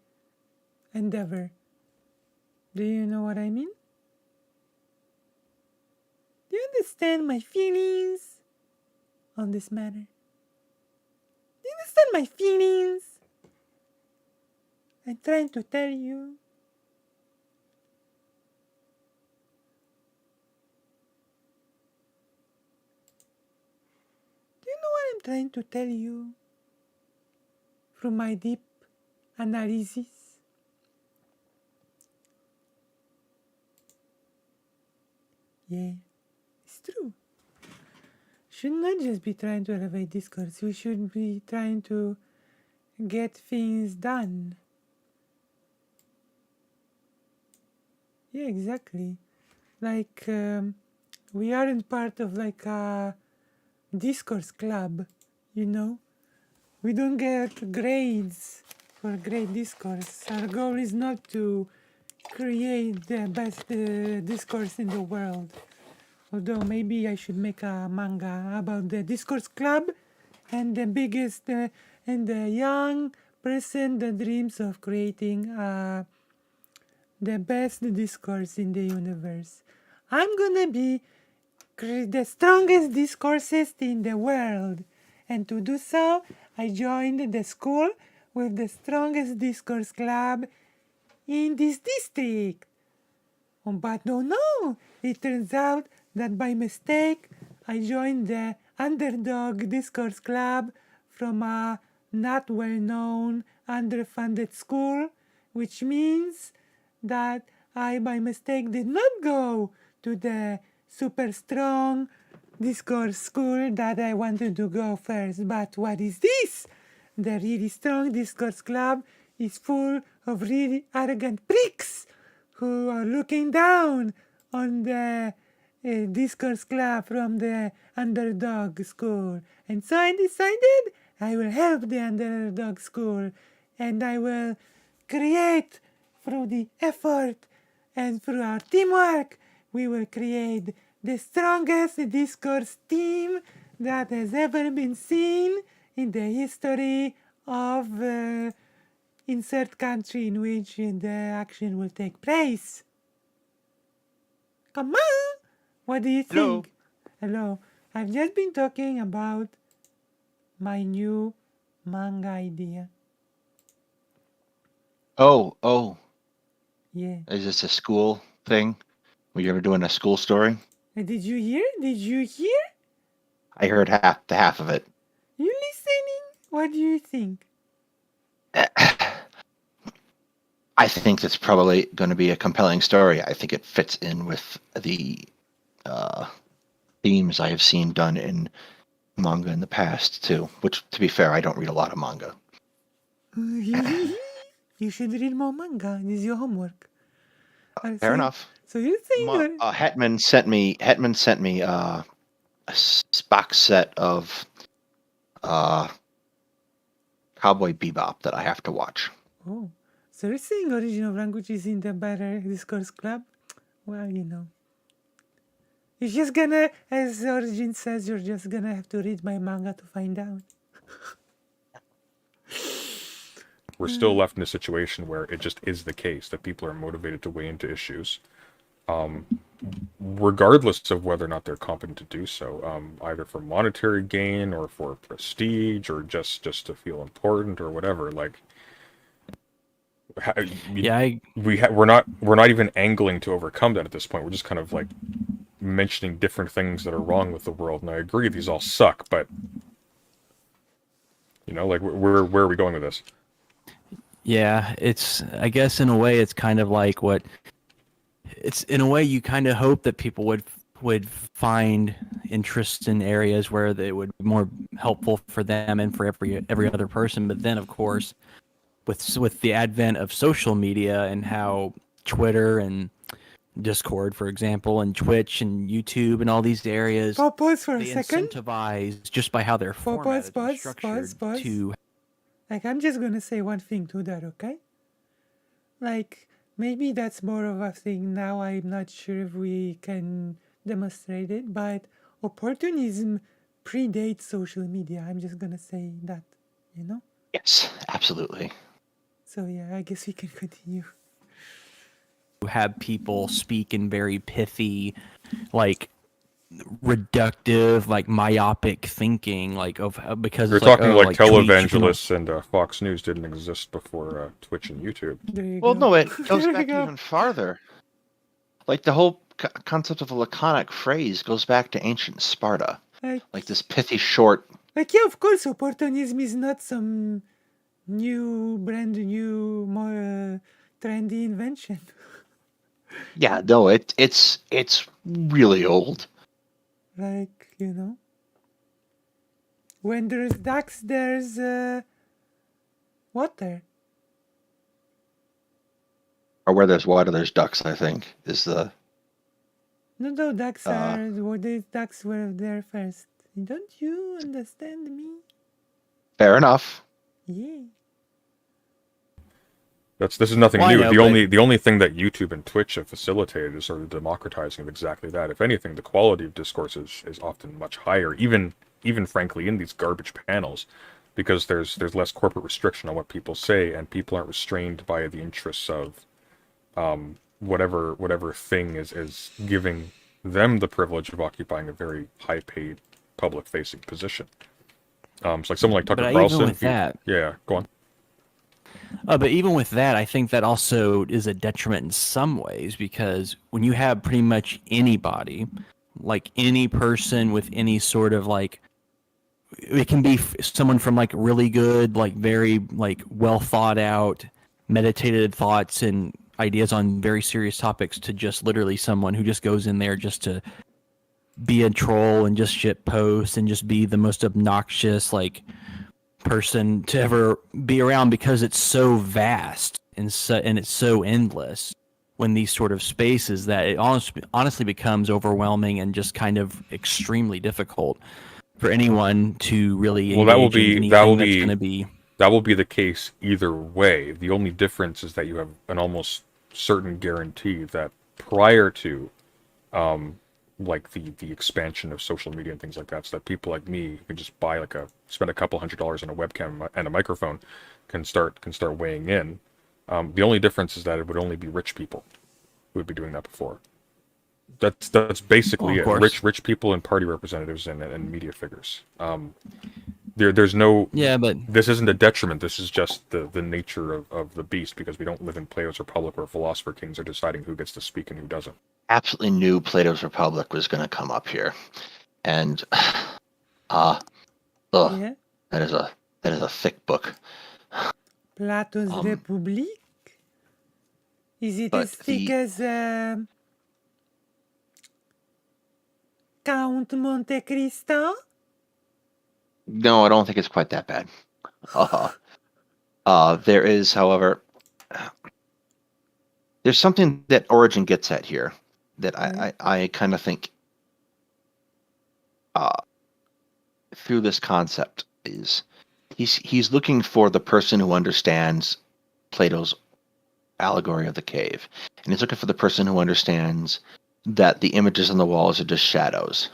endeavor. Do you know what I mean? Do you understand my feelings on this matter? Do you understand my feelings? I'm trying to tell you. Do you know what I'm trying to tell you? From my deep analysis. Yeah, it's true. should not just be trying to elevate discourse. We should be trying to get things done. Yeah, exactly. Like, we aren't part of like a discourse club, you know? We don't get grades for great discourse. Our goal is not to create the best discourse in the world. Although maybe I should make a manga about the discourse club and the biggest and the young person that dreams of creating the best discourse in the universe. I'm gonna be the strongest discoursist in the world. And to do so, I joined the school with the strongest discourse club in this district. But no, it turns out that by mistake I joined the underdog discourse club from a not well known, underfunded school, which means that I by mistake did not go to the super strong discourse school that I wanted to go first. But what is this? The really strong discourse club is full of really arrogant pricks who are looking down on the discourse club from the underdog school. And so I decided I will help the underdog school and I will create through the effort and through our teamwork, we will create the strongest discourse team that has ever been seen in the history of insert country in which the action will take place. Come on! What do you Hello. think? Hello. I've just been talking about my new manga idea. Oh, Yeah. is this a school thing? Were you ever doing a school story? Did you hear? Did you hear? I heard half of it. You listening? What do you think? I think that's probably going to be a compelling story. I think it fits in with the themes I have seen done in manga in the past too. Which, to be fair, I don't read a lot of manga. You should read more manga. This is your homework. Fair enough. So you're saying Hetman sent me a box set of Cowboy Bebop that I have to watch. Oh, so you're saying original language is in the better discourse club? Well, you know. You're just gonna, as Origin says, you're just gonna have to read my manga to find out. We're still left in a situation where it just is the case that people are motivated to weigh into issues, regardless of whether or not they're competent to do so, either for monetary gain or for prestige or just to feel important or whatever. Like, we're not even angling to overcome that at this point. We're just kind of like mentioning different things that are wrong with the world, and I agree these all suck, but you know, like where are we going with this? Yeah, I guess in a way it's kind of like it's in a way you kind of hope that people would find interest in areas where they would be more helpful for them and for every other person. But then, of course, with the advent of social media and how Twitter and Discord, for example, and Twitch and YouTube and all these areas, Pause for a they second. incentivize just by how they're formatted and structured to. Like, I'm just gonna say one thing to that, okay? Like, maybe that's more of a thing now. I'm not sure if we can demonstrate it, but opportunism predates social media. I'm just gonna say that, you know? Yes, absolutely. So yeah, I guess we can continue. Have people speak in very pithy, like reductive, like myopic thinking, like because You're it's talking like tweets, televangelists and Fox News didn't exist before Twitch and YouTube. There you Well, go. no, it goes There you back go. even farther. Like the whole concept of a laconic phrase goes back to ancient Sparta. Like this pithy, short. Like, yeah, of course, opportunism is not some brand new, more trendy invention. Yeah, no, it's really old. Like, you know. When there's ducks, there's water. Or where there's water, there's ducks, I think, is the... No, ducks ducks were there first. Don't you understand me? Fair enough. Yeah. This is nothing Well, I new. know, The only thing that YouTube and Twitch have facilitated is sort of democratizing of exactly that. If anything, the quality of discourse is often much higher, even frankly in these garbage panels, because there's less corporate restriction on what people say, and people aren't restrained by the interests of whatever thing is giving them the privilege of occupying a very high paid public facing position. So like someone like Tucker But Carlson. even with that, Yeah, go on. but even with that, I think that also is a detriment in some ways, because when you have pretty much anybody, like any person with any sort of like, it can be someone from like really good, like very like well thought out, meditated thoughts and ideas on very serious topics, to just literally someone who just goes in there just to be a troll and just shit post and just be the most obnoxious like person to ever be around, because it's so vast and it's so endless when these sort of spaces, that it honestly becomes overwhelming and just kind of extremely difficult for anyone to really Well, that will engage in be anything that's going to be. that will be the case either way. The only difference is that you have an almost certain guarantee that prior to like the expansion of social media and things like that, so that people like me who can just spend a couple $100 on a webcam and a microphone can start weighing in. The only difference is that it would only be rich people who would be doing that before. That's basically Well, of it. course. Rich people and party representatives and media figures. There's no... Yeah, but This isn't a detriment. This is just the nature of the beast, because we don't live in Plato's Republic where philosopher kings are deciding who gets to speak and who doesn't. Absolutely knew Plato's Republic was going to come up here, and Yeah. that is a thick book. Plato's Republic? Is it but as thick the- as Count Monte Cristo? No, I don't think it's quite that bad. There is, however, there's something that Origin gets at here that I kind of think through this concept is he's looking for the person who understands Plato's allegory of the cave, and he's looking for the person who understands that the images on the walls are just shadows.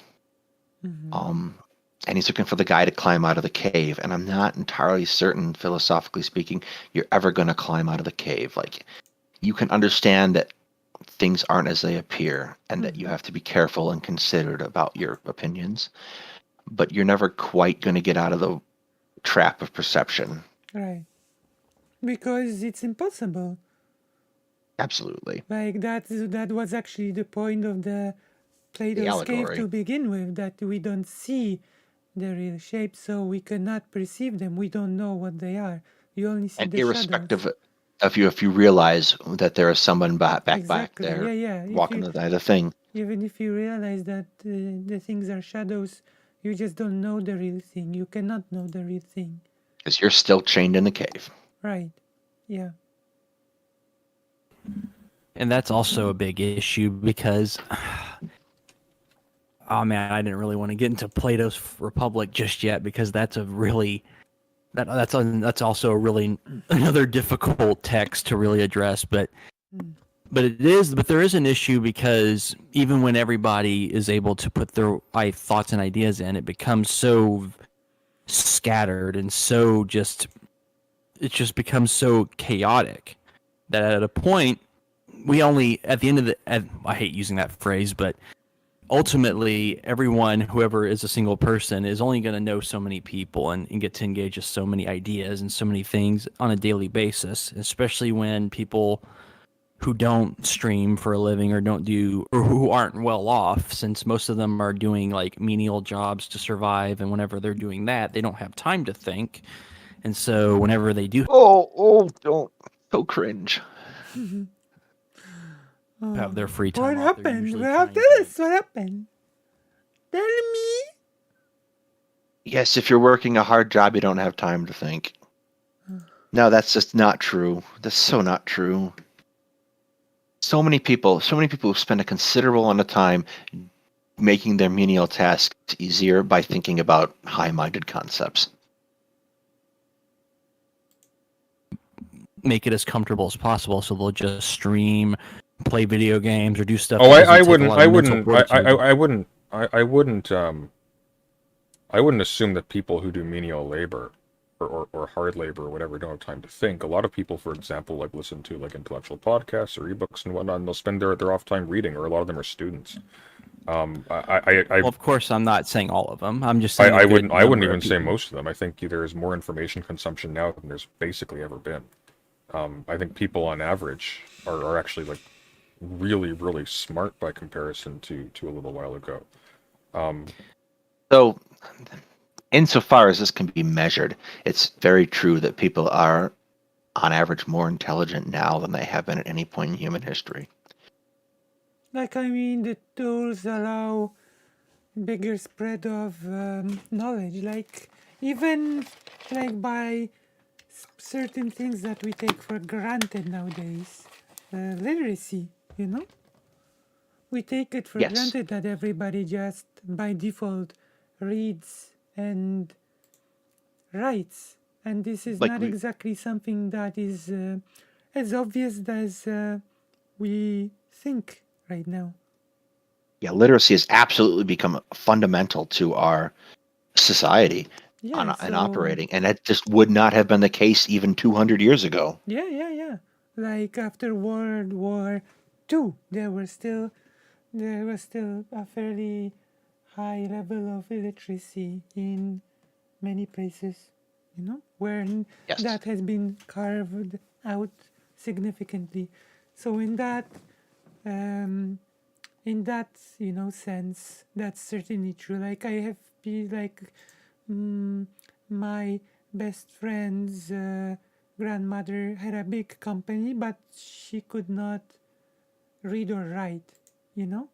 Mm-hmm. And he's looking for the guy to climb out of the cave, and I'm not entirely certain, philosophically speaking, you're ever going to climb out of the cave. Like, you can understand that things aren't as they appear, and that you have to be careful and considerate about your opinions, but you're never quite going to get out of the trap of perception. Right. Because it's impossible. Absolutely. Like that was actually the point of the Plato's cave allegory. to begin with, that we don't see the real shapes, so we cannot perceive them. We don't know what they are. We only see And the irrespective shadows. of if you realize that there is someone back Exactly. there Yeah. walking the thing, Even if you realize that the things are shadows, you just don't know the real thing. You cannot know the real thing. because you're still chained in the cave. Right. Yeah. And that's also a big issue, because oh man, I didn't really want to get into Plato's Republic just yet, because that's a really that's also a really another difficult text to really address, but there is an issue, because even when everybody is able to put their thoughts and ideas in, it becomes so scattered and so it just becomes so chaotic that at a point we only, at the end of the, I hate using that phrase, but ultimately everyone, whoever is a single person, is only going to know so many people and get to engage with so many ideas and so many things on a daily basis, especially when people who don't stream for a living or who aren't well off, since most of them are doing like menial jobs to survive, and whenever they're doing that, they don't have time to think. And so whenever they do Don't. So cringe. have their free time What off, they're happened? usually Well, trying tell to... us what happened. Tell me. Yes, if you're working a hard job, you don't have time to think. No, that's just not true. That's so not true. So many people spend a considerable amount of time making their menial tasks easier by thinking about high-minded concepts. Make it as comfortable as possible, so they'll just stream, play video games, or do stuff. Oh, that doesn't I take a wouldn't, lot I of mental wouldn't, fortitude. I wouldn't assume that people who do menial labor or hard labor or whatever don't have time to think. A lot of people, for example, like listen to like intellectual podcasts or ebooks and whatnot, and they'll spend their off time reading, or a lot of them are students. Well, of course, I'm not saying all of them. I'm just saying I a good wouldn't number even of say people. most of them. I think there is more information consumption now than there's basically ever been. I think people on average are actually like really, really smart by comparison to a little while ago. So, insofar as this can be measured, it's very true that people are, on average, more intelligent now than they have been at any point in human history. Like, I mean, the tools allow bigger spread of knowledge. Like, even like by certain things that we take for granted nowadays, literacy, you know? We take it for Yes, granted that everybody just by default reads and writes. And this is like not exactly something that is as obvious as we think right now. yeah, literacy has absolutely become fundamental to our society Yeah, and so operating, and that just would not have been the case even 200 years ago. yeah. Like after World War II, there was still a fairly high level of illiteracy in many places, you know, where Yes, that has been carved out significantly. So um, in that sense, that's certainly true. Like I have been like mm, my best friend's grandmother had a big company, but she could not read or write, you know,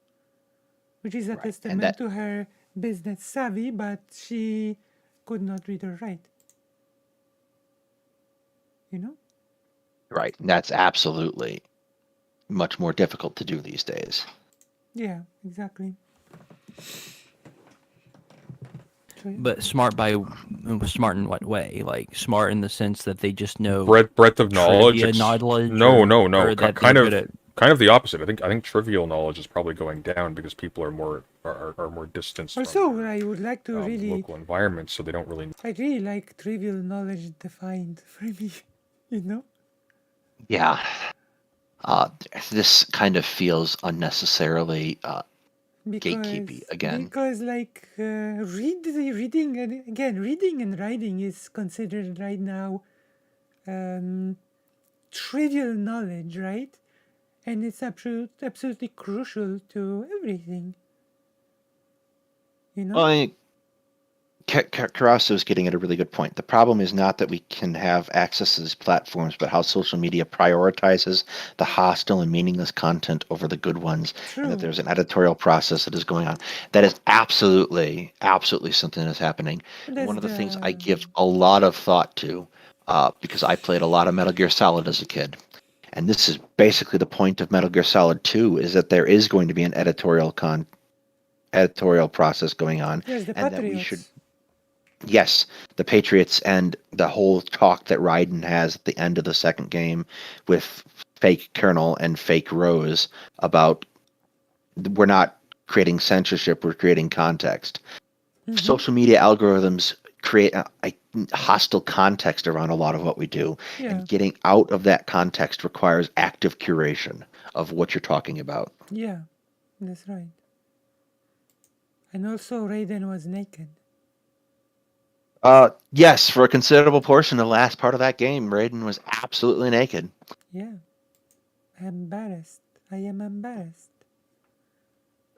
which is a right, and testament to her business savvy, but she could not read or write, you know. right, and that's absolutely much more difficult to do these days. Yeah, exactly. So, yeah. But smart in what way? Like smart in the sense that they just know Breadth of knowledge. trivia knowledge, No, or, no, no. or that they're good at. Kind of the opposite. I think trivial knowledge is probably going down because people are more distanced Also, from I would like to their really, local environments, so they don't really. I really like trivial knowledge defined for me, you know? Yeah, uh, this kind of feels unnecessarily gatekeepy again. Because like reading and again reading and writing is considered right now um, trivial knowledge, right? And it's absolutely crucial to everything, you know? Well, Karasu is getting at a really good point. The problem is not that we can have access to these platforms, but how social media prioritizes the hostile and meaningless content over the good ones, and that True. there's an editorial process that is going on. That is absolutely something that's happening. But And that's one of the things I the give a lot of thought to, because I played a lot of Metal Gear Solid as a kid. And this is basically the point of Metal Gear Solid 2, is that there is going to be an editorial process going on, yes, the and that we should, patriots. yes, the Patriots, and the whole talk that Raiden has at the end of the second game with fake Colonel and fake Rose about we're not creating censorship, we're creating context. Mm-hmm. Social media algorithms create a hostile context around a lot of what we do, Yeah, and getting out of that context requires active curation of what you're talking about. yeah, that's right. And also Raiden was naked. Yes, for a considerable portion of the last part of that game, Raiden was absolutely naked. Yeah, embarrassed. I am embarrassed.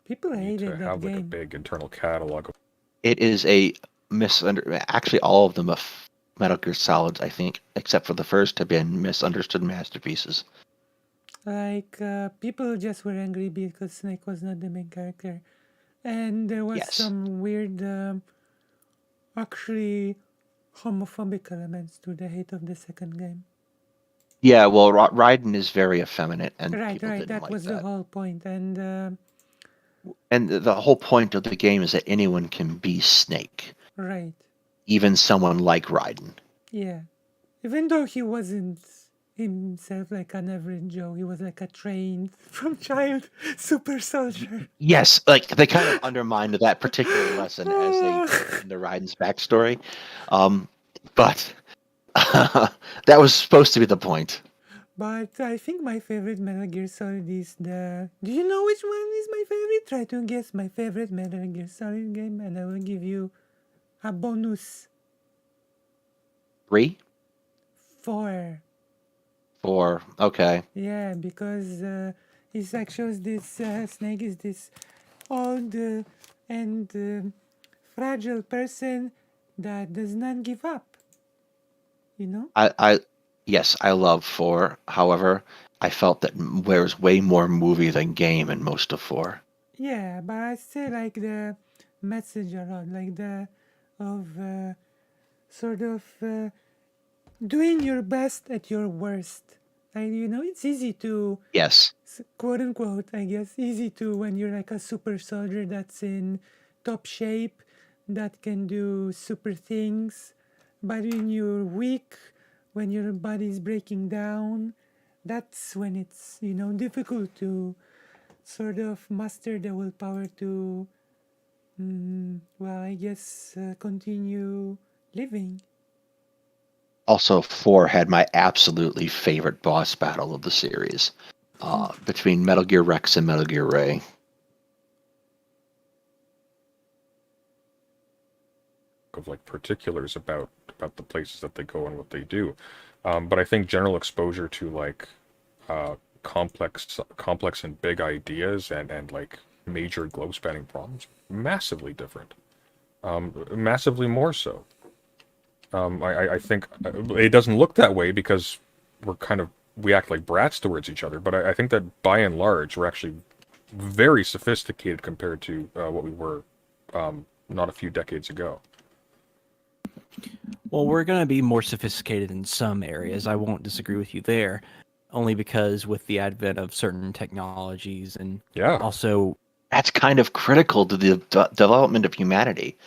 People Need hated to that have like a game. big internal catalog of. It is a actually all of them of Metal Gear Solids, I think, except for the first, have been misunderstood masterpieces. Like people just were angry because Snake was not the main character, and there was Yes. some weird actually homophobic elements to the hate of the second game. Yeah, well, Raiden is very effeminate, and people Right. didn't That like was the that. whole point. And And the whole point of the game is that anyone can be Snake, right, even someone like Raiden. yeah. Even though he wasn't himself like an average Joe, he was like a trained from child super soldier. Yes, like they kind of undermined that particular lesson as they get into Raiden's backstory, but that was supposed to be the point. But I think my favorite Metal Gear Solid is the. Do you know which one is my favorite? Try to guess my favorite Metal Gear Solid game, and I will give you a bonus 3, 4. 4, okay. Yeah, because it like shows this Snake is this old and fragile person that does not give up. You know? Yes, I love 4. However, I felt that there was way more movie than game in most of 4. Yeah, but I still like the message a lot, like the of sort of doing your best at your worst. Like, you know, it's easy to Yes, quote unquote, I guess, easy to when you're like a super soldier that's in top shape, that can do super things. But when you're weak, when your body's breaking down, that's when it's, you know, difficult to sort of muster the willpower to, well, I guess, continue living. also 4 had my absolutely favorite boss battle of the series, between Metal Gear Rex and Metal Gear Ray. Of like particulars about the places that they go and what they do, but I think general exposure to like complex and big ideas and like major globe spanning problems, massively different, massively more so. I think it doesn't look that way because we act like brats towards each other, but I think that by and large we're actually very sophisticated compared to what we were not a few decades ago. Well, we're going to be more sophisticated in some areas. I won't disagree with you there, only because with the advent of certain technologies and Yeah. also That's kind of critical to the development of humanity.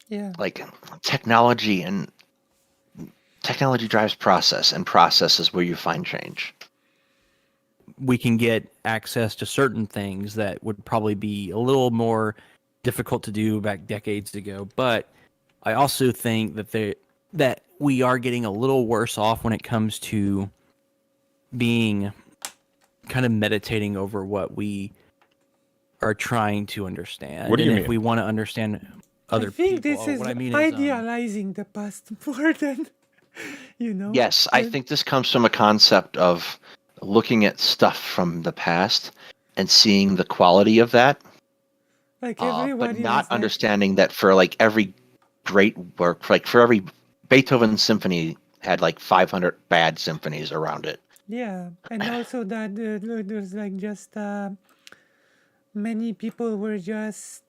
Yeah. Like technology drives process, and process is where you find change. we can get access to certain things that would probably be a little more difficult to do back decades ago. But I also think that we are getting a little worse off when it comes to being kind of meditating over what we are trying to understand. What do you and mean? if we want to understand other I think people, this is what I mean idealizing the past more than, you know. Yes, I think this comes from a concept of looking at stuff from the past and seeing the quality of that, like but everybody not was like, understanding that for like every great work, like for every Beethoven symphony had like 500 bad symphonies around it. yeah, and also that there's like just many people were just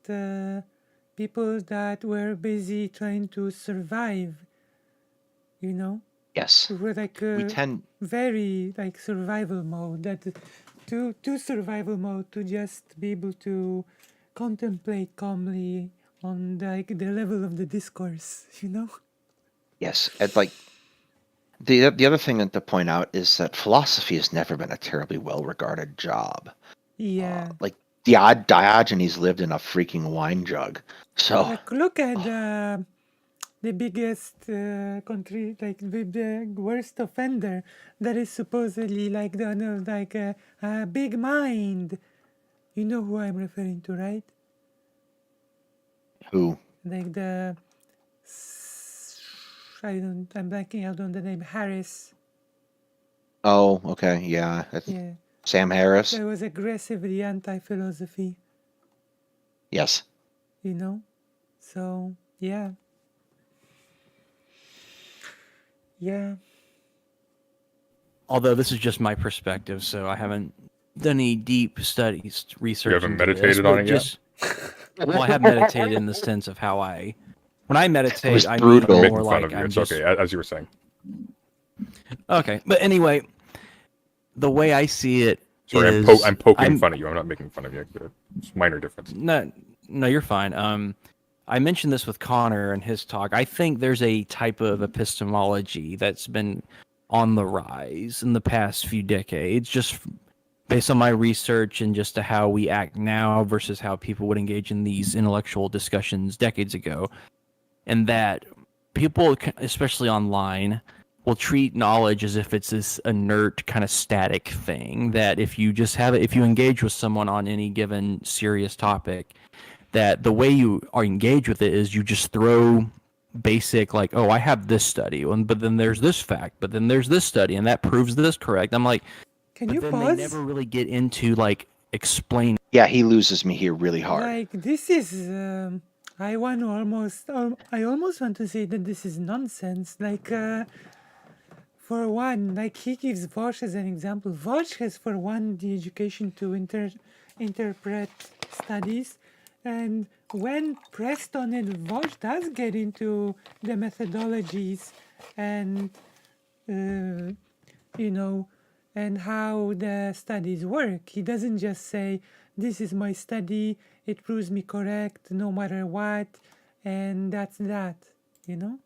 people that were busy trying to survive, you know. Yes, We were like we tend. very like survival mode, that to survival mode, to just be able to contemplate calmly on like the level of the discourse, you know. Yes, and like the other thing that to point out is that philosophy has never been a terribly well regarded job. Yeah, Like Diogenes lived in a freaking wine jug, so like look at the biggest country, like the worst offender, that is supposedly like the like a big mind. You know who I'm referring to, right? who? Like the I'm blanking out on the name. Harris. Oh, okay, yeah, that's Yeah, Sam Harris. that was aggressively anti-philosophy. Yes, You know, so yeah, yeah. although this is just my perspective, so I haven't done any deep studies, research. You haven't into meditated this, on but it yet? just, well, I have meditated in the sense of how I when I meditate, was I mean brutal. I'm more making fun like of you. I'm It's just okay, as you were saying. okay. But anyway, the way I see it Sorry, is I'm poking fun at you. I'm not making fun of you. It's a minor difference. No, you're fine. I mentioned this with Connor and his talk. I think there's a type of epistemology that's been on the rise in the past few decades, just based on my research and just to how we act now versus how people would engage in these intellectual discussions decades ago. And that people, especially online, will treat knowledge as if it's this inert kind of static thing that if you just have it, if you engage with someone on any given serious topic, that the way you are engaged with it is you just throw basic like, oh, I have this study, but then there's this fact, but then there's this study, and that proves this correct. I'm like, Can but you then pause? they never really get into like explaining. Yeah, he loses me here really hard. Like this is, I want to I almost want to say that this is nonsense. Like, for one, like he gives Vosh as an example. Vosh has, for one, the education to interpret studies, and when pressed on it, Vosh does get into the methodologies and, you know, and how the studies work. He doesn't just say, this is my study, it proves me correct no matter what, and that's that, you know?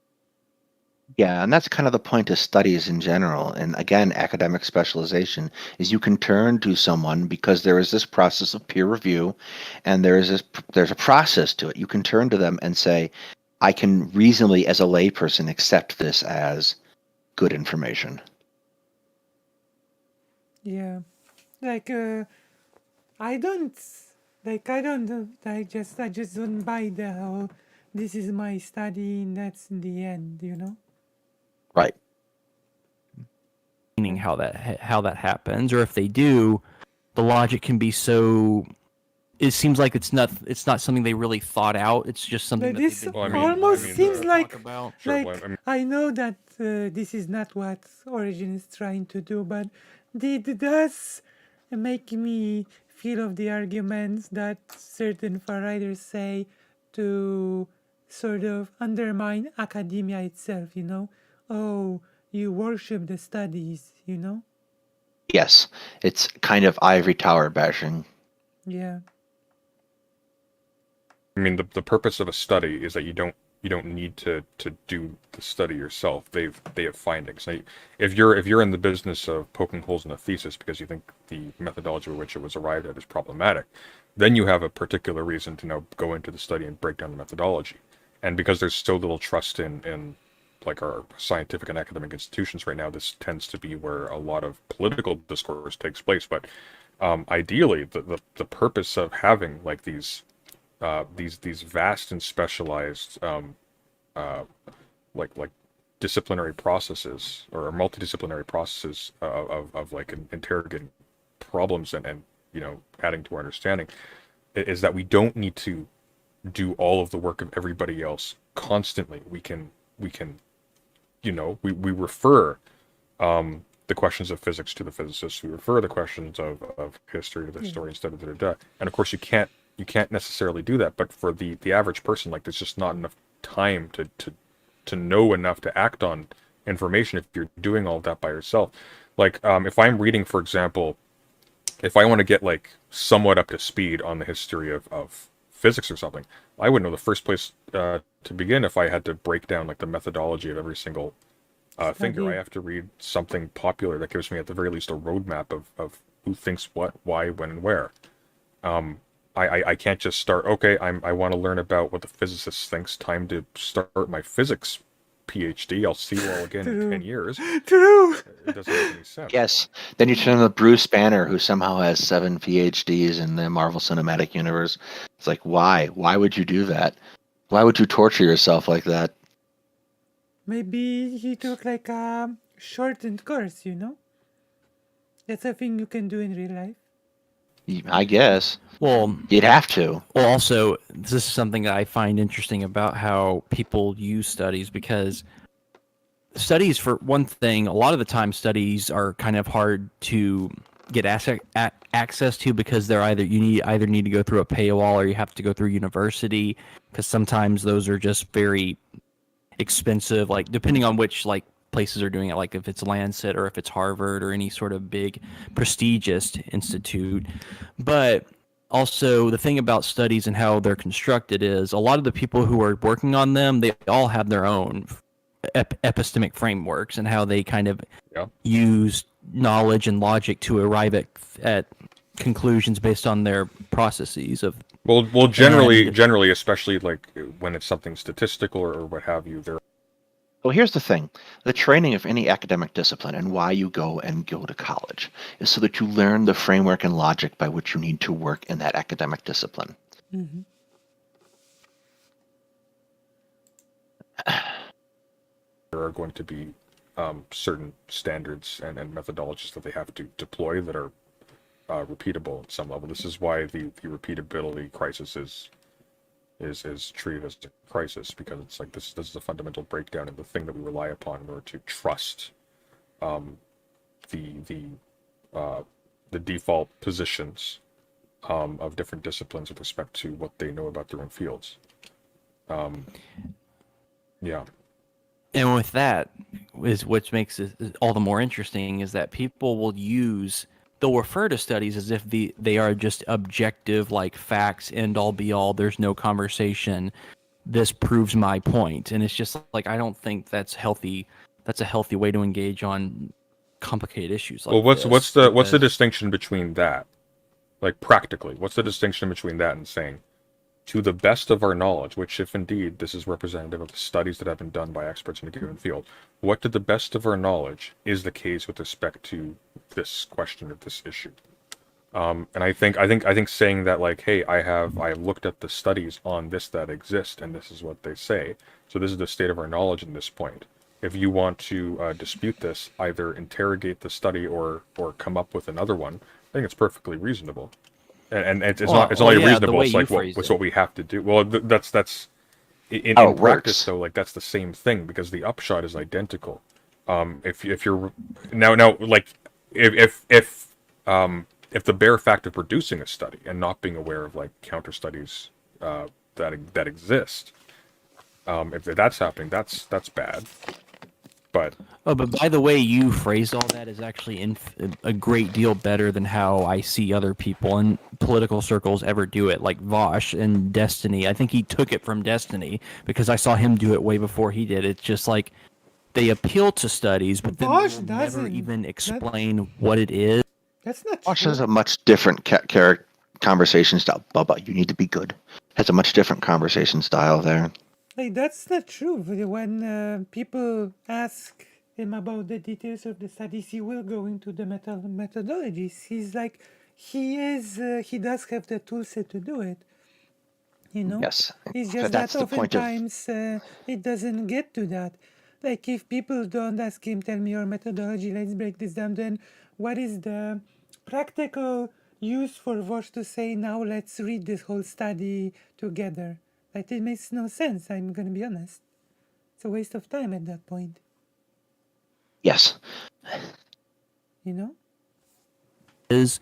Yeah, and that's kind of the point of studies in general. And again, academic specialization is you can turn to someone because there is this process of peer review, and there's a process to it. You can turn to them and say, I can reasonably, as a layperson, accept this as good information. Yeah, like I don't I just don't buy the whole this is my study and that's the end, you know? Right. How that happens, or if they do, the logic can be so. It seems like it's not something they really thought out. It's just something But that this they've been Well, I told mean- almost I mean, seems the- like talk about. Sure, like well, I mean- I know that this is not what Origin is trying to do, but it does make me feel of the arguments that certain far righters say to sort of undermine academia itself, you know? Oh, you worship the studies, you know? Yes, it's kind of ivory tower bashing. Yeah. I mean, the purpose of a study is that you don't need to do the study yourself. They have findings. Now, if you're in the business of poking holes in a thesis because you think the methodology with which it was arrived at is problematic, then you have a particular reason to now go into the study and break down the methodology. And because there's so little trust in like our scientific and academic institutions right now, this tends to be where a lot of political discourse takes place. But ideally, the purpose of having like these vast and specialized like disciplinary processes or multidisciplinary processes of like interrogating problems and you know adding to our understanding is that we don't need to do all of the work of everybody else constantly. We can you know we refer the questions of physics to the physicists. We refer the questions of history to the historians. And of course you can't necessarily do that, but for the average person, like there's just not enough time to know enough to act on information if you're doing all that by yourself. Like if I'm reading, for example, if I want to get like somewhat up to speed on the history of physics or something, I would know the first place to begin if I had to break down like the methodology of every single thinker. I have to read something popular that gives me at the very least a roadmap of who thinks what, why, when, and where. I can't just start, okay, I want to learn about what the physicist thinks, time to start my physics PhD. I'll see you all again in 10 years. True. It doesn't make any sense. Yes. Then you turn to Bruce Banner, who somehow has 7 PhDs in the Marvel Cinematic Universe. It's like, why? Why would you do that? Why would you torture yourself like that? Maybe he took like a shortened course, you know? That's a thing you can do in real life. I guess. Well, You'd have to. Well, also, this is something that I find interesting about how people use studies, because studies, for one thing, a lot of the time studies are kind of hard to get access to because they're either need to go through a paywall or you have to go through university, because sometimes those are just very expensive, like depending on which like places are doing it, like if it's Lancet or if it's Harvard or any sort of big prestigious institute. But also the thing about studies and how they're constructed is a lot of the people who are working on them, they all have their own epistemic frameworks and how they kind of Yeah. use knowledge and logic to arrive at conclusions based on their processes of. Well, generally, especially like when it's something statistical or what have you, there. Well, here's the thing. The training of any academic discipline and why you go to college is so that you learn the framework and logic by which you need to work in that academic discipline. Mm-hmm. There are going to be certain standards and methodologies that they have to deploy that are repeatable at some level. This is why the repeatability crisis is treated as a crisis, because it's like this is a fundamental breakdown in the thing that we rely upon in order to trust the default positions of different disciplines with respect to what they know about their own fields. Yeah. And with that is what makes it all the more interesting is that people they'll refer to studies as if they are just objective, like facts, end all be all. There's no conversation. This proves my point. And it's just like, I don't think that's healthy. That's a healthy way to engage on complicated issues like well, what's this, the distinction between that? Like practically, what's the distinction between that and saying, to the best of our knowledge, which if indeed this is representative of the studies that have been done by experts in a given field, what to the best of our knowledge is the case with respect to this question of this issue? And I think saying that, like, hey, I have looked at the studies on this that exist, and this is what they say. So this is the state of our knowledge in this point. If you want to dispute this, either interrogate the study or come up with another one. I think it's perfectly reasonable. And it's not only reasonable. It's like what's what we have to do. Well, that's in practice though. Like that's the same thing because the upshot is identical. If you're now like if the bare fact of producing a study and not being aware of like counter studies that exist, if that's happening, that's bad. But by the way you phrased all that is actually a great deal better than how I see other people in political circles ever do it, like Vosh and Destiny. I think he took it from Destiny because I saw him do it way before he did. It's just like they appeal to studies, but then Vosh they never doesn't. even explain what it is. That's not Vosh true. has a much different conversation style. Bubba, you need to be good. Has a much different conversation style there. Like, that's not true. When people ask him about the details of the studies, he will go into the methodologies. He's like, he does have the tool set to do it. You know? Yes. It's just That's that the point of. oftentimes it doesn't get to that. Like, if people don't ask him, tell me your methodology, let's break this down, then what is the practical use for Vosh to say, now let's read this whole study together? Like, it makes no sense, I'm going to be honest. It's a waste of time at that point. Yes. You know? Is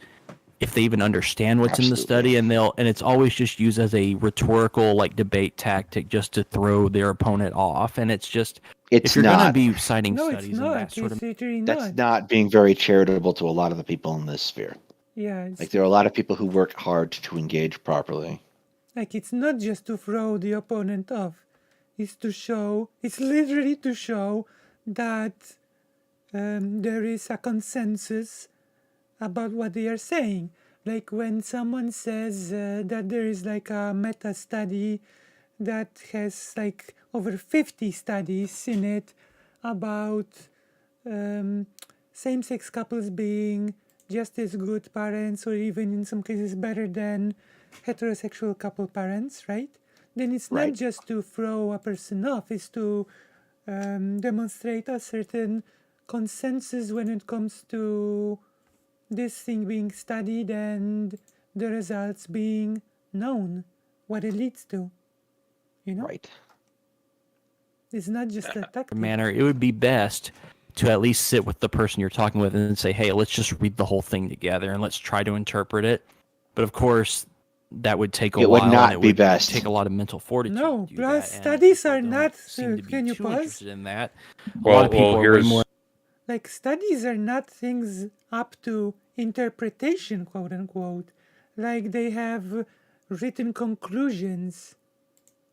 if they even understand what's in the study, and it's always just used as a rhetorical like debate tactic just to throw their opponent off. And it's just if you're going to be citing studies and that sort of that's not being very charitable to a lot of the people in this sphere. Yeah. Like there are a lot of people who work hard to engage properly. Like, it's not just to throw the opponent off. It's literally to show that there is a consensus about what they are saying. Like when someone says that there is like a meta study that has like over 50 studies in it about same-sex couples being just as good parents or even in some cases better than heterosexual couple parents, right? Then it's not just to throw a person off, it's to demonstrate a certain consensus when it comes to this thing being studied and the results being known, what it leads to, you know? Right. It's not just a tactic. manner. It would be best to at least sit with the person you're talking with and say, hey, let's just read the whole thing together and let's try to interpret it. But of course, that would take a It would while, not and it be would best. take a lot of mental fortitude No, to do plus that. And studies people are don't not. seem to be Can you too pause? interested in that. A Well, lot of people are way here's more. Like studies are not things up to interpretation, quote unquote. Like they have written conclusions,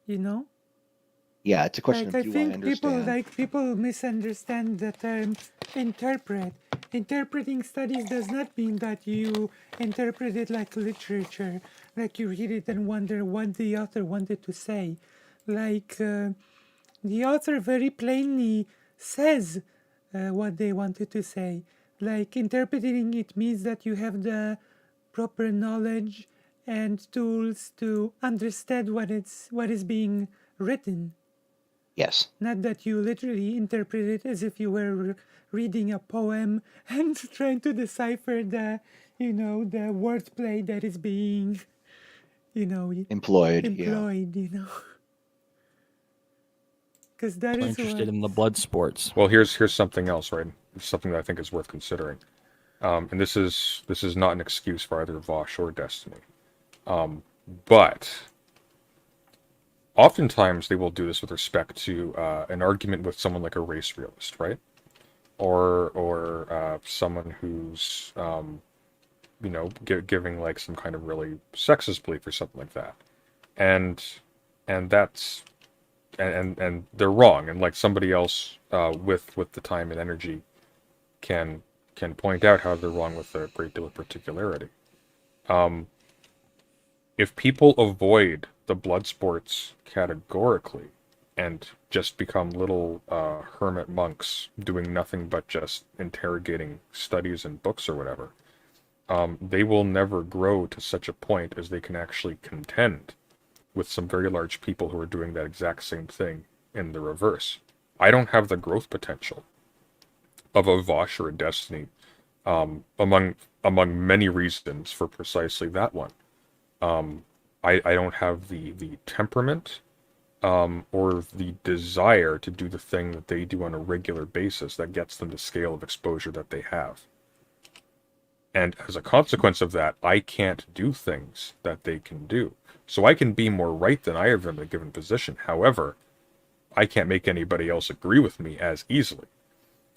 you know. Yeah, it's a question Like of I do I think understand? people misunderstand the term interpret. Interpreting studies does not mean that you interpret it like literature, like you read it and wonder what the author wanted to say. Like the author very plainly says what they wanted to say. Like interpreting it means that you have the proper knowledge and tools to understand what is being written. Yes. Not that you literally interpret it as if you were reading a poem and trying to decipher the, the wordplay that is being, Employed. Yeah. employed, Because that is Interested what. in the blood sports. well, here's something else, right? It's something that I think is worth considering. And this is not an excuse for either Vosh or Destiny. But oftentimes they will do this with respect to an argument with someone like a race realist, right? Or someone who's giving like some kind of really sexist belief or something like that, and that's and they're wrong, and like somebody else with the time and energy can point out how they're wrong with a great deal of particularity. If people avoid the blood sports categorically and just become little hermit monks doing nothing but just interrogating studies and books or whatever, they will never grow to such a point as they can actually contend with some very large people who are doing that exact same thing in the reverse. I don't have the growth potential of a Vosh or a Destiny, among many reasons for precisely that one. I don't have the temperament or the desire to do the thing that they do on a regular basis that gets them the scale of exposure that they have. And as a consequence of that, I can't do things that they can do. So I can be more right than I have in a given position. However, I can't make anybody else agree with me as easily.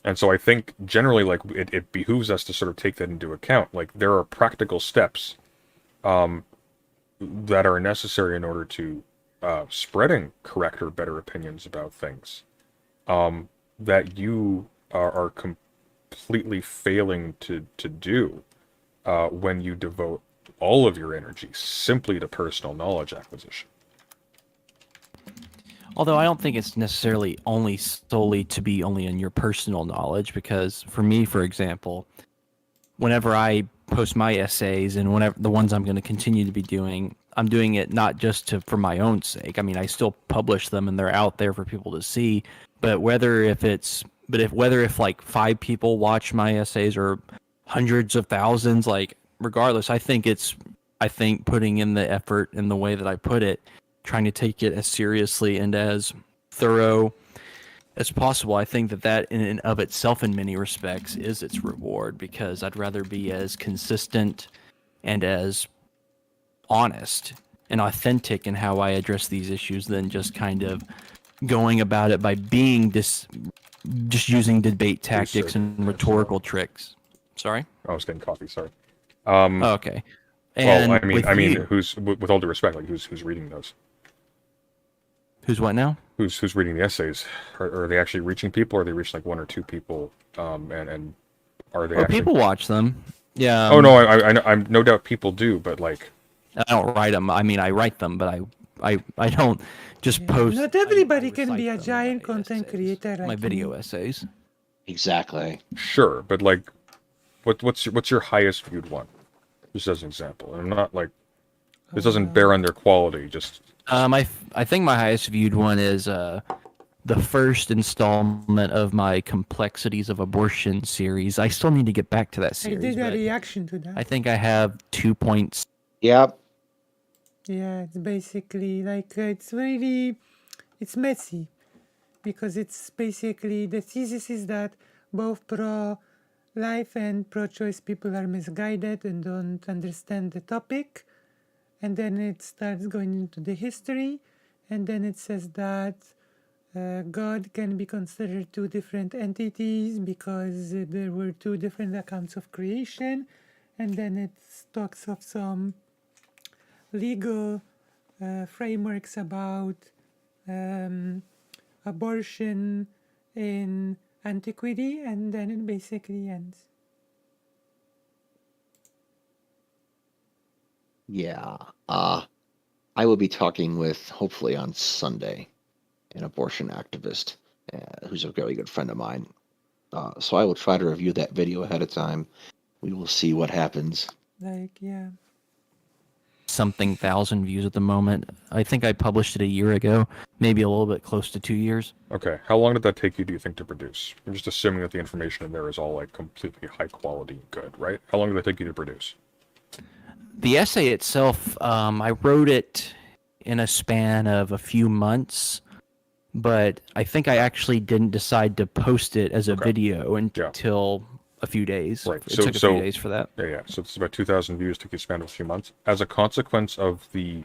And so I think generally, like, it behooves us to sort of take that into account. Like, there are practical steps that are necessary in order to spreading correct or better opinions about things that you are completely failing to do when you devote all of your energy simply to personal knowledge acquisition. Although I don't think it's necessarily only solely to be only in your personal knowledge, because for me, for example, whenever I post my essays and whenever the ones I'm going to continue to be doing, I'm doing it not just for my own sake. I mean, I still publish them and they're out there for people to see. But whether if like 5 people watch my essays or hundreds of thousands, like regardless, I think putting in the effort in the way that I put it, trying to take it as seriously and as thorough as possible, I think that in and of itself, in many respects, is its reward, because I'd rather be as consistent and as honest and authentic in how I address these issues than just kind of going about it by being just using debate tactics and rhetorical tricks. Sorry? I was getting coffee. Sorry. Okay. And well, I mean, you, who's with all due respect, like who's reading those? who's what now? Who's reading the essays? Are they actually reaching people, or are they reaching like 1 or 2 people? And are they? Or actually... people watch them. Yeah. Oh no, I'm no doubt people do, but like, I don't write them. I mean, I write them, but I don't just post. Not everybody I can be a recite them in giant my content essays, creator like my video me. essays. Exactly. sure, but like, what's your highest viewed one? Just as an example, and I'm not like this doesn't bear on their quality. Just I think my highest viewed one is the first installment of my Complexities of Abortion series. I still need to get back to that I series. did a But reaction to that. I think I have 2 points. Yep. Yeah, it's basically like it's messy, because it's basically the thesis is that both pro-life and pro-choice people are misguided and don't understand the topic. And then it starts going into the history, and then it says that God can be considered two different entities because there were two different accounts of creation, and then it talks of some legal frameworks about abortion in antiquity, and then it basically ends. Yeah. I will be talking with, hopefully on Sunday, an abortion activist who's a very good friend of mine. So I will try to review that video ahead of time. We will see what happens. Like, yeah. Something thousand views at the moment. I think I published it a year ago, maybe a little bit close to 2 years. Okay, how long did that take you, do you think, to produce? I'm just assuming that the information in there is all like completely high quality and good, right? How long did that take you to produce? The essay itself, I wrote it in a span of a few months, but I think I actually didn't decide to post it as a video until a few days. Right. It took a few days for that. Yeah. So it's about 2,000 views. Took you a span of a few months. As a consequence of the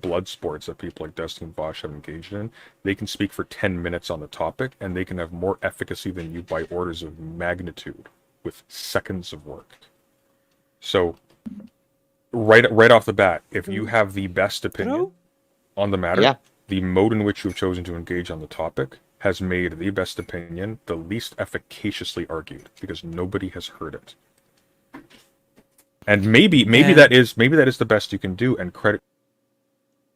blood sports that people like Dusty and Bosch have engaged in, they can speak for 10 minutes on the topic, and they can have more efficacy than you by orders of magnitude with seconds of work. So, right off the bat, if you have the best opinion on the matter, the mode in which you've chosen to engage on the topic has made the best opinion the least efficaciously argued because nobody has heard it. And maybe that is the best you can do, and credit.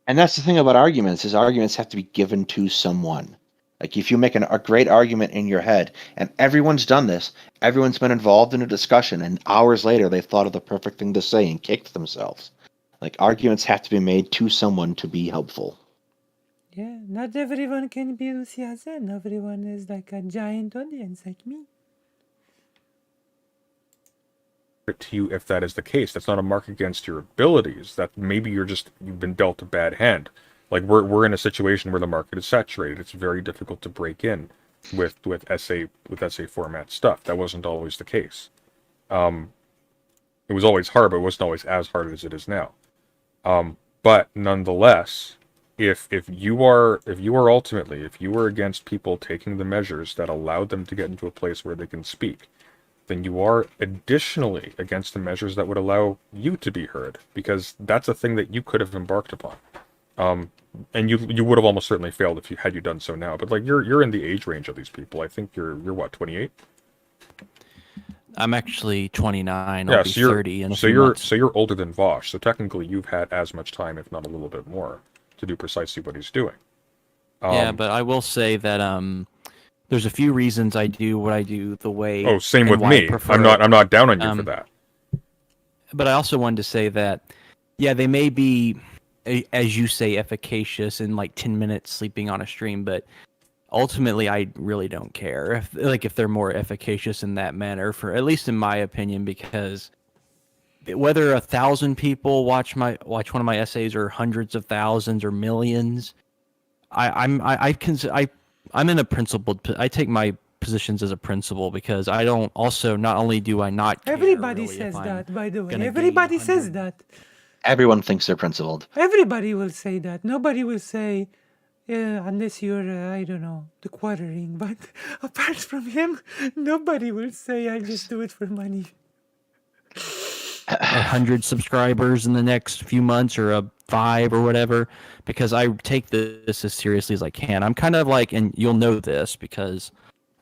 And that's the thing about arguments, is arguments have to be given to someone. Like if you make a great argument in your head, and everyone's done this, everyone's been involved in a discussion, and hours later they've thought of the perfect thing to say and kicked themselves. Like arguments have to be made to someone to be helpful. Yeah, not everyone can be Lucy Hazen. Everyone is like a giant audience like me. To you if that is the case. That's not a mark against your abilities. That maybe you've been dealt a bad hand. Like we're in a situation where the market is saturated. It's very difficult to break in with essay format stuff. That wasn't always the case. It was always hard, but it wasn't always as hard as it is now. But nonetheless, if you are against people taking the measures that allowed them to get into a place where they can speak, then you are additionally against the measures that would allow you to be heard, because that's a thing that you could have embarked upon. And you would have almost certainly failed if you had done so now. But like you're in the age range of these people. I think you're what, 28? I'm actually 29. I'll be 30 in a few months. So you're older than Vosh. So technically you've had as much time, if not a little bit more, to do precisely what he's doing. Yeah, but I will say that there's a few reasons I do what I do the way. Oh, same with me. I'm not down on you for that. But I also wanted to say that, yeah, they may be, as you say, efficacious in like 10 minutes sleeping on a stream, but ultimately I really don't care if they're more efficacious in that manner, for at least in my opinion, because whether 1,000 people watch one of my essays or hundreds of thousands or millions, I'm in a principled. I take my positions as a principle because I don't. Also, not only do I not care, Everybody really, says if that, I'm by the way. gonna Everybody gain says 100 that. Everyone thinks they're principled. Everybody will say that. Nobody will say, unless you're, I don't know, the quartering. But apart from him, nobody will say, I just do it for money. 100 subscribers in the next few months, or a 5 or whatever, because I take this as seriously as I can. I'm kind of like, and you'll know this because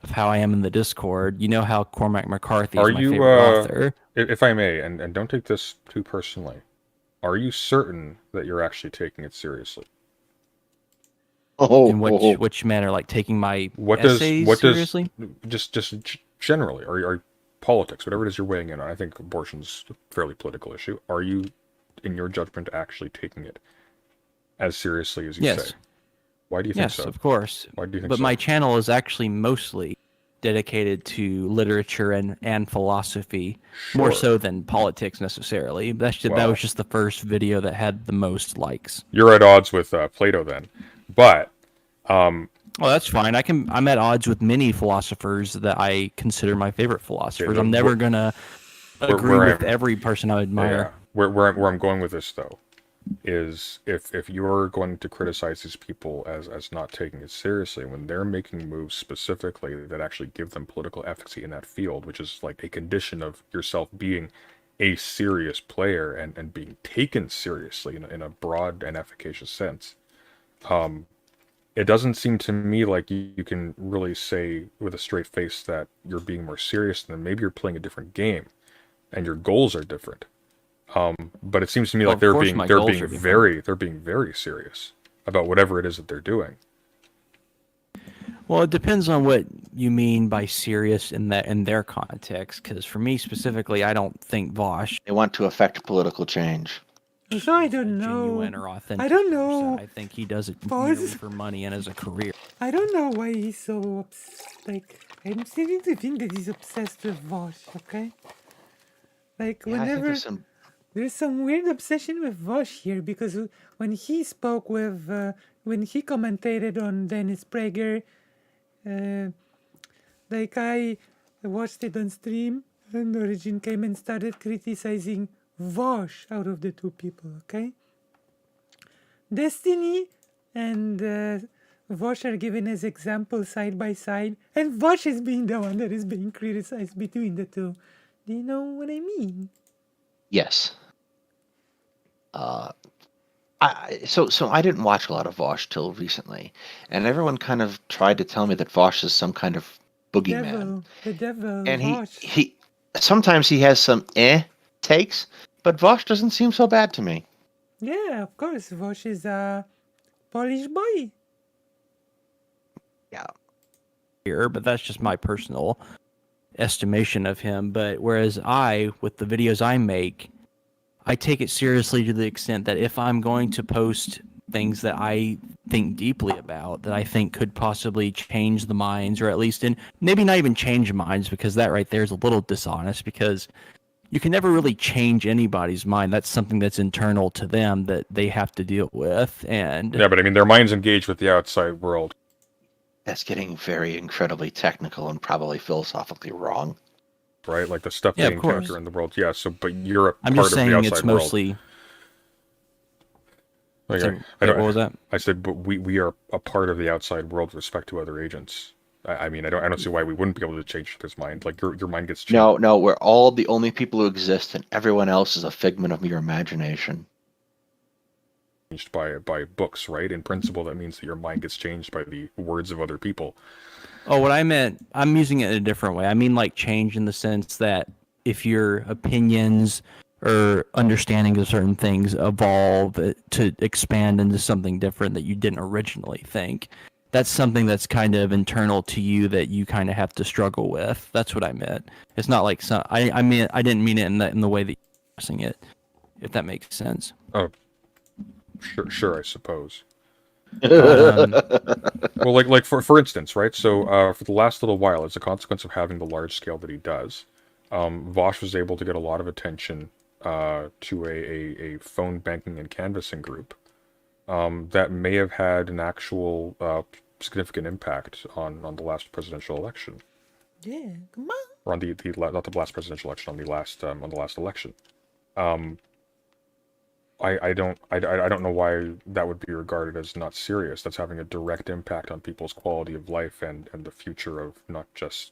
of how I am in the Discord. You know how Cormac McCarthy is my favorite author. If I may, and don't take this too personally, are you certain that you're actually taking it seriously? In which manner? Like taking my essays seriously? Just generally, are politics, whatever it is you're weighing in on. I think abortion's a fairly political issue. Are you, in your judgment, actually taking it as seriously as you say? Why do you think so? Yes, of course. Why do you think but so? My channel is actually mostly dedicated to literature and philosophy, more so than politics necessarily. That was just the first video that had the most likes. You're at odds with Plato then. But Well, that's fine. I'm at odds with many philosophers that I consider my favorite philosophers. I'm never gonna agree where with I'm every person I admire. where I'm going with this though is if you're going to criticize these people as not taking it seriously when they're making moves specifically that actually give them political efficacy in that field, which is like a condition of yourself being a serious player and being taken seriously in a broad and efficacious sense. Um, it doesn't seem to me like you can really say with a straight face that you're being more serious, and then maybe you're playing a different game and your goals are different. But it seems to me Well, like of course my goals are different. they're being very serious about whatever it is that they're doing. Well, it depends on what you mean by serious in their context. Because for me specifically, I don't think Vosh They want to affect political change. So I is don't know. genuine or authentic. I don't person. know. I think he does it Vosh- merely for money and as a career. I don't know why he's so like. I'm starting to think that he's obsessed with Vosh. Okay. Like Yeah, I think whenever there's some. there's some weird obsession with Vosh here because when he spoke with when he commentated on Dennis Prager, uh, like I watched it on stream and Origin came and started criticizing Vosh out of the two people. Okay. Destiny and Vosh are given as examples side by side, and Vosh is being the one that is being criticized between the two. Do you know what I mean? Yes. So I didn't watch a lot of Vosh till recently, and everyone kind of tried to tell me that Vosh is some kind of boogeyman. The devil, And Vosh. he sometimes he has some takes, but Vosh doesn't seem so bad to me. Yeah, of course, Vosh is a Polish boy. Yeah. Here, but that's just my personal estimation of him. But whereas with the videos I make, I take it seriously to the extent that if I'm going to post things that I think deeply about, that I think could possibly change the minds, or at least maybe not even change minds, because that right there is a little dishonest, because you can never really change anybody's mind. That's something that's internal to them that they have to deal with. And Yeah, but I mean their minds engaged with the outside world. That's getting very incredibly technical and probably philosophically wrong. Right, like the stuff Yeah, they of course. encounter in the world. Yeah, so but you're a I'm part just of saying the outside it's world. mostly. Like, Sorry, I don't. what was that? I said, but we are a part of the outside world with respect to other agents. I mean, I don't see why we wouldn't be able to change his mind. Like your mind gets changed. No, we're all the only people who exist, and everyone else is a figment of your imagination. By books, right? In principle, that means that your mind gets changed by the words of other people. Oh, what I meant, I'm using it in a different way. I mean, like, change in the sense that if your opinions or understanding of certain things evolve to expand into something different that you didn't originally think, that's something that's kind of internal to you that you kind of have to struggle with. That's what I meant. It's not like I mean, I didn't mean it in the way that you're expressing it, if that makes sense. Oh, sure, I suppose. But, Well, like for instance, right? So for the last little while, as a consequence of having the large scale that he does, Vosh was able to get a lot of attention to a phone banking and canvassing group that may have had an actual significant impact on the last presidential election. Yeah, come on. Or on the not the last presidential election, on the last election. I don't know why that would be regarded as not serious. That's having a direct impact on people's quality of life and the future of not just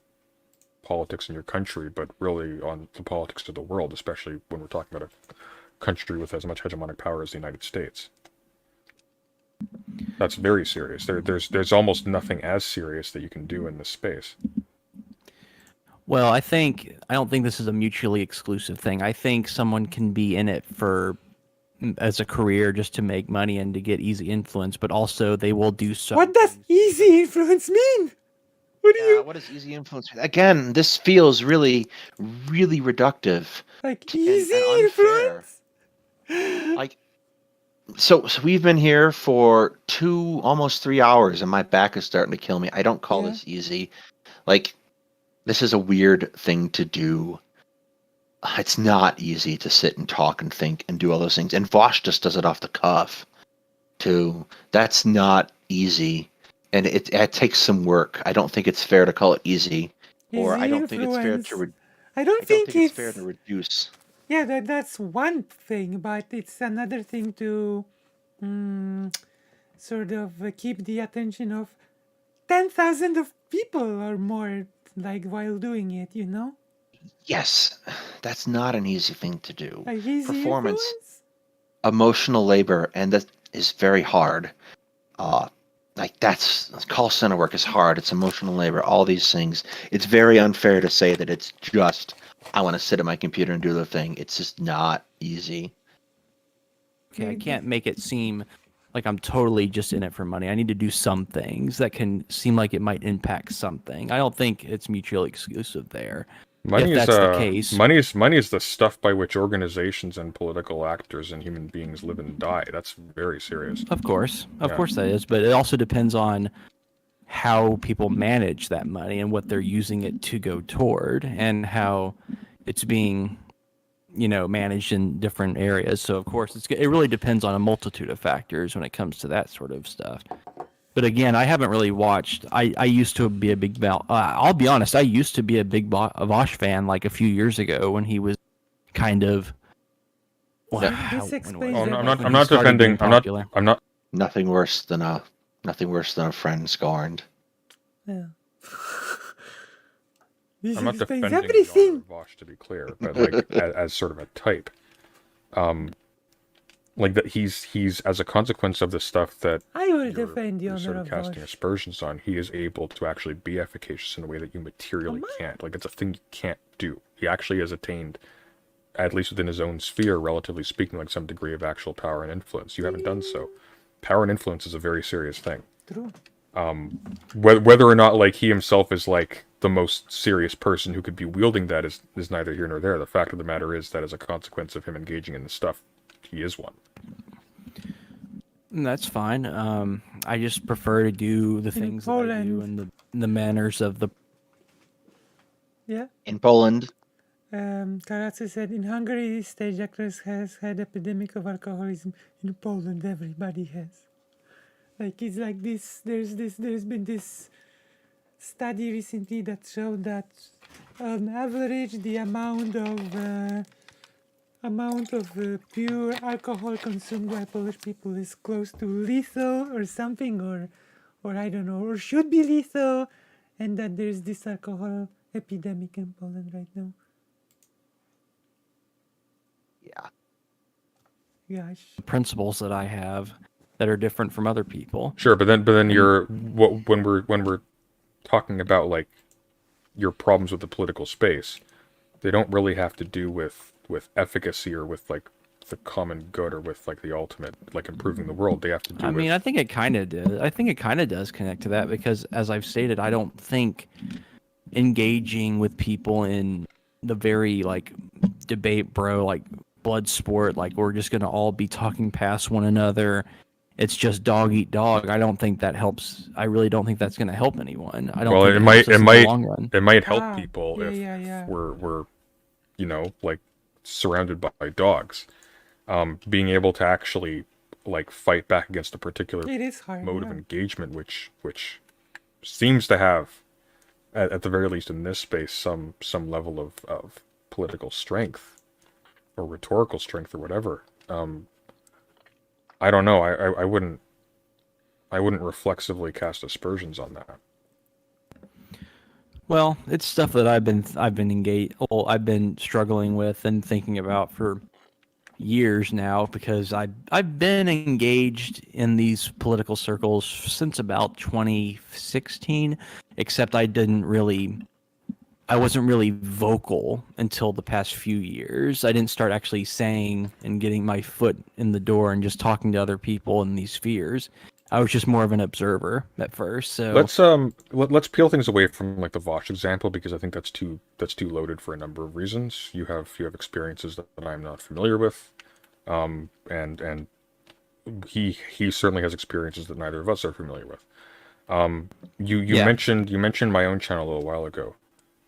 politics in your country, but really on the politics of the world, especially when we're talking about a country with as much hegemonic power as the United States. That's very serious. There's almost nothing as serious that you can do in this space. well, I don't think this is a mutually exclusive thing. I think someone can be in it as a career just to make money and to get easy influence, but also they will do so. What does easy influence mean? What do you What is easy influence? Again, this feels really, really reductive. like? and Easy unfair. influence? Like, so we've been here for almost 3 hours, and my back is starting to kill me. I don't call Yeah. this easy. Like, this is a weird thing to do. It's not easy to sit and talk and think and do all those things. And Vosh just does it off the cuff, too. That's not easy. and it takes some work. I don't think it's fair to call it easy, or I Easy don't think it's fair influence. to. I I don't don't think think it's fair it's to reduce. yeah. That's one thing, but it's another thing to mm, sort of keep the attention of 10,000 of people or more, like while doing it. You know, Yes, that's not an easy thing to do. like easy Performance, influence. emotional labor, and that is very hard. Uh, like that's call center work is hard. It's emotional labor. All these things. It's very unfair to say that it's just I want to sit at my computer and do the thing. It's just not easy. Okay, I can't make it seem like I'm totally just in it for money. I need to do some things that can seem like it might impact something. I don't think it's mutually exclusive there. Money if is that's the case. money is the stuff by which organizations and political actors and human beings live and die. That's very serious. Of course Yeah. that is, but it also depends on how people manage that money and what they're using it to go toward, and how it's being, managed in different areas. So of course it really depends on a multitude of factors when it comes to that sort of stuff. But again, I haven't really watched. I used to be a big I'll be honest. I used to be a big Vosh fan like a few years ago when he was kind of. Well, This explains Oh, that I'm when not. he I'm not started being defending. popular. I'm not. Nothing worse than a friend scorned. Yeah. This I'm not explains defending everything. Vosh, to be clear, but like as sort of a type, like that he's as a consequence of the stuff that I will you're, defend the you're honor sort of of casting Vosh. aspersions on. He is able to actually be efficacious in a way that you materially can't. Like it's a thing you can't do. He actually has attained, at least within his own sphere, relatively speaking, like some degree of actual power and influence. You haven't done so. Power and influence is a very serious thing. True. Whether or not like he himself is like the most serious person who could be wielding that is neither here nor there. The fact of the matter is that as a consequence of him engaging in the stuff, he is one. That's fine. I just prefer to do the things that I do Poland. and the manners of the. Yeah. In Poland, Karatse said in Hungary, stage actors has had epidemic of alcoholism. In Poland, everybody has. Like it's like this. There's been this study recently that showed that on average the amount of pure alcohol consumed by Polish people is close to lethal or something, or I don't know, or should be lethal, and that there's this alcohol epidemic in Poland right now. yeah. Gosh. Principles that I have that are different from other people. Sure, but then you're when we're talking about like your problems with the political space, they don't really have to do with efficacy or with like the common good or with like the ultimate like improving the world. They have to do I with mean, I think it kind of did. I think it kind of does connect to that because, as I've stated, I don't think engaging with people in the very like debate, bro, like blood sport, like we're just gonna all be talking past one another. It's just dog eat dog. I don't think that helps. I really don't think that's gonna help anyone. I don't. Well, think it helps might us in the long run. it might help Ah, people yeah, if yeah. we're like surrounded by dogs. Being able to actually like fight back against a particular It is hard. mode of Yeah. engagement, which seems to have, at the very least in this space, some level of political strength or rhetorical strength or whatever. I don't know. I wouldn't reflexively cast aspersions on that. Well, it's stuff that I've been engaged. Well, I've been struggling with and thinking about for years now because I've been engaged in these political circles since about 2016, except I wasn't really vocal until the past few years. I didn't start actually saying and getting my foot in the door and just talking to other people in these spheres. I was just more of an observer at first. So let's peel things away from like the Vosh example because I think that's too loaded for a number of reasons. You have experiences that I'm not familiar with, and he certainly has experiences that neither of us are familiar with. You mentioned my own channel a little while ago.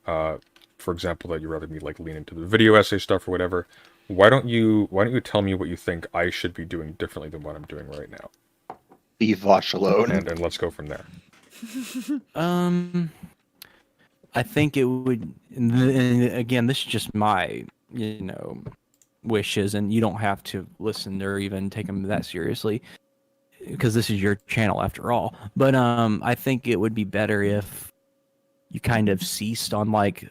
For example, that you'd rather me like lean into the video essay stuff or whatever. Why don't you tell me what you think I should be doing differently than what I'm doing right now? Leave Vosh alone. And let's go from there. I think it would. And again, this is just my, wishes, and you don't have to listen or even take them that seriously, because this is your channel after all. But I think it would be better if you kind of ceased on like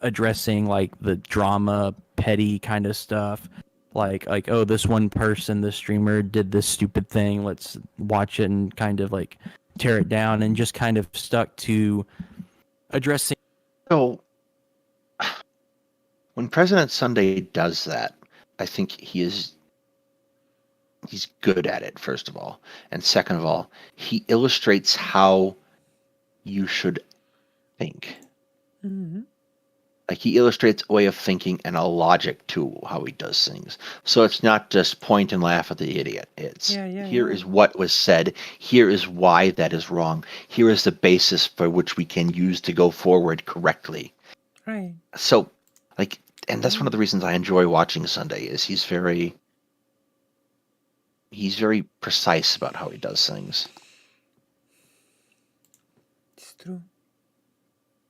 addressing like the drama, petty kind of stuff. Like oh, this one person, this streamer did this stupid thing. Let's watch it and kind of like tear it down, and just kind of stuck to addressing. So when President Sunday does that, I think he's good at it, first of all. And second of all, he illustrates how you should think. Mm-hmm. Like he illustrates a way of thinking and a logic to how he does things. So it's not just point and laugh at the idiot. It's here is what was said. Here is why that is wrong. Here is the basis for which we can use to go forward correctly. Right. So, like, and that's one of the reasons I enjoy watching Sunday is he's very precise about how he does things. It's true.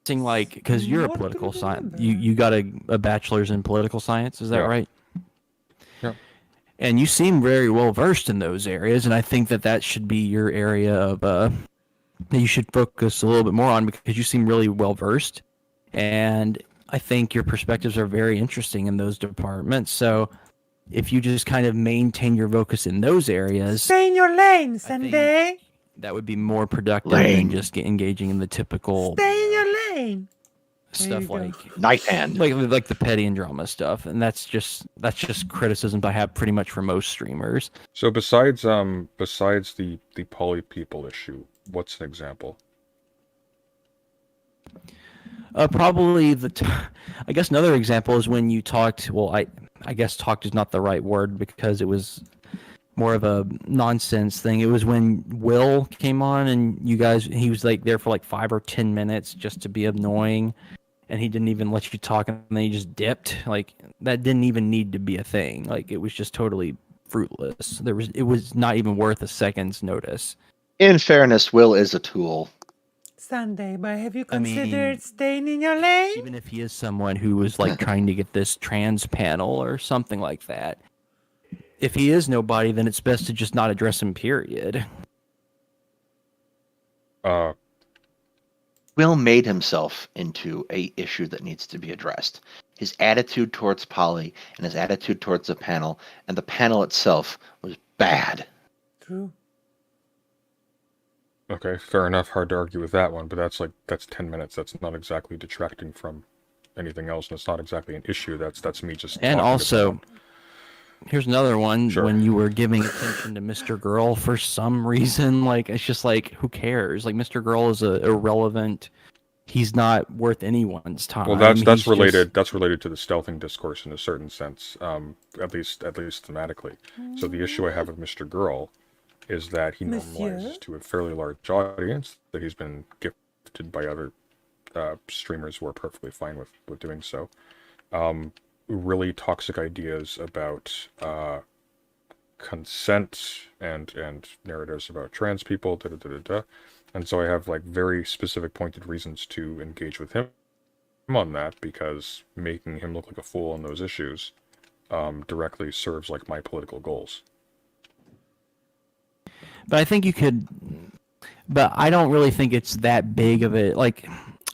Like, because you're a More to political science, remember. you got a bachelor's in political science, is that Yeah. right? Yeah. And you seem very well versed in those areas, and I think that should be your area of that you should focus a little bit more on, because you seem really well versed, and I think your perspectives are very interesting in those departments. So if you just kind of maintain your focus in those areas, Stay in your lane, I think Sunday. that would be more productive Lane. than just engaging in the typical Stay in your lane. There stuff you go. like Night hand. like the petty and drama stuff, and that's just criticisms I have pretty much for most streamers. So besides the poly people issue, what's an example? Probably I guess another example is when you talked. Well, I guess talked is not the right word, because it was more of a nonsense thing. It was when Will came on and he was like there for like 5 or 10 minutes just to be annoying, and he didn't even let you talk, and then he just dipped. Like, that didn't even need to be a thing. Like, it was just totally fruitless. It was not even worth a second's notice. In fairness, Will is a tool. Sunday, but have you I mean, considered staying in your lane? Even if he is someone who was like trying to get this trans panel or something like that, if he is nobody, then it's best to just not address him, period. Will made himself into a issue that needs to be addressed. His attitude towards Polly and his attitude towards the panel and the panel itself was bad. True. Okay, fair enough. Hard to argue with that one, but that's 10 minutes. That's not exactly detracting from anything else, and it's not exactly an issue. That's me just. And talking also, about. here's another one. Sure. When you were giving attention to Mr. Girl for some reason, like, it's just like, who cares? Like, Mr. Girl is irrelevant. He's not worth anyone's time. Well, that's He's related. just- That's related to the stealthing discourse in a certain sense, at least thematically. So the issue I have with Mr. Girl is that he Monsieur? normalizes to a fairly large audience that he's been gifted by other streamers who are perfectly fine with doing so. Really toxic ideas about consent and narratives about trans people, and so I have like very specific pointed reasons to engage with him on that, because making him look like a fool on those issues directly serves like my political goals. But I think you could. But I don't really think it's that big of it. Like,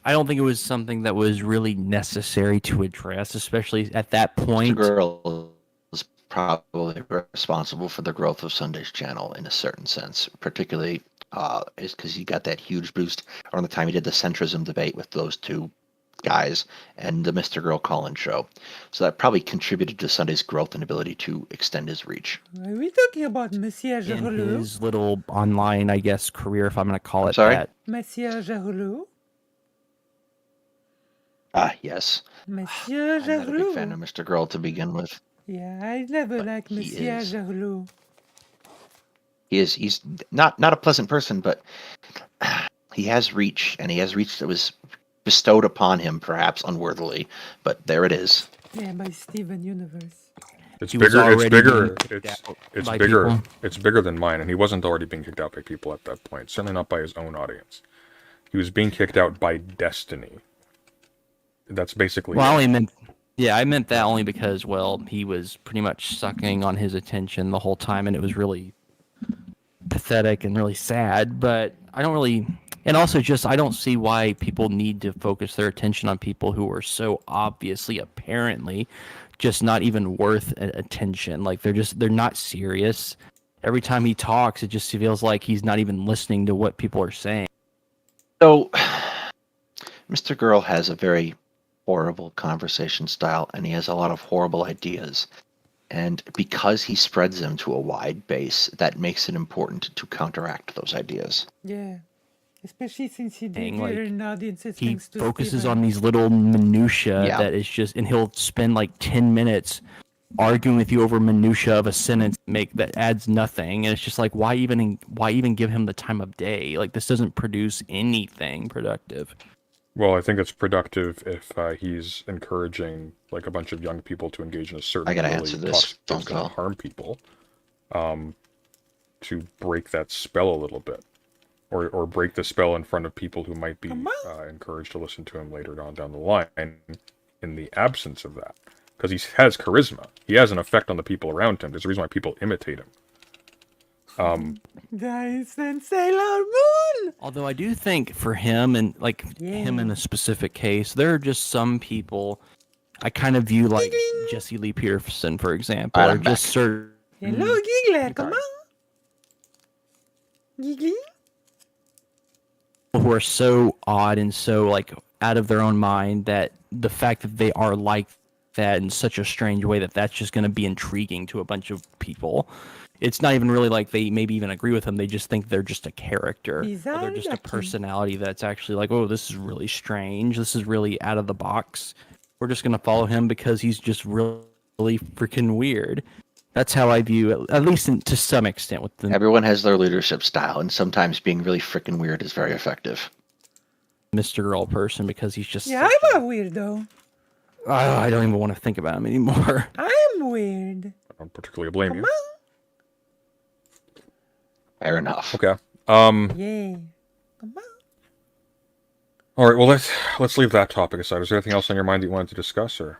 I don't think it was something that was really necessary to address, especially at that The point. girl is probably responsible for the growth of Sunday's channel in a certain sense, particularly is because he got that huge boost around the time he did the centrism debate with those two guys and the Mr. Girl call-in show. So that probably contributed to Sunday's growth and ability to extend his reach. Are we talking about Monsieur In Jaroulou? his little online, I guess, career, if I'm going to call it sorry? that. Monsieur Jaroulou? Ah, yes. Monsieur I'm not a big fan Jaroulou. of Mr. Girl to begin with. Yeah, I never But liked he Monsieur is. Jaroulou. He's not a pleasant person, but he has reach, and he has reach that was bestowed upon him, perhaps unworthily, but there it is. Yeah, by Steven Universe. It's He was bigger. It's already bigger. being kicked It's out it's by bigger. people. It's bigger than mine, and he wasn't already being kicked out by people at that point. Certainly not by his own audience. He was being kicked out by destiny. That's basically. Well, I only meant, yeah, I meant that only because, well, he was pretty much sucking on his attention the whole time, and it was really pathetic and really sad. But I don't really, and also just I don't see why people need to focus their attention on people who are so obviously, apparently, just not even worth attention. Like they're not serious. Every time he talks, it just feels like he's not even listening to what people are saying. So, Mr. Girl has a very horrible conversation style, and he has a lot of horrible ideas. And because he spreads them to a wide base, that makes it important to counteract those ideas. Yeah. Especially since he did Like, an audiences He thanks to focuses Steven. on these little minutia Yeah. that is just, and he'll spend like 10 minutes arguing with you over minutia of a sentence that adds nothing, and it's just like, why even give him the time of day? Like, this doesn't produce anything productive. Well, I think it's productive if he's encouraging like a bunch of young people to engage in a certain I gotta really answer this toxic phone that's going call. to harm people, to break that spell a little bit, or break the spell in front of people who might be encouraged to listen to him later on down the line. In the absence of that, because he has charisma, he has an effect on the people around him. There's a reason why people imitate him. Guys and Sailor Moon! Although I do think for him, and like him in a specific case, there are just some people I kind of view like Jesse Lee Pearson, for example, Alright, or I'm just back. certain Hello, Giggler, come on! Giggly? who are so odd and so like out of their own mind that the fact that they are like that in such a strange way that's just going to be intriguing to a bunch of people. It's not even really like they maybe even agree with him. They just think they're just a character. Or they're just a lucky. personality that's actually like, oh, this is really strange. This is really out of the box. We're just going to follow him because he's just really freaking weird. That's how I view, at least to some extent, with the Everyone has their leadership style, and sometimes being really freaking weird is very effective. Mr. Girl person, because he's just Yeah, such I'm a weirdo. I don't even want to think about him anymore. I'm weird. I don't particularly blame you. Fair enough. Okay. Yeah. Come on. All right. Well, let's leave that topic aside. Is there anything else on your mind that you wanted to discuss, or?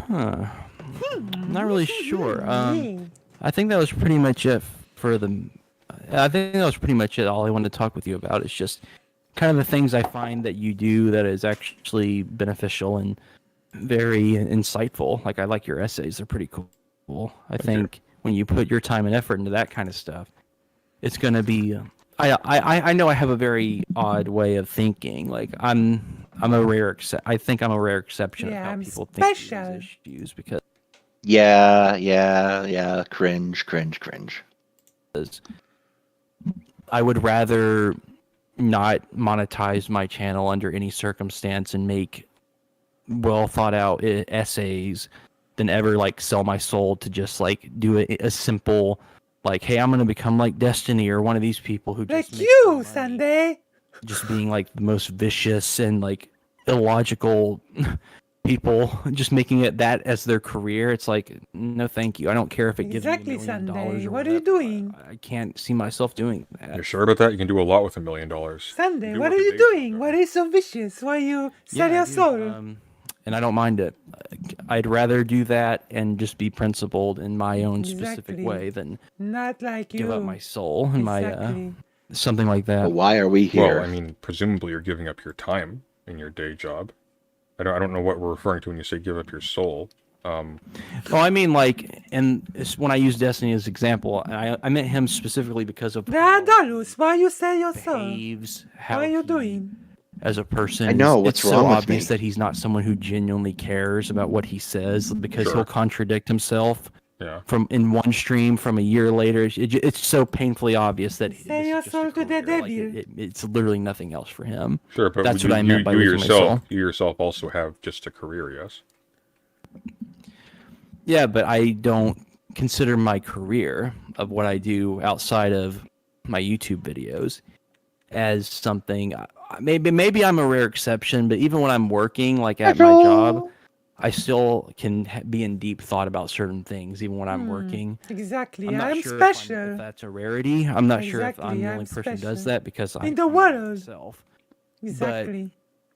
Huh. Not really sure. Yeah. I think that was pretty much it for the. I think that was pretty much it. All I wanted to talk with you about is just kind of the things I find that you do that is actually beneficial and very insightful. Like, I like your essays; they're pretty cool. I think when you put your time and effort into that kind of stuff, it's going to be. I know I have a very odd way of thinking. Like, I'm a rare I think I'm a rare exception Yeah, of how I'm people think of special. these issues, because Yeah. Cringe. I would rather not monetize my channel under any circumstance and make well thought out essays than ever like sell my soul to just like do a simple like, hey, I'm gonna become like Destiny or one of these people who just Like make you, money, Sunday. just being like the most vicious and like illogical people, just making it that as their career. It's like, no, thank you. I don't care if it gives Exactly, me $1 million Sunday. or What are you whatever. doing? I can't see myself doing that. You're sure about that? You can do a lot with $1 million. Sunday, Do what work are a you day job, doing? though. What is so vicious? Why you sell I your do, soul? and I don't mind it. I'd rather do that and just be principled in my own specific Exactly. way than Not like you. give up my soul and Exactly. my something like that. But why are we here? Well, I mean, presumably you're giving up your time in your day job. I don't know what we're referring to when you say give up your soul. Well, I mean, like, and when I use Destiny as example, I meant him specifically because of how Deadalusx, why you sell your he soul? behaves, What how are you he, doing? as a person. I know, it's what's so wrong with obvious me? that he's not someone who genuinely cares about what he says, because Sure. he'll contradict himself Yeah. from in one stream from a year later. It's so painfully obvious that Sell this your is just a soul to the career. Like, devil. it's literally nothing else for him. Sure, but That's you, what I meant by you losing my soul. yourself also have just a career, yes? Yeah, but I don't consider my career of what I do outside of my YouTube videos as something. Maybe I'm a rare exception, but even when I'm working, like at my job, I still can be in deep thought about certain things, even when I'm working. Exactly. I'm not I'm sure special. if that's a rarity. I'm not sure if I'm Exactly. the I'm only person who does special. that because In the I'm one world. myself. But Exactly.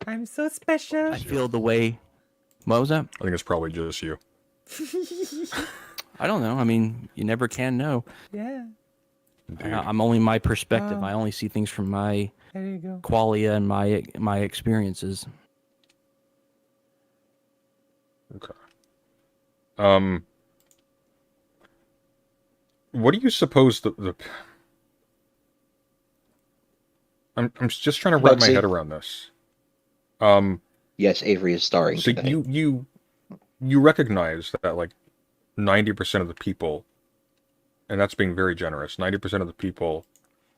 I'm so special. I feel the way. What was that? I think it's probably just you. I don't know. I mean, you never can know. Yeah. Indeed. I'm only my perspective. Wow. I only see things from my There you go. qualia and my experiences. Okay. What do you suppose the I'm just trying to wrap my Bugsy. head around this. Um, Yes, Avery is starring so today. you recognize that like 90% of the people, and that's being very generous, 90% of the people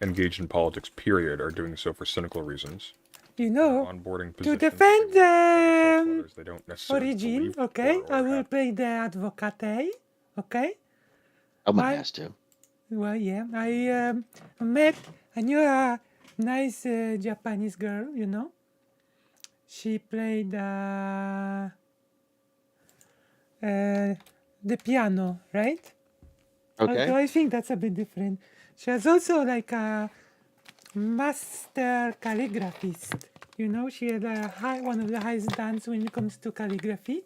engaged in politics, period, are doing so for cynical reasons. You They're know, onboarding to positions that defend they want to try to sell to the others they don't necessarily origin, believe okay? or I will have. play the advocate, okay? Someone I has to. Well, yeah, I knew a nice Japanese girl, you know. She played the piano, right? Okay. Although I think that's a bit different. She was also like a master calligraphist. You know, she had one of the highest stands when it comes to calligraphy,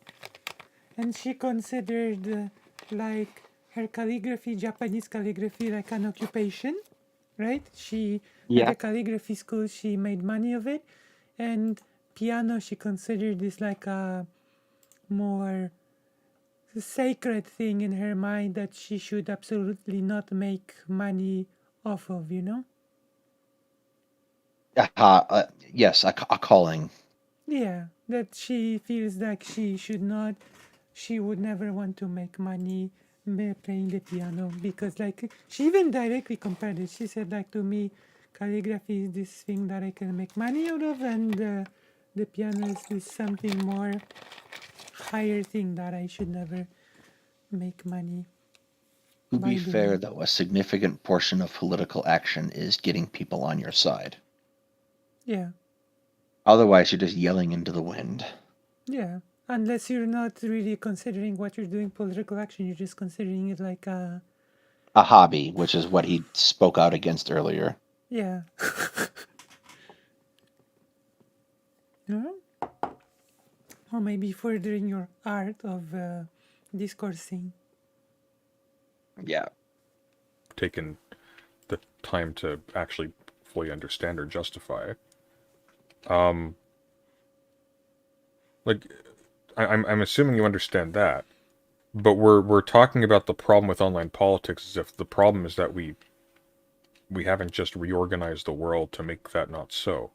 and she considered like her calligraphy, Japanese calligraphy, like an occupation, right? She at Yeah. a calligraphy school, she made money of it, and piano, she considered this like a more sacred thing in her mind that she should absolutely not make money off of, you know? Yes, a calling. Yeah, that she feels like she should not, she would never want to make money playing the piano because, like, she even directly compared it. She said, like, to me, calligraphy is this thing that I can make money out of, and the piano is this something more higher thing that I should never make money. To by be fair, doing. though, a significant portion of political action is getting people on your side. Yeah, Otherwise, you're just yelling into the wind. yeah. Unless you're not really considering what you're doing political action, you're just considering it like a hobby, which is what he spoke out against earlier. yeah. No? Or maybe furthering your art of discoursing. Yeah. Taken the time to actually fully understand or justify. Like, I'm assuming you understand that, but we're talking about the problem with online politics as if the problem is that we haven't just reorganized the world to make that not so.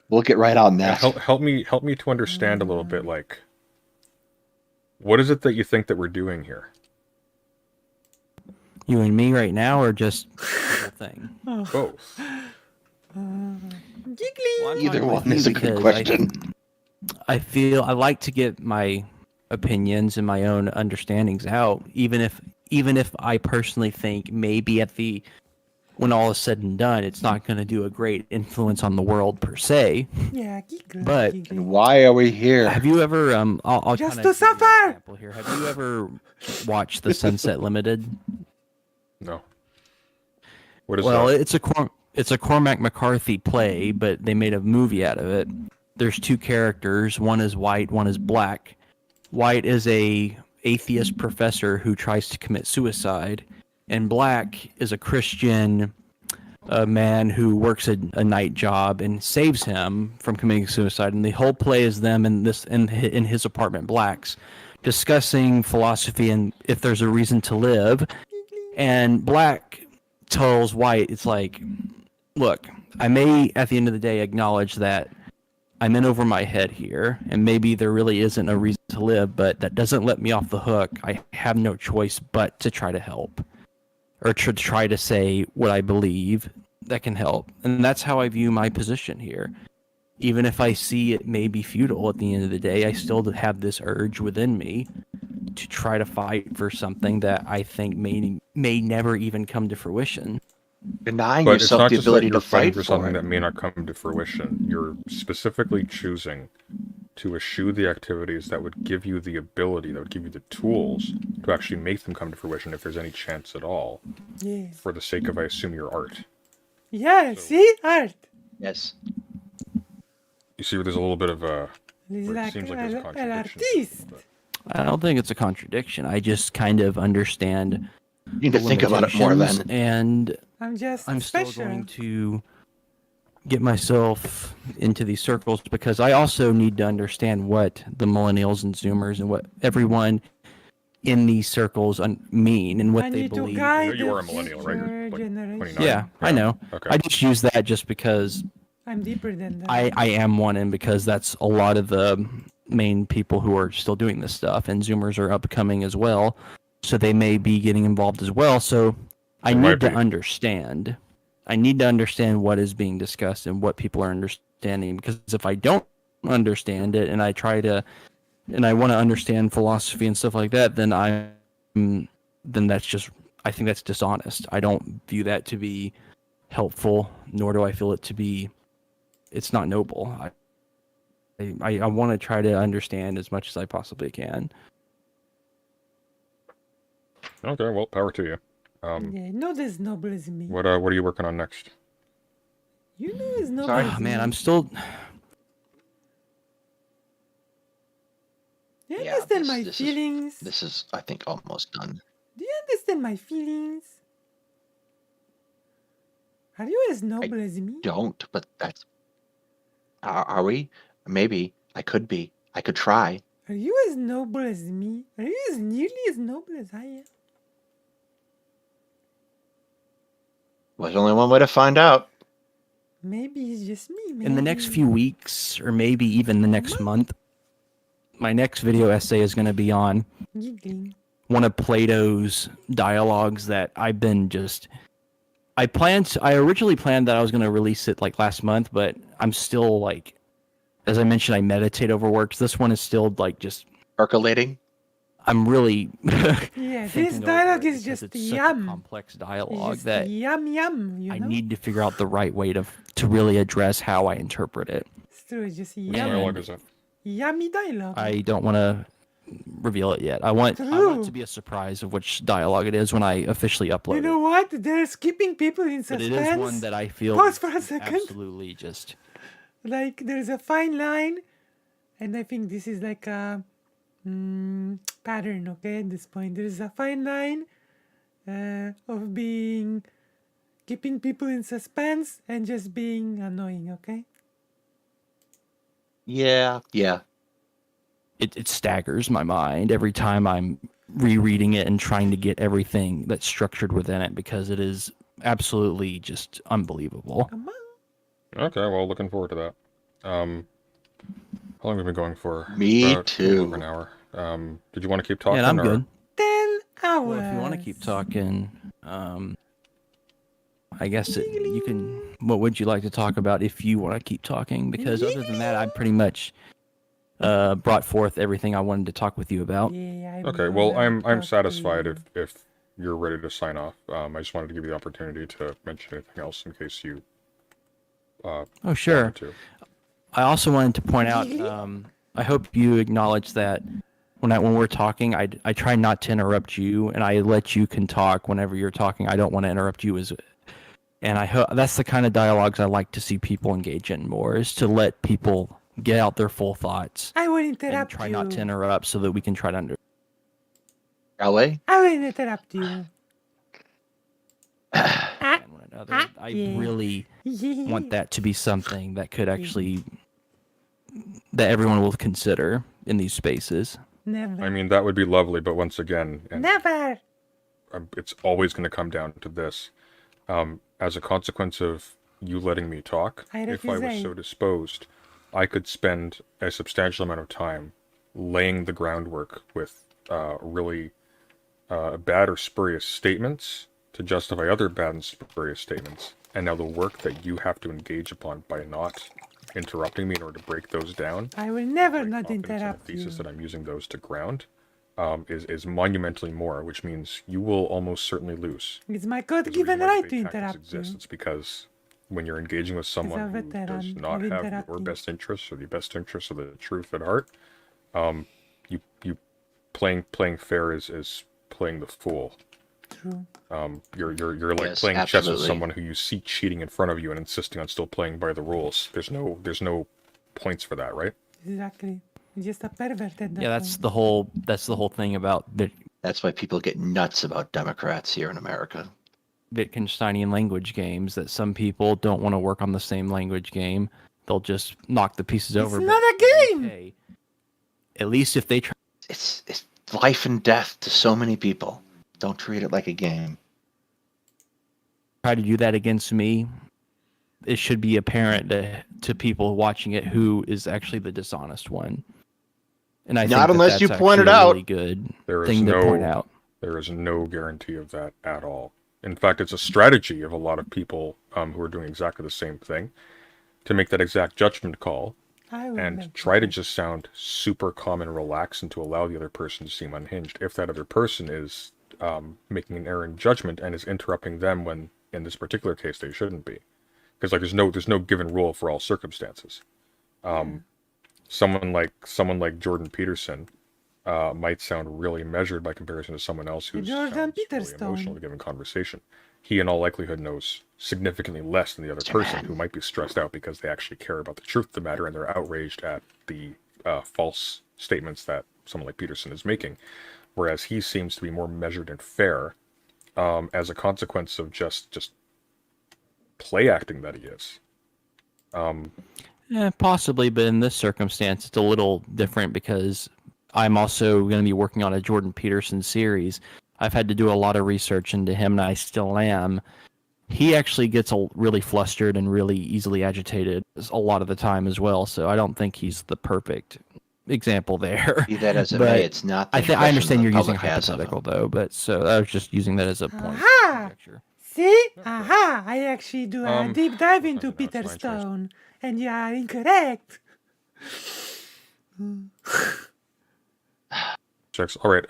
We'll get right on that. Help me to understand a little bit, like, what is it that you think that we're doing here? You and me right now, or just the whole thing? Both. Giggly! Well, I'm Either talking with one is you a good because question. I feel I like to get my opinions and my own understandings out, even if I personally think maybe when all is said and done, it's not going to do a great influence on the world per se. Yeah, giggly. But- giggly. And why are we here? Have you ever I'll Just kinda to give you an suffer! example here. Have you ever watched The Sunset Limited? No. What is Well, that? it's a Cormac McCarthy play, but they made a movie out of it. There's two characters. One is white, one is black. White is a atheist professor who tries to commit suicide, and black is a Christian man who works a night job and saves him from committing suicide. And the whole play is them in his apartment, Black's, discussing philosophy and if there's a reason to live. And Black tells White, it's like, look, I may at the end of the day acknowledge that I'm in over my head here, and maybe there really isn't a reason to live, but that doesn't let me off the hook. I have no choice but to try to help, or to try to say what I believe that can help. And that's how I view my position here. Even if I see it may be futile at the end of the day, I still have this urge within me to try to fight for something that I think may never even come to fruition. Denying But it's yourself not the just that ability you're to fighting fight for for something it. that may not come to fruition. You're specifically choosing to eschew the activities that would give you the ability, that would give you the tools to actually make them come to fruition if there's any chance at all, Yeah. for the sake of, I assume, your art. Yeah, So- see? Art. Yes. You see, there's a little bit of a... He's It like seems like there's a an contradiction to artist. it, but- I don't think it's a contradiction. I just kind of understand You need to the think about it more limitations, then. and I'm just I'm still special. going to get myself into these circles because I also need to understand what the millennials and Zoomers and what everyone in these circles mean and what I they need to believe. guide You know you the are a millennial, right? You're, future like, generation. 29. Yeah, I know. Okay. I just use that just because I'm deeper than that. I am one, and because that's a lot of the main people who are still doing this stuff, and Zoomers are upcoming as well, so they may be getting involved as well. So I They might need to be. understand. I need to understand what is being discussed and what people are understanding, because if I don't understand it and I try to, and I want to understand philosophy and stuff like that, then then that's just, I think that's dishonest. I don't view that to be helpful, nor do I feel it to be, it's not noble. I want to try to understand as much as I possibly can. Okay, well, power to you. Yeah, not as noble as me. What are you working on next? You know as noble Sorry? as Oh, man, me. I'm still. Do you Yeah, understand this- my this is- feelings? This is, I think, almost done. Do you understand my feelings? Are you as noble as me? Don't, but that's. Are we? Maybe. I could be. I could try. Are you as noble as me? Are you as nearly as noble as I am? There's only one way to find out. Maybe it's just me. Maybe. In the next few weeks, or maybe even the next month, my next video essay is going to be on Giggling. one of Plato's dialogues that I've been just. I originally planned that I was going to release it like last month, but I'm still like, as I mentioned, I meditate over works. This one is still like just, Percolating. I'm really. Yeah, this thinking over dialogue it is because just it's such a yum. complex It's dialogue just that yum yum. You I know. need to figure out the right way to really address how I interpret it. It's true. It's just Which yum. dialogue is that? Yummy dialogue. I don't want to reveal it yet. I want it True. to be a surprise of which dialogue it is when I officially upload You know it. what? They're keeping people in But suspense. it is one that I feel Pause for a second. absolutely just. Like there's a fine line, and I think this is like a pattern. Okay, at this point, there's a fine line of being keeping people in suspense and just being annoying. Okay. Yeah. Yeah. It staggers my mind every time I'm rereading it and trying to get everything that's structured within it because it is absolutely just unbelievable. Come on. Okay, well, looking forward to that. How long have we been going for? Me About a little too. over an hour. Did you want to keep talking? Yeah, I'm or... good. 10 hours. Well, if you want to keep talking, I guess you can. What would you like to talk about if you want to keep talking? Because other than that, I pretty much brought forth everything I wanted to talk with you about. Yeah. Okay, well, I'm satisfied if you're ready to sign off. I just wanted to give you the opportunity to mention anything else in case you. Oh, sure. wanted to. I also wanted to point out. I hope you acknowledge that when we're talking, I try not to interrupt you, and I let you can talk whenever you're talking. I don't want to interrupt you and I hope that's the kind of dialogues I like to see people engage in more, is to let people get out their full thoughts I will and interrupt try you. not to interrupt so that we can try to understand. LA? I will interrupt you. one another. I yeah. really want that to be something that could actually that everyone will consider in these spaces. Never. I mean, that would be lovely, but once again, and Never. it's always going to come down to this. As a consequence of you letting me talk, I if I was refuse. so disposed, I could spend a substantial amount of time laying the groundwork with really bad or spurious statements to justify other bad and spurious statements. And now the work that you have to engage upon by not interrupting me in order to break those down, I will never break not confidence in interrupt the you. thesis that I'm using those to ground, is monumentally more, which means you will almost certainly lose. It's my There's a reason God-given why right debate to tactics interrupt exist. you. It's because when you're engaging with someone who does veteran not of have your interrupting. best interests or the best interests of the truth at heart, you playing fair is playing the fool. True. You're like Yes, playing chess with absolutely. someone who you see cheating in front of you and insisting on still playing by the rules. There's no points for that, right? Exactly. It's just a pervert at that Yeah, that's point. the whole thing about That's why people get nuts about Democrats here in America. Wittgensteinian language games, that some people don't want to work on the same language game. They'll just knock the pieces It's over. not but a game! okay, at least if they try It's life and death to so many people. Don't treat it like a game. to do that against me, it should be apparent to people watching it who is actually the dishonest one. And I Not think unless that's you point actually it a out. really good There is thing to point out. There is no guarantee of that at all. In fact, it's a strategy of a lot of people who are doing exactly the same thing to make that exact judgment call I would and make try to that. just sound super calm and relaxed and to allow the other person to seem unhinged. If that other person is making an error in judgment and is interrupting them when, in this particular case, they shouldn't be, because like there's no given rule for all circumstances. Someone like Jordan Peterson might sound really measured by comparison to someone else who Jordan sounds really Peterson. emotional in a given conversation. He, in all likelihood, knows significantly less than the other person who might be stressed out because they actually care about the truth of the matter and they're outraged at the false statements that someone like Peterson is making. Whereas he seems to be more measured and fair as a consequence of just play acting that he is. Possibly, but in this circumstance, it's a little different because I'm also going to be working on a Jordan Peterson series. I've had to do a lot of research into him, and I still am. He actually gets really flustered and really easily agitated a lot of the time as well, so I don't think he's the perfect example there. Be that as it But may, it's not the I impression understand the you're using public has of him. hypothetical, though, but so I was just using that as a point of Aha! conjecture. See? Aha! I actually do a deep dive that's into fine, Peter that's fine, Stone, and you are incorrect. Checks. All right.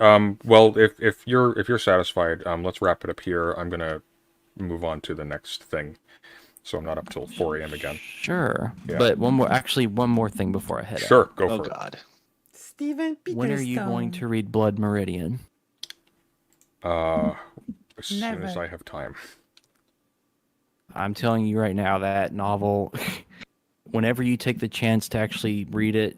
Well, if you're satisfied, let's wrap it up here. I'm gonna move on to the next thing, so I'm not up till 4 a.m. again. Sure. Yeah. But one more thing before I head out. Sure, go Oh for it. God. Stephen Peter When are you going to read Blood Meridian? As soon as Never. I have time. I'm telling you right now, that novel, whenever you take the chance to actually read it,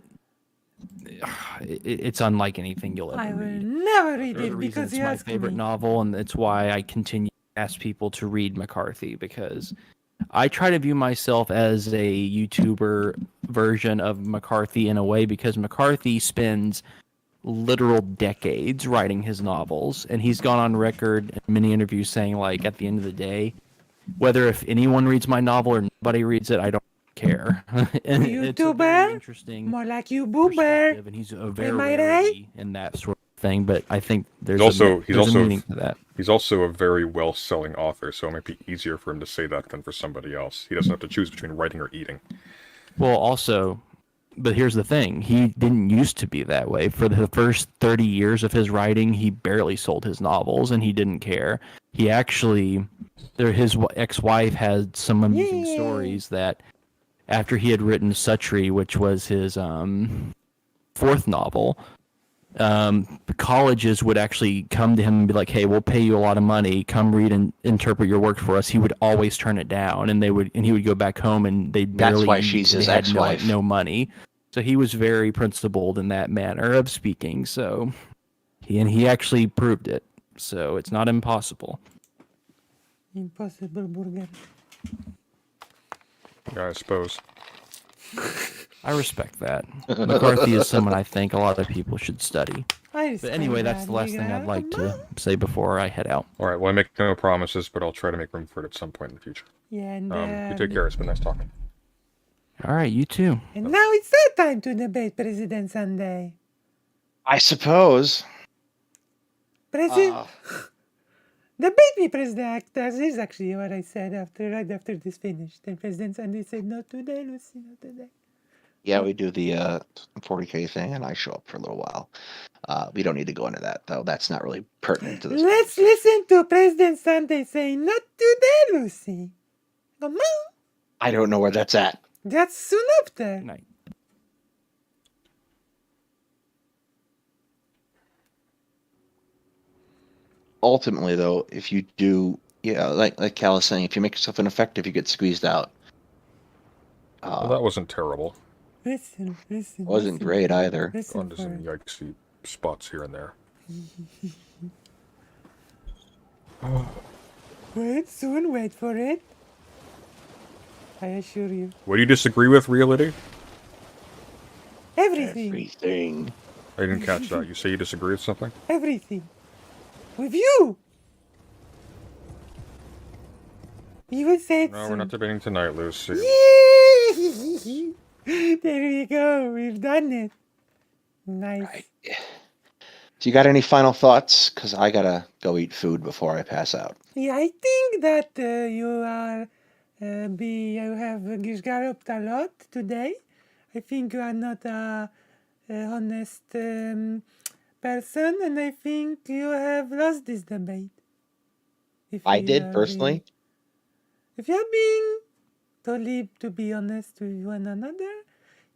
it's unlike anything you'll ever I will read. never read There's a it reason because it's you my asked favorite me. novel, and it's why I continue to ask people to read McCarthy, because I try to view myself as a YouTuber version of McCarthy in a way, because McCarthy spends literal decades writing his novels, and he's gone on record in many interviews saying, like, at the end of the day, whether if anyone reads my novel or nobody reads it, I don't care. And it's a very YouTuber? interesting More like you, boober. perspective, and he's a very Am I right? rarity in that sort of thing. But I think there's He's a meaning to that. He's also a very well-selling author, so it might be easier for him to say that than for somebody else. He doesn't have to choose between writing or eating. Well, also, but here's the thing: he didn't used to be that way. For the first 30 years of his writing, he barely sold his novels, and he didn't care. He actually, his ex-wife had some amusing Yay. stories that after he had written Suttree, which was his fourth novel, colleges would actually come to him and be like, "Hey, we'll pay you a lot of money. Come read and interpret your work for us." He would always turn it down, and he would go back home, and they'd barely. That's why eat, she's his they had ex-wife. no money. So he was very principled in that manner of speaking. So he actually proved it. So it's not impossible. Impossible burger. Yeah, I suppose. I respect that. McCarthy is someone I think a lot of people should study. But anyway, that's the last thing I'd like to say before I head out. All right. Well, I make no promises, but I'll try to make room for it at some point in the future. Yeah, and, You take care. It's been nice talking. All right, you too. and now it's that time to debate President Sunday. I suppose. President, Uh, debate me, President Actors. Is actually what I said right after this finished. And President Sunday said, "Not today, Lucy, not today." yeah, we do the 40K thing, and I show up for a little while. We don't need to go into that, though. That's not really pertinent to this. Let's listen to President Sunday saying, "Not today, Lucy." Come on. I don't know where that's at. That's soon after. Good night. Ultimately, though, if you do, like Cal is saying, if you make yourself ineffective, you get squeezed out. Well, that wasn't terrible. Listen, listen. Wasn't listen. great either. Listen Gone to for some it. yikesy spots here and there. Wait for it. I assure you. What do you disagree with, Reality? Everything. Everything. I didn't catch that. You say you disagree with something? Everything. With you. You will say it No, we're soon. not debating tonight, Lucy. Yay! There we go. We've done it. Nice. Right. So you got any final thoughts? Because I gotta go eat food before I pass out. Yeah, I think that you have galloped a lot today. I think you are not a honest person, and I think you have lost this debate. If I you did are personally. if you are being totally to be honest with one another,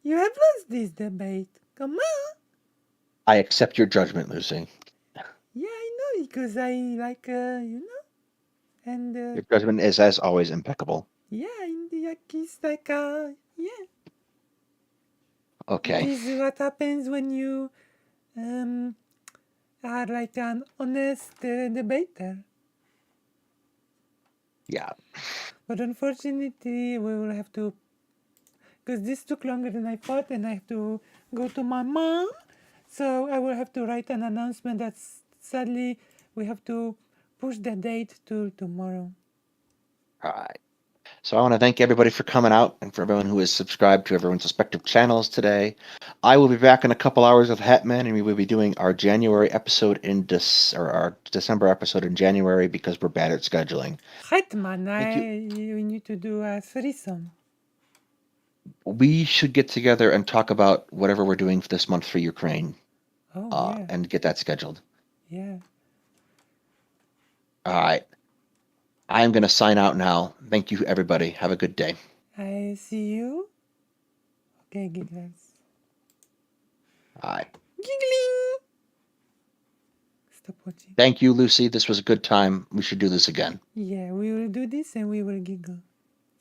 you have lost this debate. Come on. I accept your judgment, Lucy. Yeah, I know because I like and Your judgment is, as always, impeccable. yeah, in the kiss like yeah. It Okay. is what happens when you are like an honest debater. Yeah. But unfortunately, we will have to, because this took longer than I thought, and I have to go to my mom. So I will have to write an announcement that sadly we have to push the date to tomorrow. All right. So I want to thank everybody for coming out and for everyone who is subscribed to everyone's respective channels today. I will be back in a couple hours with Hetman, and we will be doing our January episode or our December episode in January because we're bad at scheduling. Hetman, Thank you. we need to do a threesome. We should get together and talk about whatever we're doing for this month for Ukraine, Oh yeah, and get that scheduled. yeah. All right. I'm going to sign out now. Thank you, everybody. Have a good day. I see you. Okay, gigglers. All right. Giggling. Stop watching. Thank you, Lucy. This was a good time. We should do this again. Yeah, we will do this and we will giggle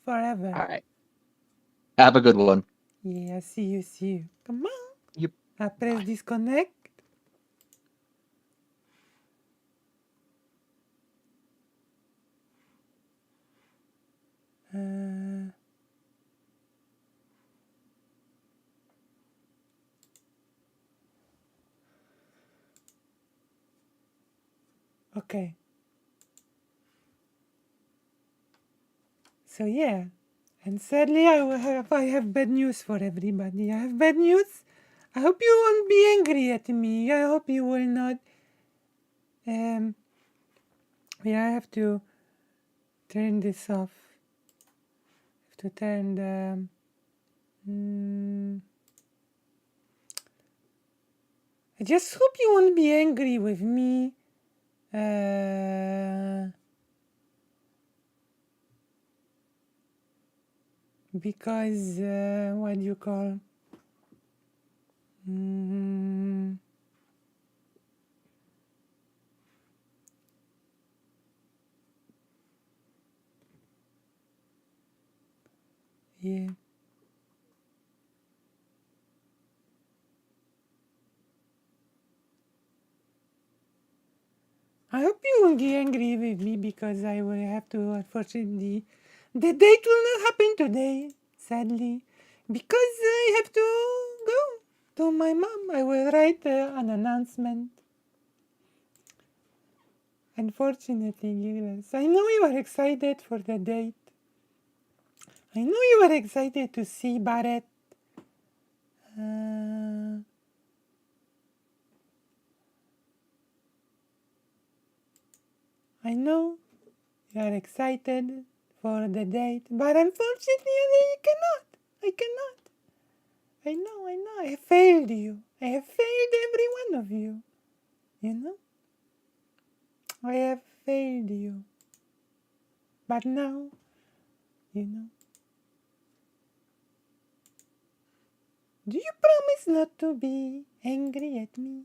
forever. All right. Have a good one. Yeah, see you. Come on. Yep. I press Bye. disconnect. Okay. So yeah, and sadly I have bad news for everybody. I have bad news. I hope you won't be angry at me. I hope you will not. Yeah, I have to turn this off. I have to turn the. I just hope you won't be angry with me. Because what do you call? Yeah. I hope you won't get angry with me because I will have to, unfortunately, the date will not happen today, sadly, because I have to go to my mom. I will write an announcement. Unfortunately, yes. I know you are excited for the date. I know you are excited to see Barrett. I know you are excited for the date, but unfortunately, I cannot. I cannot. I know. I have failed you. I have failed every one of you. You know? I have failed you. But now, you know, Do you promise not to be angry at me?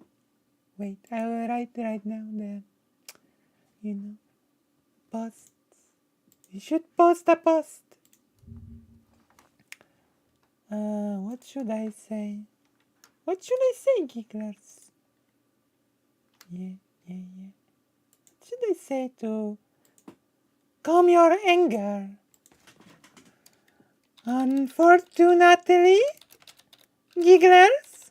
Wait, I will write right now the posts. You should post a post. What should I say? What should I say, gigglers? Yeah. What should I say to calm your anger? Unfortunately, gigglers,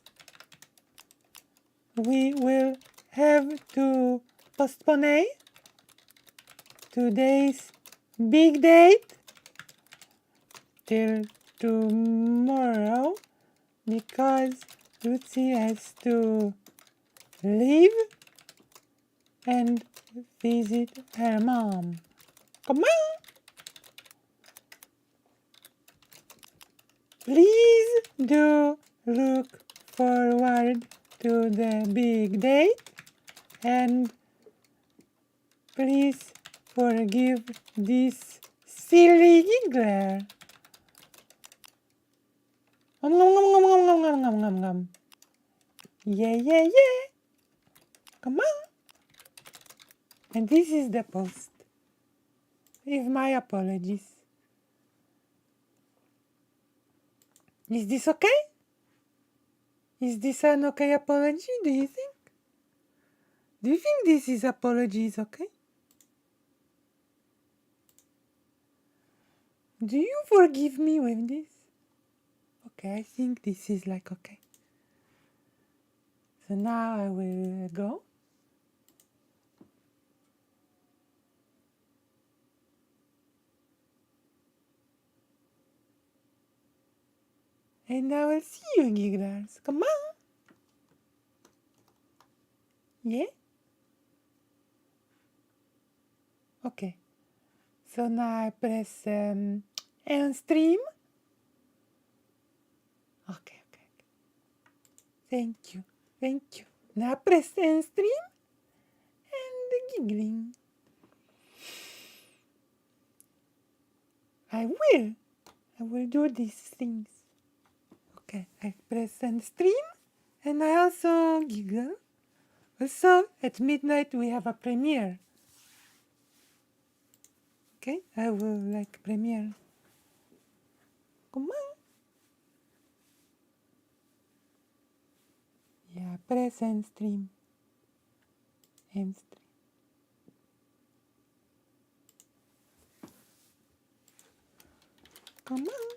we will have to postpone today's big date till tomorrow because Lucy has to leave and visit her mom. Come on! Please do look forward to the big date and please forgive this silly giggler. Nom, nom, nom, nom, nom, nom, nom, nom, nom. Yeah. Come on. And this is the post. With my apologies. Is this okay? Is this an okay apology, do you think? Do you think this is apology is okay? Do you forgive me with this? Okay, I think this is like okay. So now I will go. And I will see you, gigglers. Come on. Yeah? Okay. So now I press end stream. Okay. Thank you. Now press end stream and giggling. I will do these things. Okay, I press end stream and I also giggle. Also, at midnight we have a premiere. Okay, I will like premiere. Come on. Yeah, press end stream. Come on.